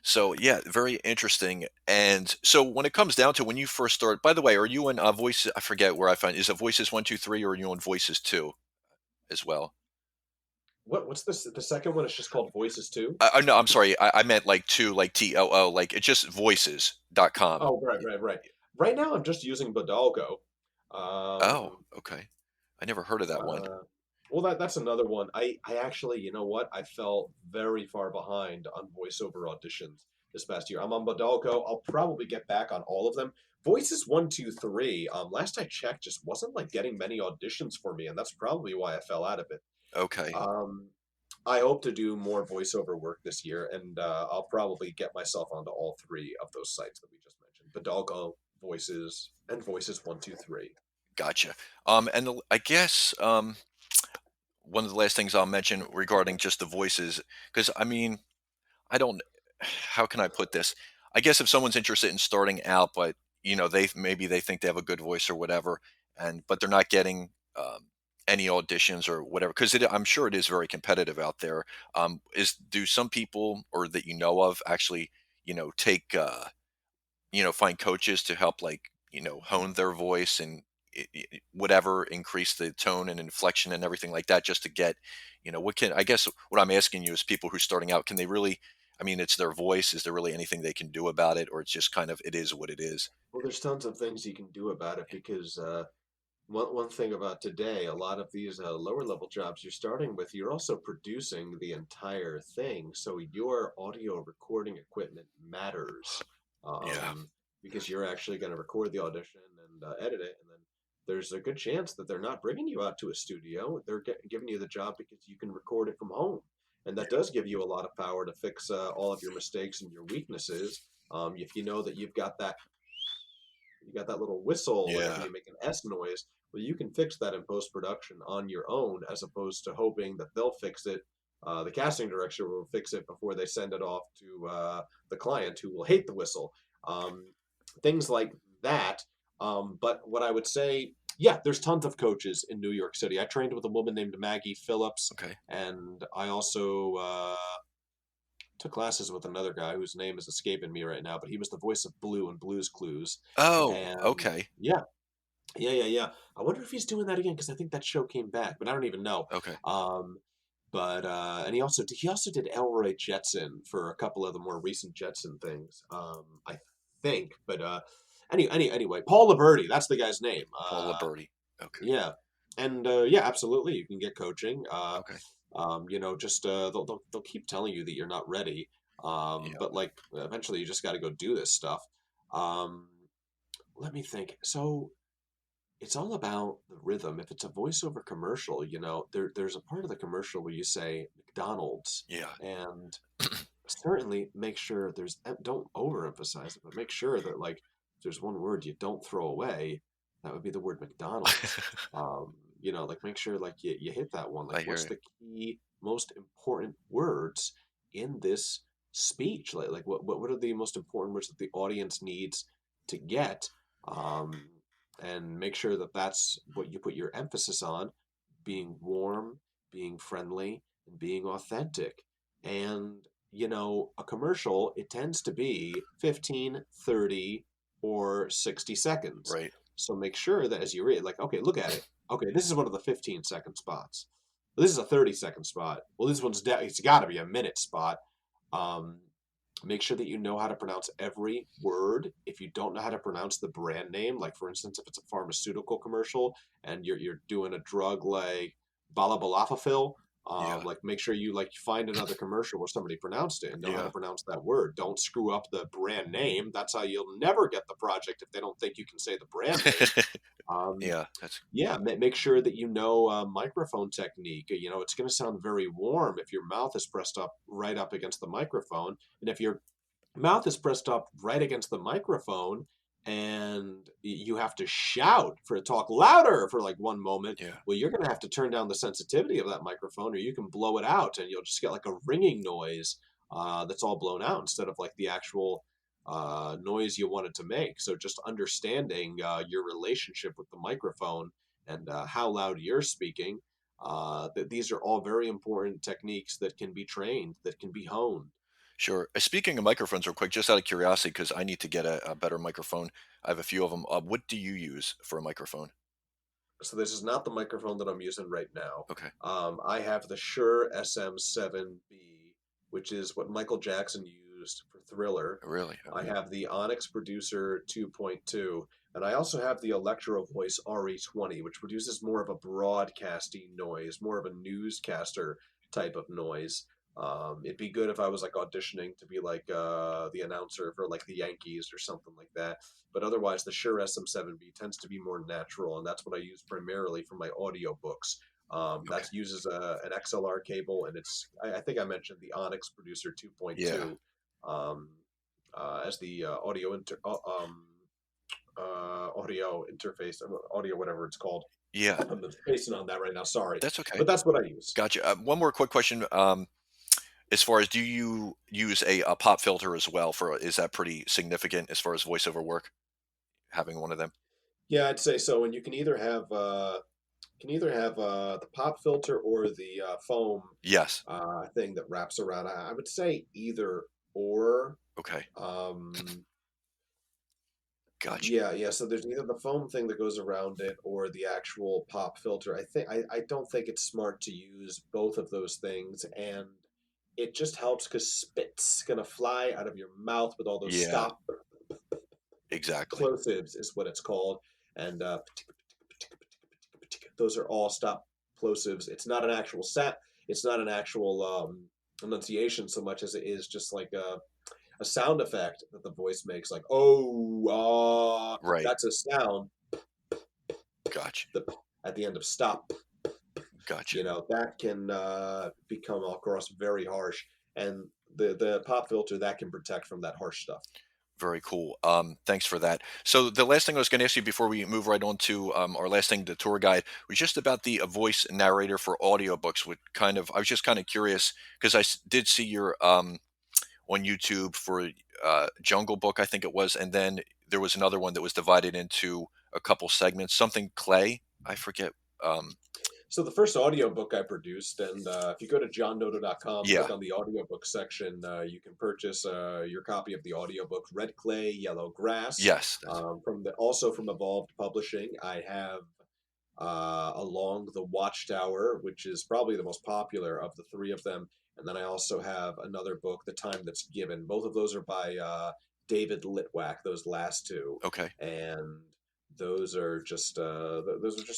so yeah, very interesting. And so when it comes down to when you first start, by the way, are you in voices? I forget where I find, is it voices 1, 2, 3, or are you on voices 2 as well? What's this? The second one is just called Voices 2. No, I'm sorry. I meant like two, like TOO, like it's just voices. .com. Oh, right, right, right. Right now, I'm just using Bodalgo. Oh, Um, okay. I never heard of that one. uh, well, that's another one. I actually, you know what? I fell very far behind on voiceover auditions this past year. I'm on Bodalgo. I'll probably get back on all of them. Voices 1, 2, 3. Last I checked, just wasn't like getting many auditions for me, and that's probably why I fell out of it. Okay. Um, I hope to do more voiceover work this year, and I'll probably get myself onto all three of those sites that we just mentioned: Bodalgo, Voices, and Voices 1, 2, 3. Gotcha. I guess one of the last things I'll mention regarding just the voices, because I mean, I don't. How can I put this? I guess if someone's interested in starting out, but maybe they think they have a good voice or whatever, but they're not getting any auditions or whatever, because I'm sure it is very competitive out there. Is do some people or that you know of actually take find coaches to help like hone their voice and whatever, increase the tone and inflection and everything like that, just to get what can, I guess what I'm asking you is, people who are starting out, can they really, I mean, it's their voice, is there really anything they can do about it, or it's just kind of, it is what it is? Well, there's tons of things you can do about it because one thing about today, a lot of these lower level jobs you're starting with, you're also producing the entire thing. So your audio recording equipment matters, Yeah. um, because you're actually going to record the audition and edit it, and then there's a good chance that they're not bringing you out to a studio. They're giving you the job because you can record it from home, and that does give you a lot of power to fix all of your mistakes and your weaknesses. If you know that you got that little whistle whenever Yeah. you make an S noise. Well, you can fix that in post production on your own, as opposed to hoping that they'll fix it. The casting director will fix it before they send it off to the client, who will hate the whistle. Um, Things like that. But what I would say, yeah, there's tons of coaches in New York City. I trained with a woman named Maggie Phillips, Okay. and I also took classes with another guy whose name is escaping me right now, but he was the voice of Blue in Blue's Clues. Oh, And okay. yeah, yeah. I wonder if he's doing that again, because I think that show came back, but I don't even know. Okay. Um, but and he also did Elroy Jetson for a couple of the more recent Jetson things. I think, but anyway, Paul Liberty, that's the guy's name. Paul Liberty. Okay. Yeah, and yeah, absolutely, you can get coaching. Okay. Just they'll keep telling you that you're not ready. Yeah. But like eventually, you just got to go do this stuff. Um, Let me think. So it's all about the rhythm. If it's a voiceover commercial, there's a part of the commercial where you say McDonald's, Yeah. and certainly make sure don't overemphasize it, but make sure that like if there's one word you don't throw away, that would be the word McDonald's. Like make sure like you hit that one. Like I hear what's it. the key most important words in this speech? Like what are the most important words that the audience needs to get? Um, and make sure that that's what you put your emphasis on: being warm, being friendly, and being authentic. And a commercial, it tends to be 15, 30, or 60 seconds. Right. So make sure that as you read, like, okay, look at it. Okay, this is one of the 15-second spots. This is a 30-second spot. Well, this it's got to be a minute spot. Um, Make sure that you know how to pronounce every word. If you don't know how to pronounce the brand name, like for instance, if it's a pharmaceutical commercial and you're doing a drug like balabalafafil, Yeah. like make sure you like find another commercial where somebody pronounced it and know how to Yeah. pronounce that word. Don't screw up the brand name. That's how you'll never get the project, if they don't think you can say the brand name. Um, Yeah. That's yeah, make sure that you know microphone technique. It's going to sound very warm if your mouth is pressed up right up against the microphone, and if your mouth is pressed up right against the microphone and you have to shout for it, talk louder for like one moment, yeah. well, you're going to have to turn down the sensitivity of that microphone, or you can blow it out and you'll just get like a ringing noise that's all blown out instead of like the actual noise you wanted to make. So just understanding your relationship with the microphone and how loud you're speaking, that these are all very important techniques that can be trained, that can be honed. Sure. Speaking of microphones, real quick, just out of curiosity, because I need to get a better microphone. I have a few of them. What do you use for a microphone? So this is not the microphone that I'm using right now. Okay. I have the Shure SM7B, which is what Michael Jackson used used for Thriller. Really? I Okay. have the Onyx Producer 2.2, and I also have the Electro Voice RE20, which produces more of a broadcasting noise, more of a newscaster type of noise. It'd be good if I was like auditioning to be like the announcer for like the Yankees or something like that. But otherwise, the Shure SM7B tends to be more natural, and that's what I use primarily for my audiobooks. Okay. That uses an XLR cable, and I think I mentioned the Onyx Producer Yeah. 2.2 um, as the audio interface, audio whatever it's called. Yeah. I'm spacing on that right now. Sorry, That's okay. but that's what I use. Gotcha. One more quick question. As far as do you use a pop filter as well for, is that pretty significant as far as voiceover work, having one of them? Yeah, I'd say so. And you can either have the pop filter or the foam Yes. thing that wraps around. I would say either or. Okay. Um, Gotcha. yeah. So there's either the foam thing that goes around it or the actual pop filter. I don't think it's smart to use both of those things, and it just helps because spit's gonna fly out of your mouth with all those Yeah, stop exactly. plosives is what it's called, and those are all stop plosives. It's not an actual set. It's not an actual enunciation so much as it is just like a sound effect that the voice makes, like Right. that's a sound. Gotcha. The at the end of stop, Gotcha. that can become across very harsh, and the pop filter that can protect from that harsh stuff. Very cool. Thanks for that. So the last thing I was going to ask you before we move right on to our last thing, the tour guide, was just about the voice narrator for audiobooks. Would kind of, I was just kind of curious because did see your on YouTube for Jungle Book, I think it was, and then there was another one that was divided into a couple segments. Something Clay, I forget. Um, So the first audiobook I produced, and if you go to johnnoto.com, yeah. click on the audiobook section, you can purchase your copy of the audiobook Red Clay, Yellow Grass. Yes. Also from Evolved Publishing, I have Along the Watchtower, which is probably the most popular of the three of them. And then I also have another book, The Time That's Given. Both of those are by David Litwack, those last two. Okay. And those are just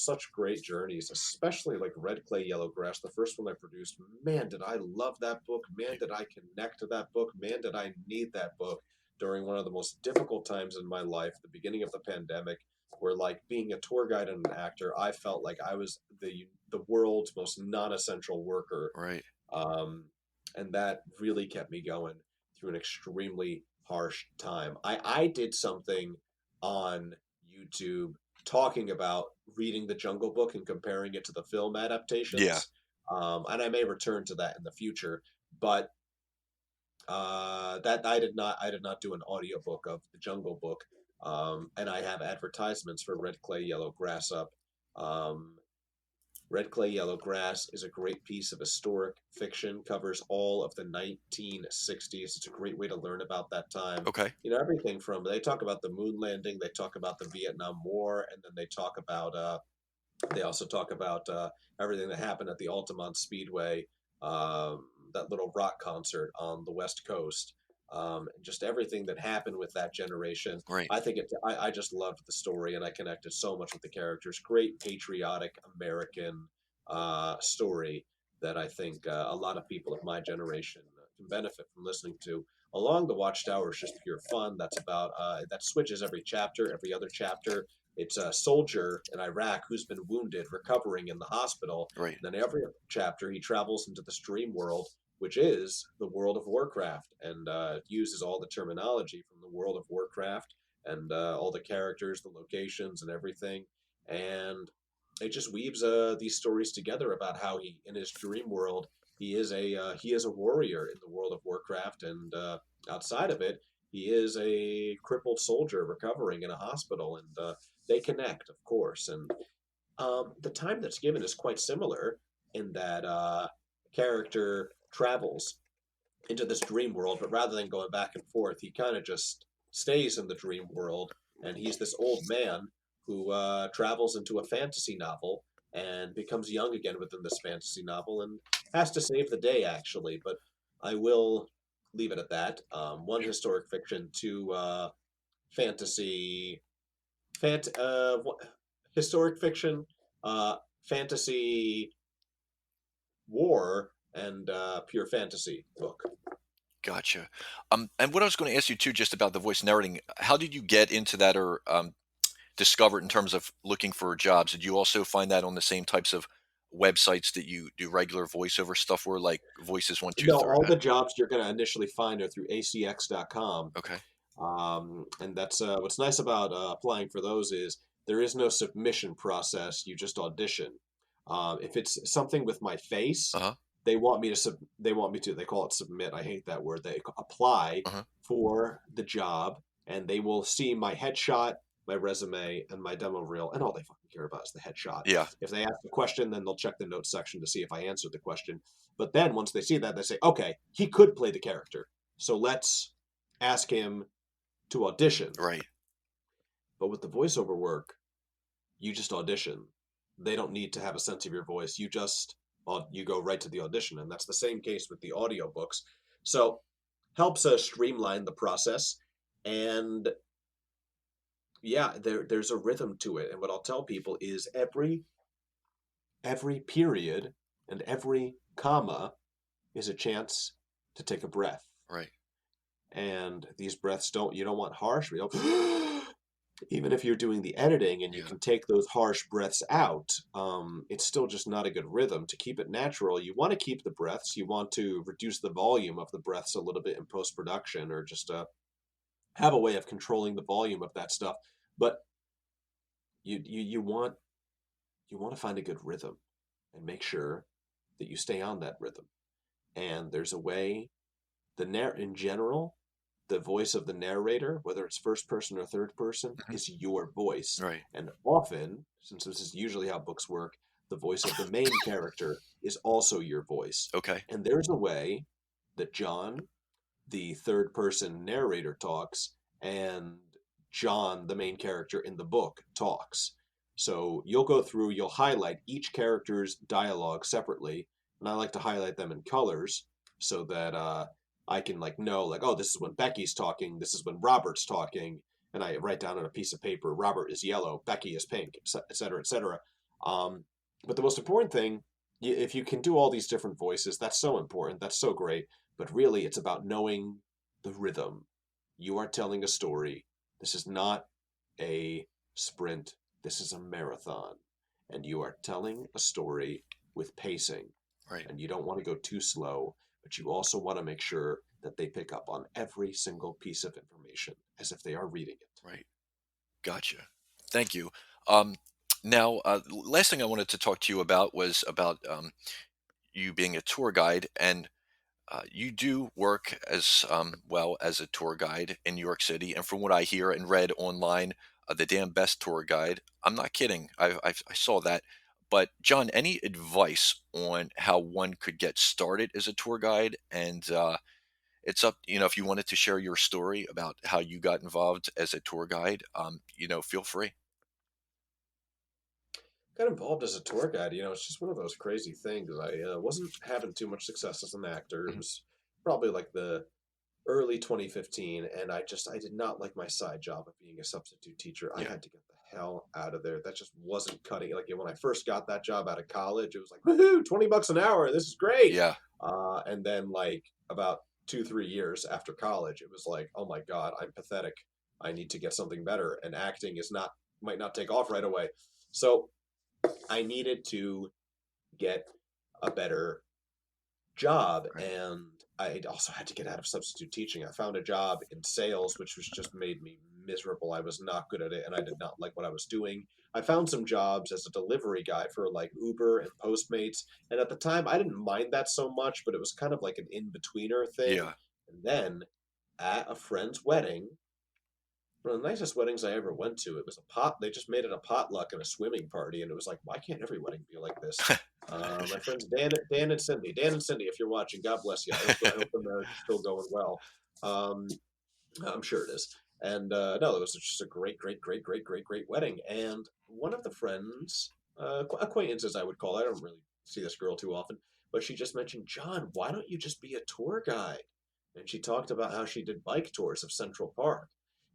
such great journeys, especially like Red Clay, Yellow Grass, the first one I produced. Man, did I love that book. Man, did I connect to that book. Man, did I need that book during one of the most difficult times in my life, the beginning of the pandemic, where like being a tour guide and an actor, I felt like I was the world's most non-essential worker. Right. Um, and that really kept me going through an extremely harsh time. I did something on YouTube talking about reading the Jungle Book and comparing it to the film Yeah. adaptations. And I may return to that in the future, but that I did not do an audiobook of the Jungle Book. And I have advertisements for Red Clay Yellow Grass up. Um, Red Clay Yellow Grass is a great piece of historic fiction, covers all of the 1960s. It's a great way to learn about that time. Okay. Everything from, they talk about the moon landing, they talk about the Vietnam War, and then they also talk about everything that happened at the Altamont Speedway, that little rock concert on the West Coast, and just everything that happened with that generation. Great. I just loved the story, and I connected so much with the characters. Great patriotic American story that I think a lot of people of my generation can benefit from listening to. Along the Watchtower is just pure fun. That switches every chapter, every other chapter. It's a soldier in Iraq who's been wounded, recovering in the hospital. Right. And then every chapter, he travels into this dream world, which is the World of Warcraft, and uses all the terminology from the World of Warcraft and all the characters, the locations, and everything. And it just weaves these stories together about how he, in his dream world, he is a warrior in the World of Warcraft, and outside of it, he is a crippled soldier recovering in a hospital, and they connect, of course. And the time that's given is quite similar in that character travels into this dream world, but rather than going back and forth, he kind of just stays in the dream world, and he's this old man who travels into a fantasy novel and becomes young again within this fantasy novel and has to save the day, actually. But I will leave it at that. One historic fiction, two fantasy, historic fiction, uh, fantasy, war, and pure fantasy book. Gotcha. And what I was going to ask you too, just about the voice narrating, how did you get into that, or discover it in terms of looking for jobs? Did you also find that on the same types of websites that you do regular voiceover stuff for, like Voices One Two No, Third? all the jobs you're going to initially find are through acx.com. Okay. And that's what's nice about applying for those is there is no submission process. You just audition. If it's something with my face, Uh huh. they want me to, they call it submit. I hate that word. They apply Uh huh. for the job and they will see my headshot, my resume, and my demo reel, and all they fucking care about is the headshot. Yeah. If they ask a question, then they'll check the notes section to see if I answered the question. But then once they see that, they say, okay, he could play the character. So let's ask him to audition. Right. But with the voiceover work, you just audition. They don't need to have a sense of your voice. You go right to the audition, and that's the same case with the audiobooks. So helps us streamline the process, and yeah, there's a rhythm to it. And what I'll tell people is every period and every comma is a chance to take a breath. Right. And these breaths you don't want harsh. We don't even if you're doing the editing and you Yeah. can take those harsh breaths out, it's still just not a good rhythm. To keep it natural, you want to keep the breaths. You want to reduce the volume of the breaths a little bit in post-production, or just have a way of controlling the volume of that stuff. But you want to find a good rhythm and make sure that you stay on that rhythm. And there's a way, in general, the voice of the narrator, whether it's first person or third person, Mhm. is your voice. Right. And often, since this is usually how books work, the voice of the main character is also your voice. Okay. And there's a way that John, the third person narrator, talks, and John, the main character in the book, talks. So you'll highlight each character's dialogue separately, and I like to highlight them in colors so that I can know oh, this is when Becky's talking, this is when Robert's talking, and I write down on a piece of paper, Robert is yellow, Becky is pink, et cetera, et cetera. But the most important thing, if you can do all these different voices, that's so important, that's so great. But really, it's about knowing the rhythm. You are telling a story. This is not a sprint. This is a marathon. And you are telling a story with pacing. Right. And you don't want to go too slow, but you also want to make sure that they pick up on every single piece of information as if they are reading it. Right. Gotcha. Thank you. Now, last thing I wanted to talk to you about was about you being a tour guide, and you do work as well as a tour guide in New York City. And from what I hear and read online, the damn best tour guide. I'm not kidding. I saw that. But John, any advice on how one could get started as a tour guide? And it's up, if you wanted to share your story about how you got involved as a tour guide, feel free. Got involved as a tour guide. It's just one of those crazy things. I wasn't having too much success as an actor. It Mhm. was probably like the early 2015, and I did not like my side job of being a substitute teacher. I Yeah. had to get the hell out of there. That just wasn't cutting it. Like when I first got that job out of college, it was like, woohoo, $20 an hour, this is great. Yeah. And then about 2, 3 years after college, it was like, oh my God, I'm pathetic. I need to get something better, and acting might not take off right away. So I needed to get a better job, Right. and I also had to get out of substitute teaching. I found a job in sales, which was just made me miserable. I was not good at it, and I did not like what I was doing. I found some jobs as a delivery guy for Uber and Postmates, and at the time I didn't mind that so much, but it was kind of like an in-betweener thing. Yeah. And then at a friend's wedding, one of the nicest weddings I ever went to, it was they just made it a potluck and a swimming party, and it was like, why can't every wedding be like this? My friends Dan and Cindy. Dan and Cindy, if you're watching, God bless you. I hope the marriage is still going well. Um, I'm sure it is. And no, it was just a great, great, great, great, great, great wedding. And one of the friends, acquaintances, I would call. I don't really see this girl too often, but she just mentioned, John, why don't you just be a tour guide? and she talked about how she did bike tours of Central Park.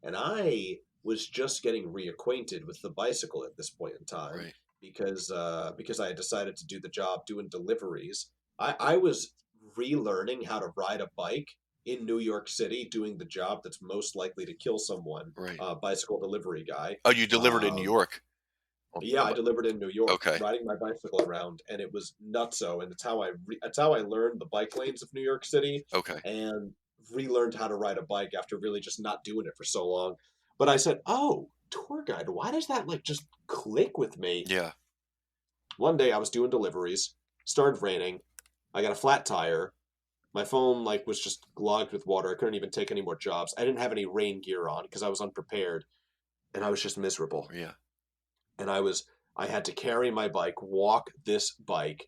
And I was just getting reacquainted with the bicycle at this point in time Right. because I had decided to do the job doing deliveries. I was relearning how to ride a bike in New York City, doing the job that's most likely to kill someone, Right. bicycle delivery guy. Oh, you delivered in New Um, York? yeah, I delivered in New York, Okay. riding my bicycle around, and it was nutso. And that's how I learned the bike lanes of New York City, Okay. and relearned how to ride a bike after really just not doing it for so long. But I said, "Oh, tour guide, why does that like just click with me?" Yeah. One day I was doing deliveries, started raining, I got a flat tire. My phone like was just clogged with water. I couldn't even take any more jobs. I didn't have any rain gear on because I was unprepared, and I was just miserable. Yeah. And I had to carry my bike, walk this bike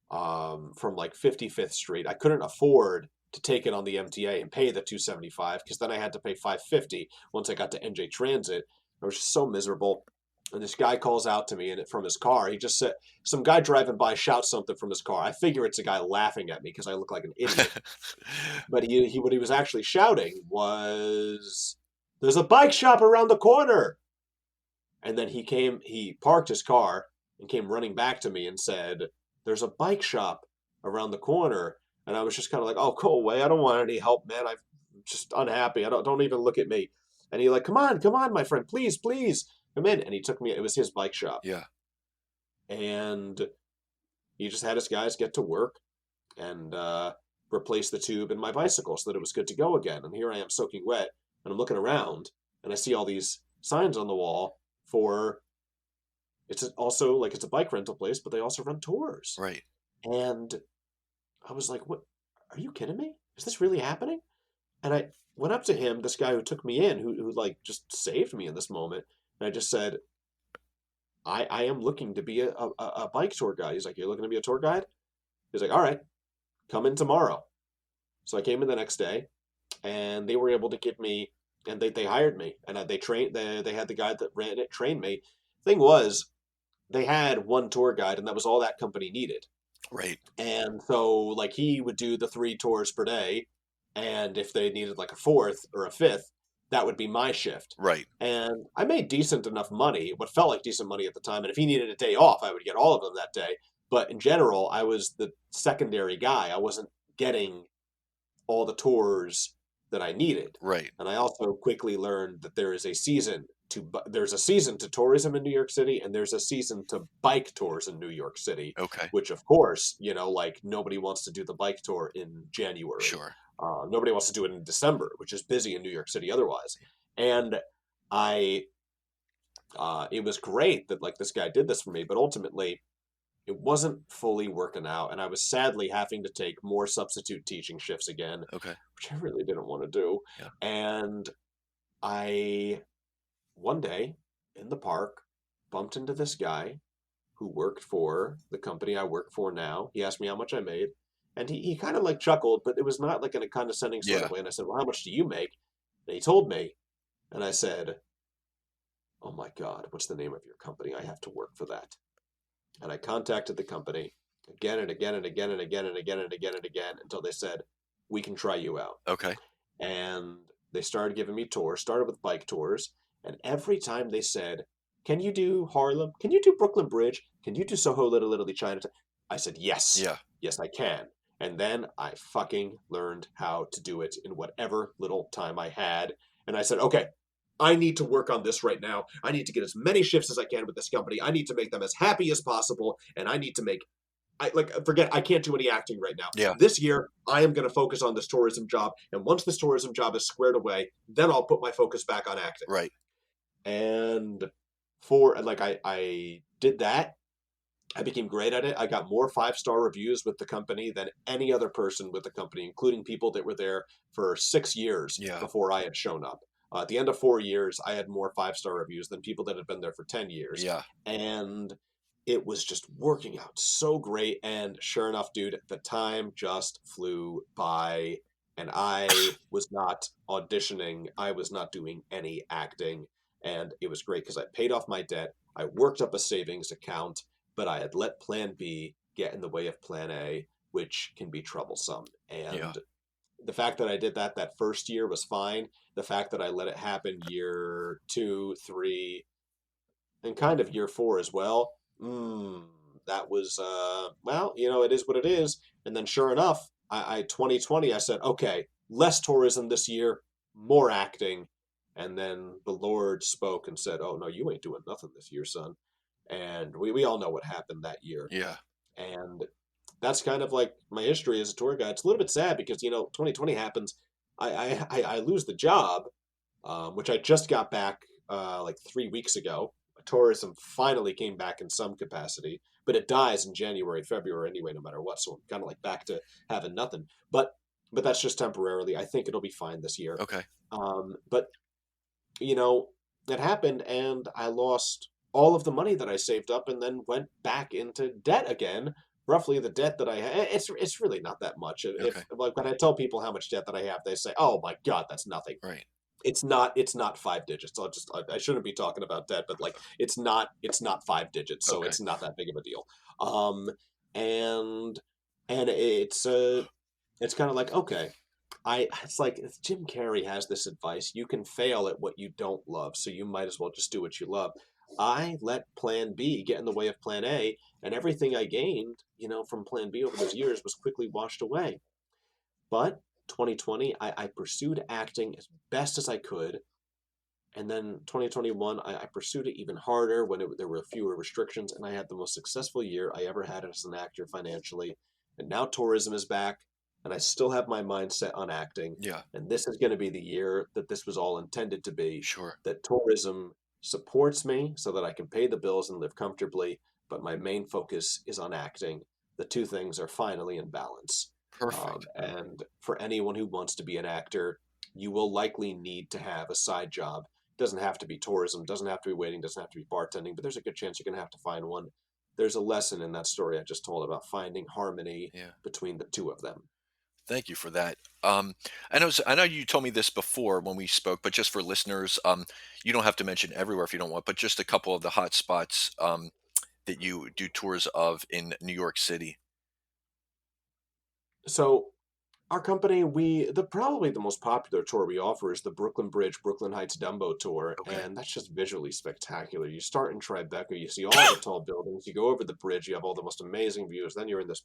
from like 55th Street. I couldn't afford to take it on the MTA and pay the 275 because then I had to pay 550 once I got to NJ Transit. I was just so miserable. And this guy calls out to me and from his car. He just said, some guy driving by shouts something from his car. I figure it's a guy laughing at me because I look like an idiot. But what he was actually shouting was, "There's a bike shop around the corner." And then he parked his car and came running back to me and said, "There's a bike shop around the corner." And I was just kind of like, "Oh, go away. I don't want any help, man. I'm just unhappy. Don't even look at me." And he like, come on, my friend, please, please come in." And he took me, it was his bike shop. Yeah. And he just had his guys get to work and replace the tube in my bicycle so that it was good to go again. And here I am soaking wet, and I'm looking around, and I see all these signs on the wall for it's also like it's a bike rental place, but they also run tours. Right. And I was like, "What? Are you kidding me? Is this really happening?" And I went up to him, this guy who took me in, who like just saved me in this moment, and I just said, I am looking to be a bike tour guide." He's like, "You're looking to be a tour guide?" He's like, "All right, come in tomorrow." So I came in the next day, and they were able to give me, and they hired me, and they had the guy that ran it train me. Thing was, they had one tour guide, and that was all that company needed. Right. And so, like, he would do the 3 tours per day, and if they needed like a fourth or a fifth, that would be my shift. Right. And I made decent enough money, what felt like decent money at the time. And if he needed a day off, I would get all of them that day. But in general, I was the secondary guy. I wasn't getting all the tours that I needed. Right. And I also quickly learned that there's a season to tourism in New York City, and there's a season to bike tours in New York City, Okay. which of course, like nobody wants to do the bike tour in January. Sure. Nobody wants to do it in December, which is busy in New York City otherwise. And I, it was great that like this guy did this for me, but ultimately it wasn't fully working out, and I was sadly having to take more substitute teaching shifts again, Okay. which I really didn't want to do. Yeah. And I, one day in the park, bumped into this guy who worked for the company I work for now. He asked me how much I made, and he kind of like chuckled, but it was not like in a condescending sort Yeah. of way. And I said, "Well, how much do you make?" And he told me, and I said, "Oh my God, what's the name of your company? I have to work for that." And I contacted the company again and again and again and again and again and again and again until they said, "We can try you out." Okay. And they started giving me tours, started with bike tours. And every time they said, "Can you do Harlem? Can you do Brooklyn Bridge? Can you do Soho, Little Italy, Chinatown?" I said, "Yes. Yeah. Yes, I can." And then I fucking learned how to do it in whatever little time I had. And I said, "Okay, I need to work on this right now. I need to get as many shifts as I can with this company. I need to make them as happy as possible. And I need to make I can't do any acting right now. Yeah. This year, I am going to focus on this tourism job. And once this tourism job is squared away, then I'll put my focus back on acting." Right. And I did that. I became great at it. I got more 5-star reviews with the company than any other person with the company, including people that were there for 6 years Yeah. before I had shown up. At the end of 4 years, I had more 5-star reviews than people that had been there for 10 years. Yeah. And it was just working out so great. And sure enough, dude, the time just flew by. And I was not auditioning. I was not doing any acting. And it was great because I paid off my debt. I worked up a savings account, but I had let Plan B get in the way of Plan A, which can be troublesome. And Yeah. the fact that I did that first year was fine. The fact that I let it happen year two, three, and kind of year four as well, that was well, it is what it is. And then sure enough, I 2020, I said, okay, less tourism this year, more acting. And then the Lord spoke and said, oh no, you ain't doing nothing this year, son. And we all know what happened that year. Yeah. And that's kind of like my history as a tour guide. It's a little bit sad because 2020 happens. I lose the job, which I just got back like 3 weeks ago. Tourism finally came back in some capacity, but it dies in January, February anyway, no matter what. So I'm kind of like back to having nothing. But that's just temporarily. I think it'll be fine this year. Okay. But you know, it happened, and I lost all of the money that I saved up, and then went back into debt again. Roughly the debt that I had. It's really not that much. If Okay. like when I tell people how much debt that I have, they say, "Oh my God, that's nothing." Right. It's not 5 digits. I shouldn't be talking about debt, but like it's not 5 digits, so Okay. it's not that big of a deal. Um, and and it's kind of like, okay, it's like Jim Carrey has this advice: you can fail at what you don't love, so you might as well just do what you love. I let Plan B get in the way of Plan A, and everything I gained, from Plan B over those years was quickly washed away. But 2020, I pursued acting as best as I could. And then 2021, I pursued it even harder when there were fewer restrictions, and I had the most successful year I ever had as an actor financially. And now tourism is back, and I still have my mind set on acting. Yeah. And this is going to be the year that this was all intended to be, Sure. that tourism supports me so that I can pay the bills and live comfortably, but my main focus is on acting. The two things are finally in balance. Perfect. And for anyone who wants to be an actor, you will likely need to have a side job. Doesn't have to be tourism, doesn't have to be waiting, doesn't have to be bartending, but there's a good chance you're going to have to find one. There's a lesson in that story I just told about finding harmony Yeah. between the two of them. Thank you for that. I know you told me this before when we spoke, but just for listeners, you don't have to mention everywhere if you don't want, but just a couple of the hot spots that you do tours of in New York City. So our company, probably the most popular tour we offer is the Brooklyn Bridge, Brooklyn Heights Dumbo tour, Okay. and that's just visually spectacular. You start in Tribeca, you see all the tall buildings, you go over the bridge, you have all the most amazing views. Then you're in this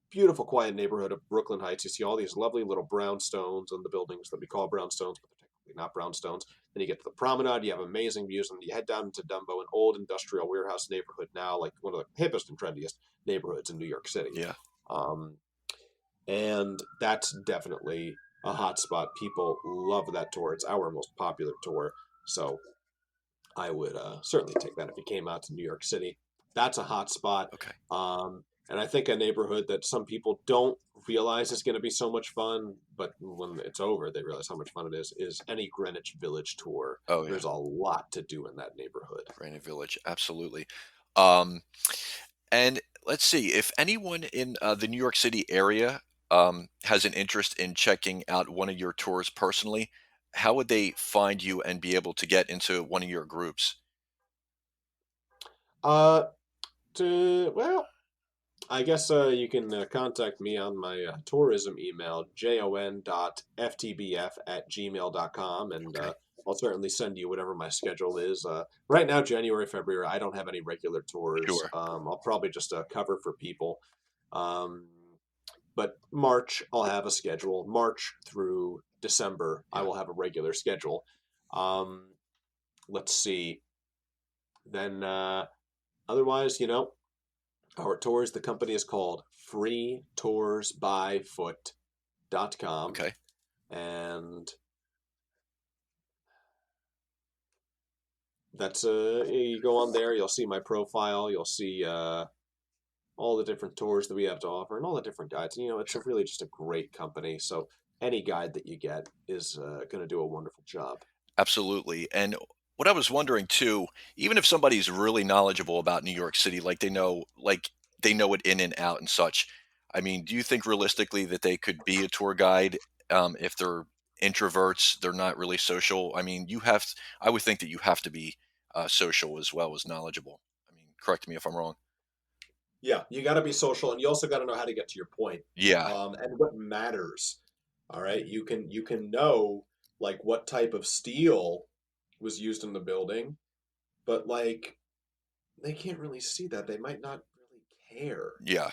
beautiful, quiet neighborhood of Brooklyn Heights. You see all these lovely little brownstones on the buildings that we call brownstones, but they're technically not brownstones. Then you get to the promenade, you have amazing views, and you head down into Dumbo, an old industrial warehouse neighborhood now, like one of the hippest and trendiest neighborhoods in New York City. Yeah. Um, and that's definitely a hot spot. People love that tour. It's our most popular tour. So I would certainly take that if you came out to New York City. That's a hot spot. Okay. And I think a neighborhood that some people don't realize is going to be so much fun, but when it's over, they realize how much fun it is any Greenwich Village tour. Oh yeah. There's a lot to do in that neighborhood. Granite Village. Absolutely. Um, and let's see if anyone in the New York City area has an interest in checking out one of your tours personally. How would they find you and be able to get into one of your groups? Uh, well, I guess you can contact me on my tourism email, jon.ftbf@gmail.com, and Okay. I'll certainly send you whatever my schedule is. Right now, January, February, I don't have any regular tours. Sure. I'll probably just cover for people. Um, but March, I'll have a schedule. March through December, I Yeah. will have a regular schedule. Um, let's see. Then, otherwise, our tours, the company is called freetoursbyfoot.com. Okay. And that's you go on there, you'll see my profile, you'll see all the different tours that we have to offer and all the different guides. And, it's a Sure. really just a great company. So any guide that you get is going to do a wonderful job. Absolutely. And what I was wondering too, even if somebody's really knowledgeable about New York City, like they know it in and out and such. I mean, do you think realistically that they could be a tour guide if they're introverts, they're not really social? I mean, I would think that you have to be social as well as knowledgeable. I mean, correct me if I'm wrong. Yeah, you got to be social, and you also got to know how to get to your point, Yeah. and what matters. All right, you can know like what type of steel was used in the building, but like they can't really see that. They might not really care. Yeah,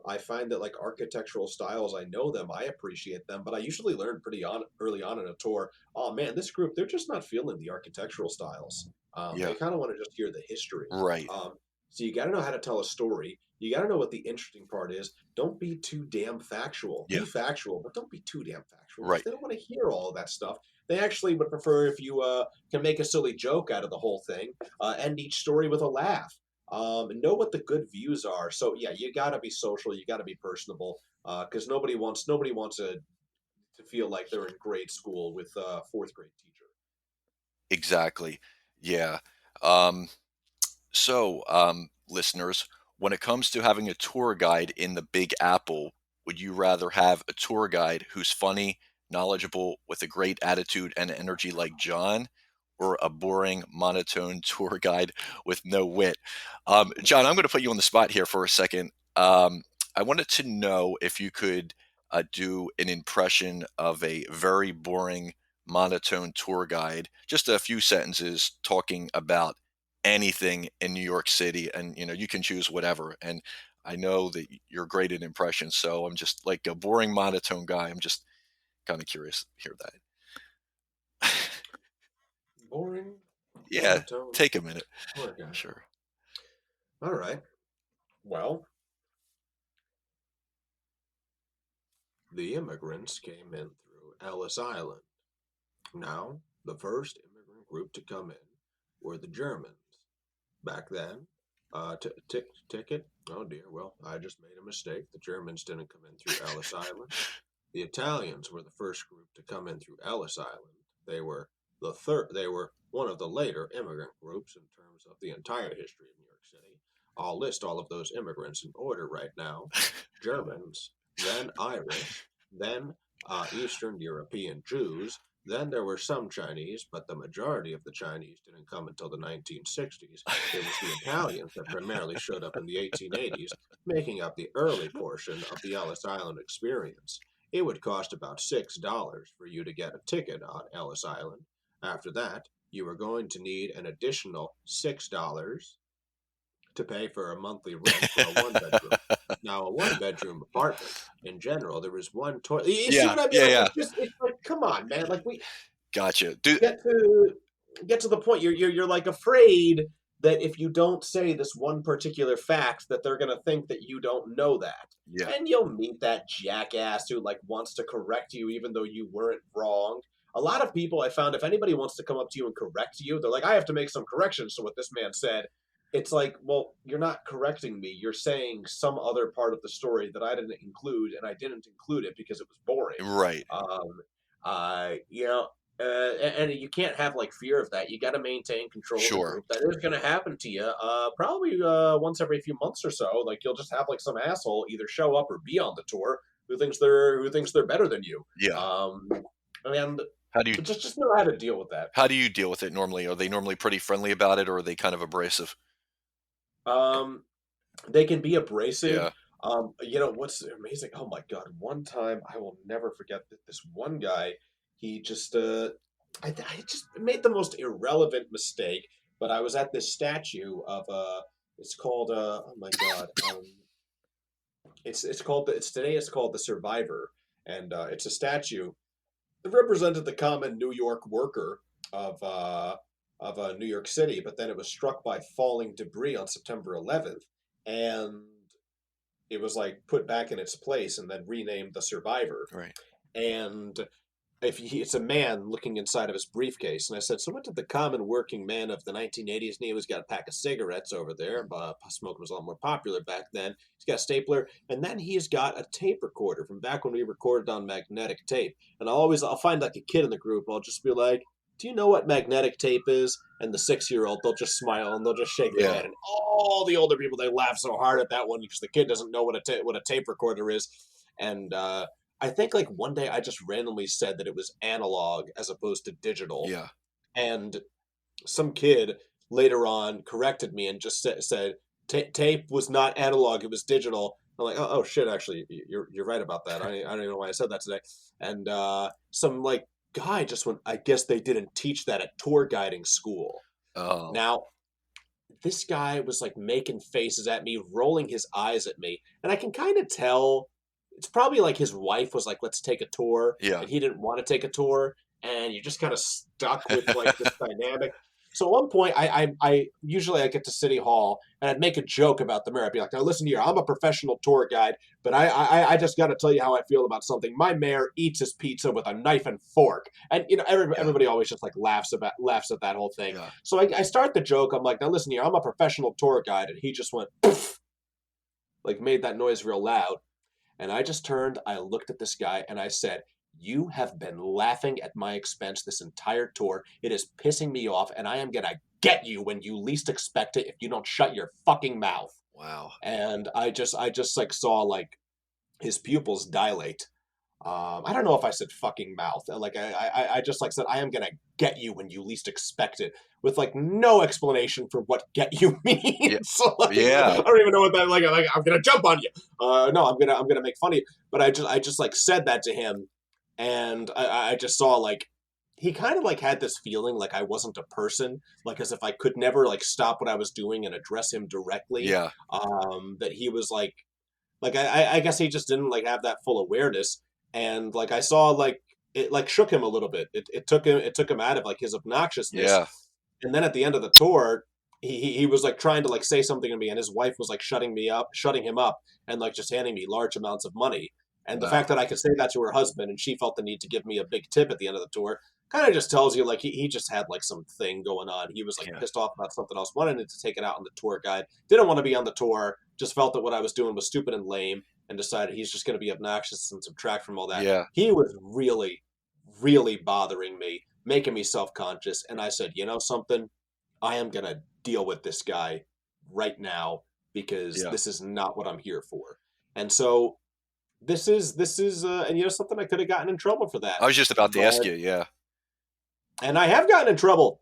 I find that like architectural styles, I know them, I appreciate them, but I usually learn pretty on early on in a tour. Oh man, this group, they're just not feeling the architectural styles. yeah, They kind of want to just hear the history. right. So you got to know how to tell a story. You got to know what the interesting part is. Don't be too damn factual. Yeah, Be factual, but don't be too damn factual because right. they don't want to hear all of that stuff. They actually would prefer if you can make a silly joke out of the whole thing, end each story with a laugh. Know what the good views are. So yeah, you got to be social. You got to be personable because nobody wants to feel like they're in grade school with a fourth grade teacher. Exactly. Yeah. Listeners, when it comes to having a tour guide in the Big Apple, would you rather have a tour guide who's funny, knowledgeable, with a great attitude and energy like John, or a boring, monotone tour guide with no wit? John, I'm going to put you on the spot here for a second. I wanted to know if you could do an impression of a very boring, monotone tour guide, just a few sentences talking about anything in New York City, and you can choose whatever. And I know that you're great at impressions, so I'm just like a boring monotone guy. I'm just kind of curious to hear that. Boring, Yeah, monotone, take a minute. poor guy. Sure. All right. Well, the immigrants came in through Ellis Island. Now, the first immigrant group to come in were the Germans. Back then, ticket. Oh dear. Well, I just made a mistake. The Germans didn't come in through Ellis Island. The Italians were the first group to come in through Ellis Island. They were the third. They were one of the later immigrant groups in terms of the entire history of New York City. I'll list all of those immigrants in order right now: Germans, then Irish, then Eastern European Jews. Then there were some Chinese, but the majority of the Chinese didn't come until the 1960s. It was the Italians that primarily showed up in the 1880s, making up the early portion of the Ellis Island experience. It would cost about $6 for you to get a ticket on Ellis Island. After that, you were going to need an additional $6 to pay for a monthly rent for a one bedroom. Now, a one bedroom apartment, in general, there was one toilet. You see Yeah, what I mean? yeah, Like, yeah. it's like, come on, man. Like, we Gotcha. Do get to get to the point. You're like afraid that if you don't say this one particular fact, that they're gonna think that you don't know that. yeah, And you'll meet that jackass who like wants to correct you even though you weren't wrong. A lot of people I found, if anybody wants to come up to you and correct you, they're like, I have to make some corrections to what this man said. It's like, well, you're not correcting me. You're saying some other part of the story that I didn't include, and I didn't include it because it was boring. right. Um, you know, and you can't have like fear of that. You got to maintain control of the Sure. group. That is going to happen to you. Probably once every few months or so. Like you'll just have like some asshole either show up or be on the tour who thinks they're better than you. Yeah. And How do you just know how to deal with that. how do you deal with it normally? Are they normally pretty friendly about it, or are they kind of abrasive? Um, they can be abrasive. Yeah. What's amazing? Oh my God! One time I will never forget that this one guy, he just I just made the most irrelevant mistake. But I was at this statue of it's called oh my God, it's called it's called the Survivor, and it's a statue that represented the common New York worker of New York City, but then it was struck by falling debris on September 11th, and it was like put back in its place and then renamed the Survivor. Right. And it's a man looking inside of his briefcase, and I said, "So what did the common working man of the 1980s?" And he always got a pack of cigarettes over there. Smoking was a lot more popular back then. He's got a stapler, and then he's got a tape recorder from back when we recorded on magnetic tape. And I'll find like a kid in the group. I'll just be like, "Do you know what magnetic tape is?" And the 6-year-old, they'll just smile and they'll just shake their Yeah. head. And all the older people, they laugh so hard at that one because the kid doesn't know what a tape recorder is. And I think like one day I just randomly said that it was analog as opposed to digital, Yeah. and some kid later on corrected me and just said tape was not analog, it was digital. I'm like, oh shit, actually, you're right about that. I don't even know why I said that today. And some like guy just went, I guess they didn't teach that at tour guiding school. Oh, Now, this guy was like making faces at me, rolling his eyes at me, and I can kind of tell it's probably like his wife was like, "Let's take a tour," yeah. and he didn't want to take a tour, and you're just kind of stuck with like this dynamic. So at one point, I usually I get to City Hall and I'd make a joke about the mayor. I'd be like, "Now listen here, I'm a professional tour guide, but I just got to tell you how I feel about something. My mayor eats his pizza with a knife and fork," and Yeah, everybody always just like laughs at that whole thing. yeah. So I start the joke. I'm like, "Now listen here, I'm a professional tour guide," and he just went poof, like made that noise real loud. And I just turned, I looked at this guy, and I said, "You have been laughing at my expense this entire tour. It is pissing me off, and I am going to get you when you least expect it if you don't shut your fucking mouth." Wow. And I just like saw like his pupils dilate. I don't know if I said fucking mouth. Like I just like said, "I am gonna get you when you least expect it," with like no explanation for what "get you" Yeah, means. So like, yeah, I don't even know what that like. I'm gonna jump on you. No, I'm gonna make fun of you. But I just like said that to him, and I just saw like he kind of like had this feeling like I wasn't a person, like as if I could never like stop what I was doing and address him directly. yeah, That he was like I guess he just didn't like have that full awareness, and like I saw like it like shook him a little bit. It took him out of like his obnoxiousness, yeah. and then at the end of the tour, he was like trying to like say something to me, and his wife was like shutting him up, and like just handing me large amounts of money. And the Wow. fact that I could say that to her husband, and she felt the need to give me a big tip at the end of the tour, kind of just tells you like he just had like some thing going on. He was like Yeah, pissed off about something else, wanted to take it out on the tour guide, didn't want to be on the tour, just felt that what I was doing was stupid and lame, and decided he's just going to be obnoxious and subtract from all that. yeah, He was really, really bothering me, making me self conscious. And I said, "You know something? I am going to deal with this guy right now because yeah. this is not what I'm here for." And so this is and you know something, I could have gotten in trouble for that, I was just about to ask but you. Yeah, and I have gotten in trouble.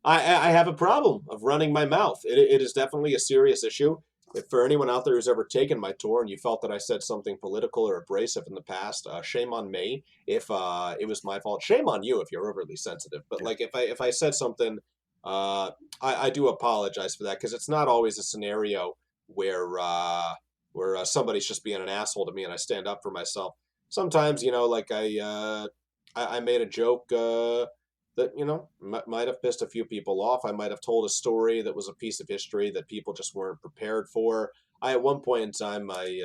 I have a problem of running my mouth. It is definitely a serious issue. If for anyone out there who's ever taken my tour and you felt that I said something political or abrasive in the past, shame on me. If it was my fault, shame on you if you're overly sensitive. But yeah, like if I said something, I do apologize for that because it's not always a scenario where somebody's just being an asshole to me and I stand up for myself. Sometimes like I made a joke. That might have pissed a few people off. I might have told a story that was a piece of history that people just weren't prepared for. At one point in time I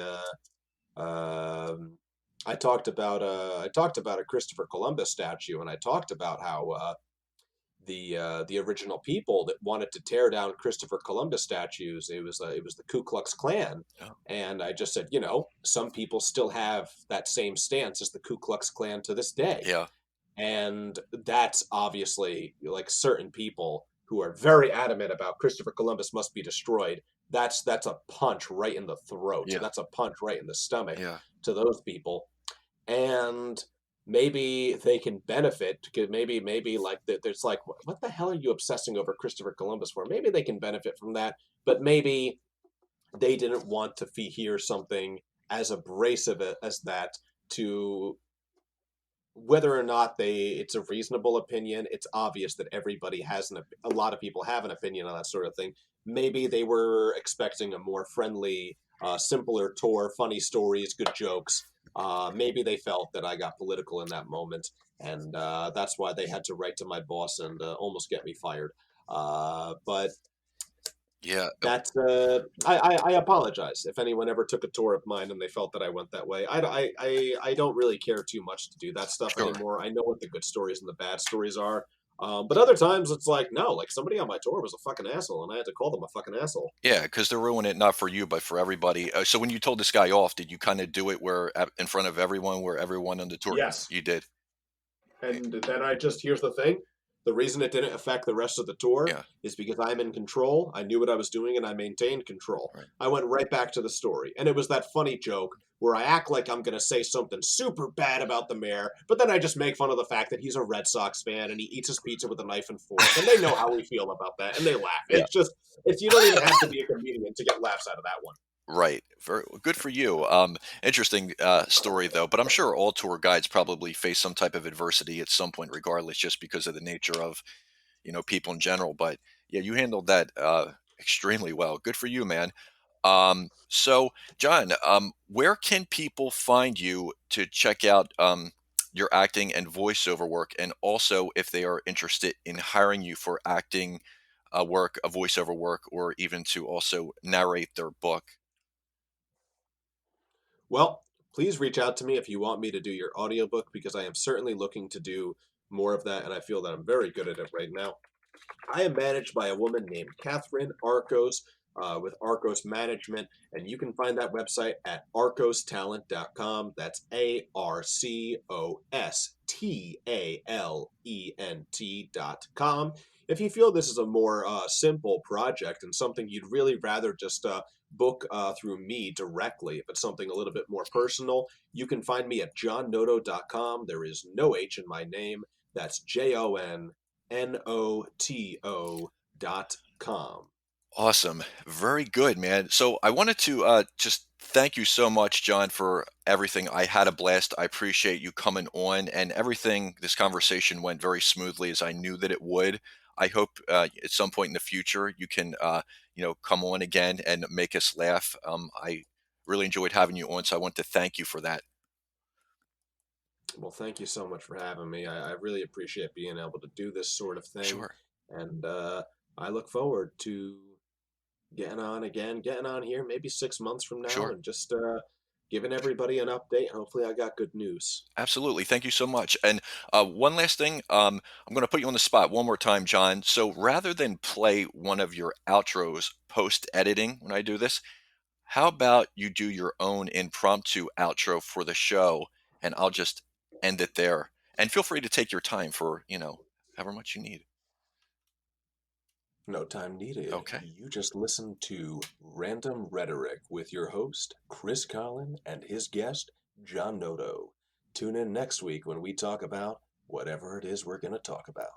talked about a Christopher Columbus statue, and I talked about how the original people that wanted to tear down Christopher Columbus statues, it was the Ku Klux Klan. yeah, And I just said, some people still have that same stance as the Ku Klux Klan to this day. yeah, And that's obviously like certain people who are very adamant about Christopher Columbus must be destroyed. That's a punch right in the throat. yeah, That's a punch right in the stomach yeah, to those people. And maybe they can benefit because maybe like there's like what the hell are you obsessing over Christopher Columbus for? Maybe they can benefit from that, but maybe they didn't want to hear something as abrasive as that to whether or not it's a reasonable opinion. It's obvious that everybody has a lot of people have an opinion on that sort of thing. Maybe they were expecting a more friendly, simpler tour, funny stories, good jokes. Maybe they felt that I got political in that moment, and that's why they had to write to my boss and almost get me fired. But yeah. that's I apologize if anyone ever took a tour of mine and they felt that I went that way. I don't really care too much to do that stuff Sure. anymore. I know what the good stories and the bad stories are. But other times it's like, no, like somebody on my tour was a fucking asshole and I had to call them a fucking asshole. Yeah, because they're ruining it not for you, but for everybody. So when you told this guy off, did you kind of do it in front of everyone, where everyone on the tour? Yes. You did. And then here's the thing. The reason it didn't affect the rest of the tour Yeah. is because I'm in control. I knew what I was doing and I maintained control. Right. I went right back to the story. And it was that funny joke where I act like I'm going to say something super bad about the mayor, but then I just make fun of the fact that he's a Red Sox fan and he eats his pizza with a knife and fork. And they know how we feel about that and they laugh. Yeah. You don't even have to be a comedian to get laughs out of that one. Right. Very good for you. Interesting story though, but I'm sure all tour guides probably face some type of adversity at some point, regardless, just because of the nature of people in general. But yeah, you handled that extremely well. Good for you, man. So, John, where can people find you to check out your acting and voiceover work, and also if they are interested in hiring you for acting work, a voiceover work, or even to also narrate their book? Well, please reach out to me if you want me to do your audiobook because I am certainly looking to do more of that and I feel that I'm very good at it right now. I am managed by a woman named Catherine Arcos with Arcos Management, and you can find that website at arcostalent.com. That's ARCOSTALENT.com. If you feel this is a more simple project and something you'd really rather just book through me directly, if it's something a little bit more personal, you can find me at jonnoto.com. There is no H in my name. That's JONNOTO.com. Awesome. Very good, man. So I wanted to just thank you so much, John, for everything. I had a blast. I appreciate you coming on and everything. This conversation went very smoothly as I knew that it would. I hope at some point in the future you can, come on again and make us laugh. I really enjoyed having you on, so I want to thank you for that. Well, thank you so much for having me. I really appreciate being able to do this sort of thing. Sure. And I look forward to getting on again, getting on here maybe 6 months from now Sure. and just giving everybody an update. Hopefully, I got good news. Absolutely. Thank you so much. And one last thing, I'm going to put you on the spot one more time, John. So rather than play one of your outros post editing when I do this, how about you do your own impromptu outro for the show and I'll just end it there. And feel free to take your time for, however much you need. No time needed. Okay. You just listened to Random Rhetoric with your host, Chris Collin, and his guest, Jon Noto. Tune in next week when we talk about whatever it is we're going to talk about.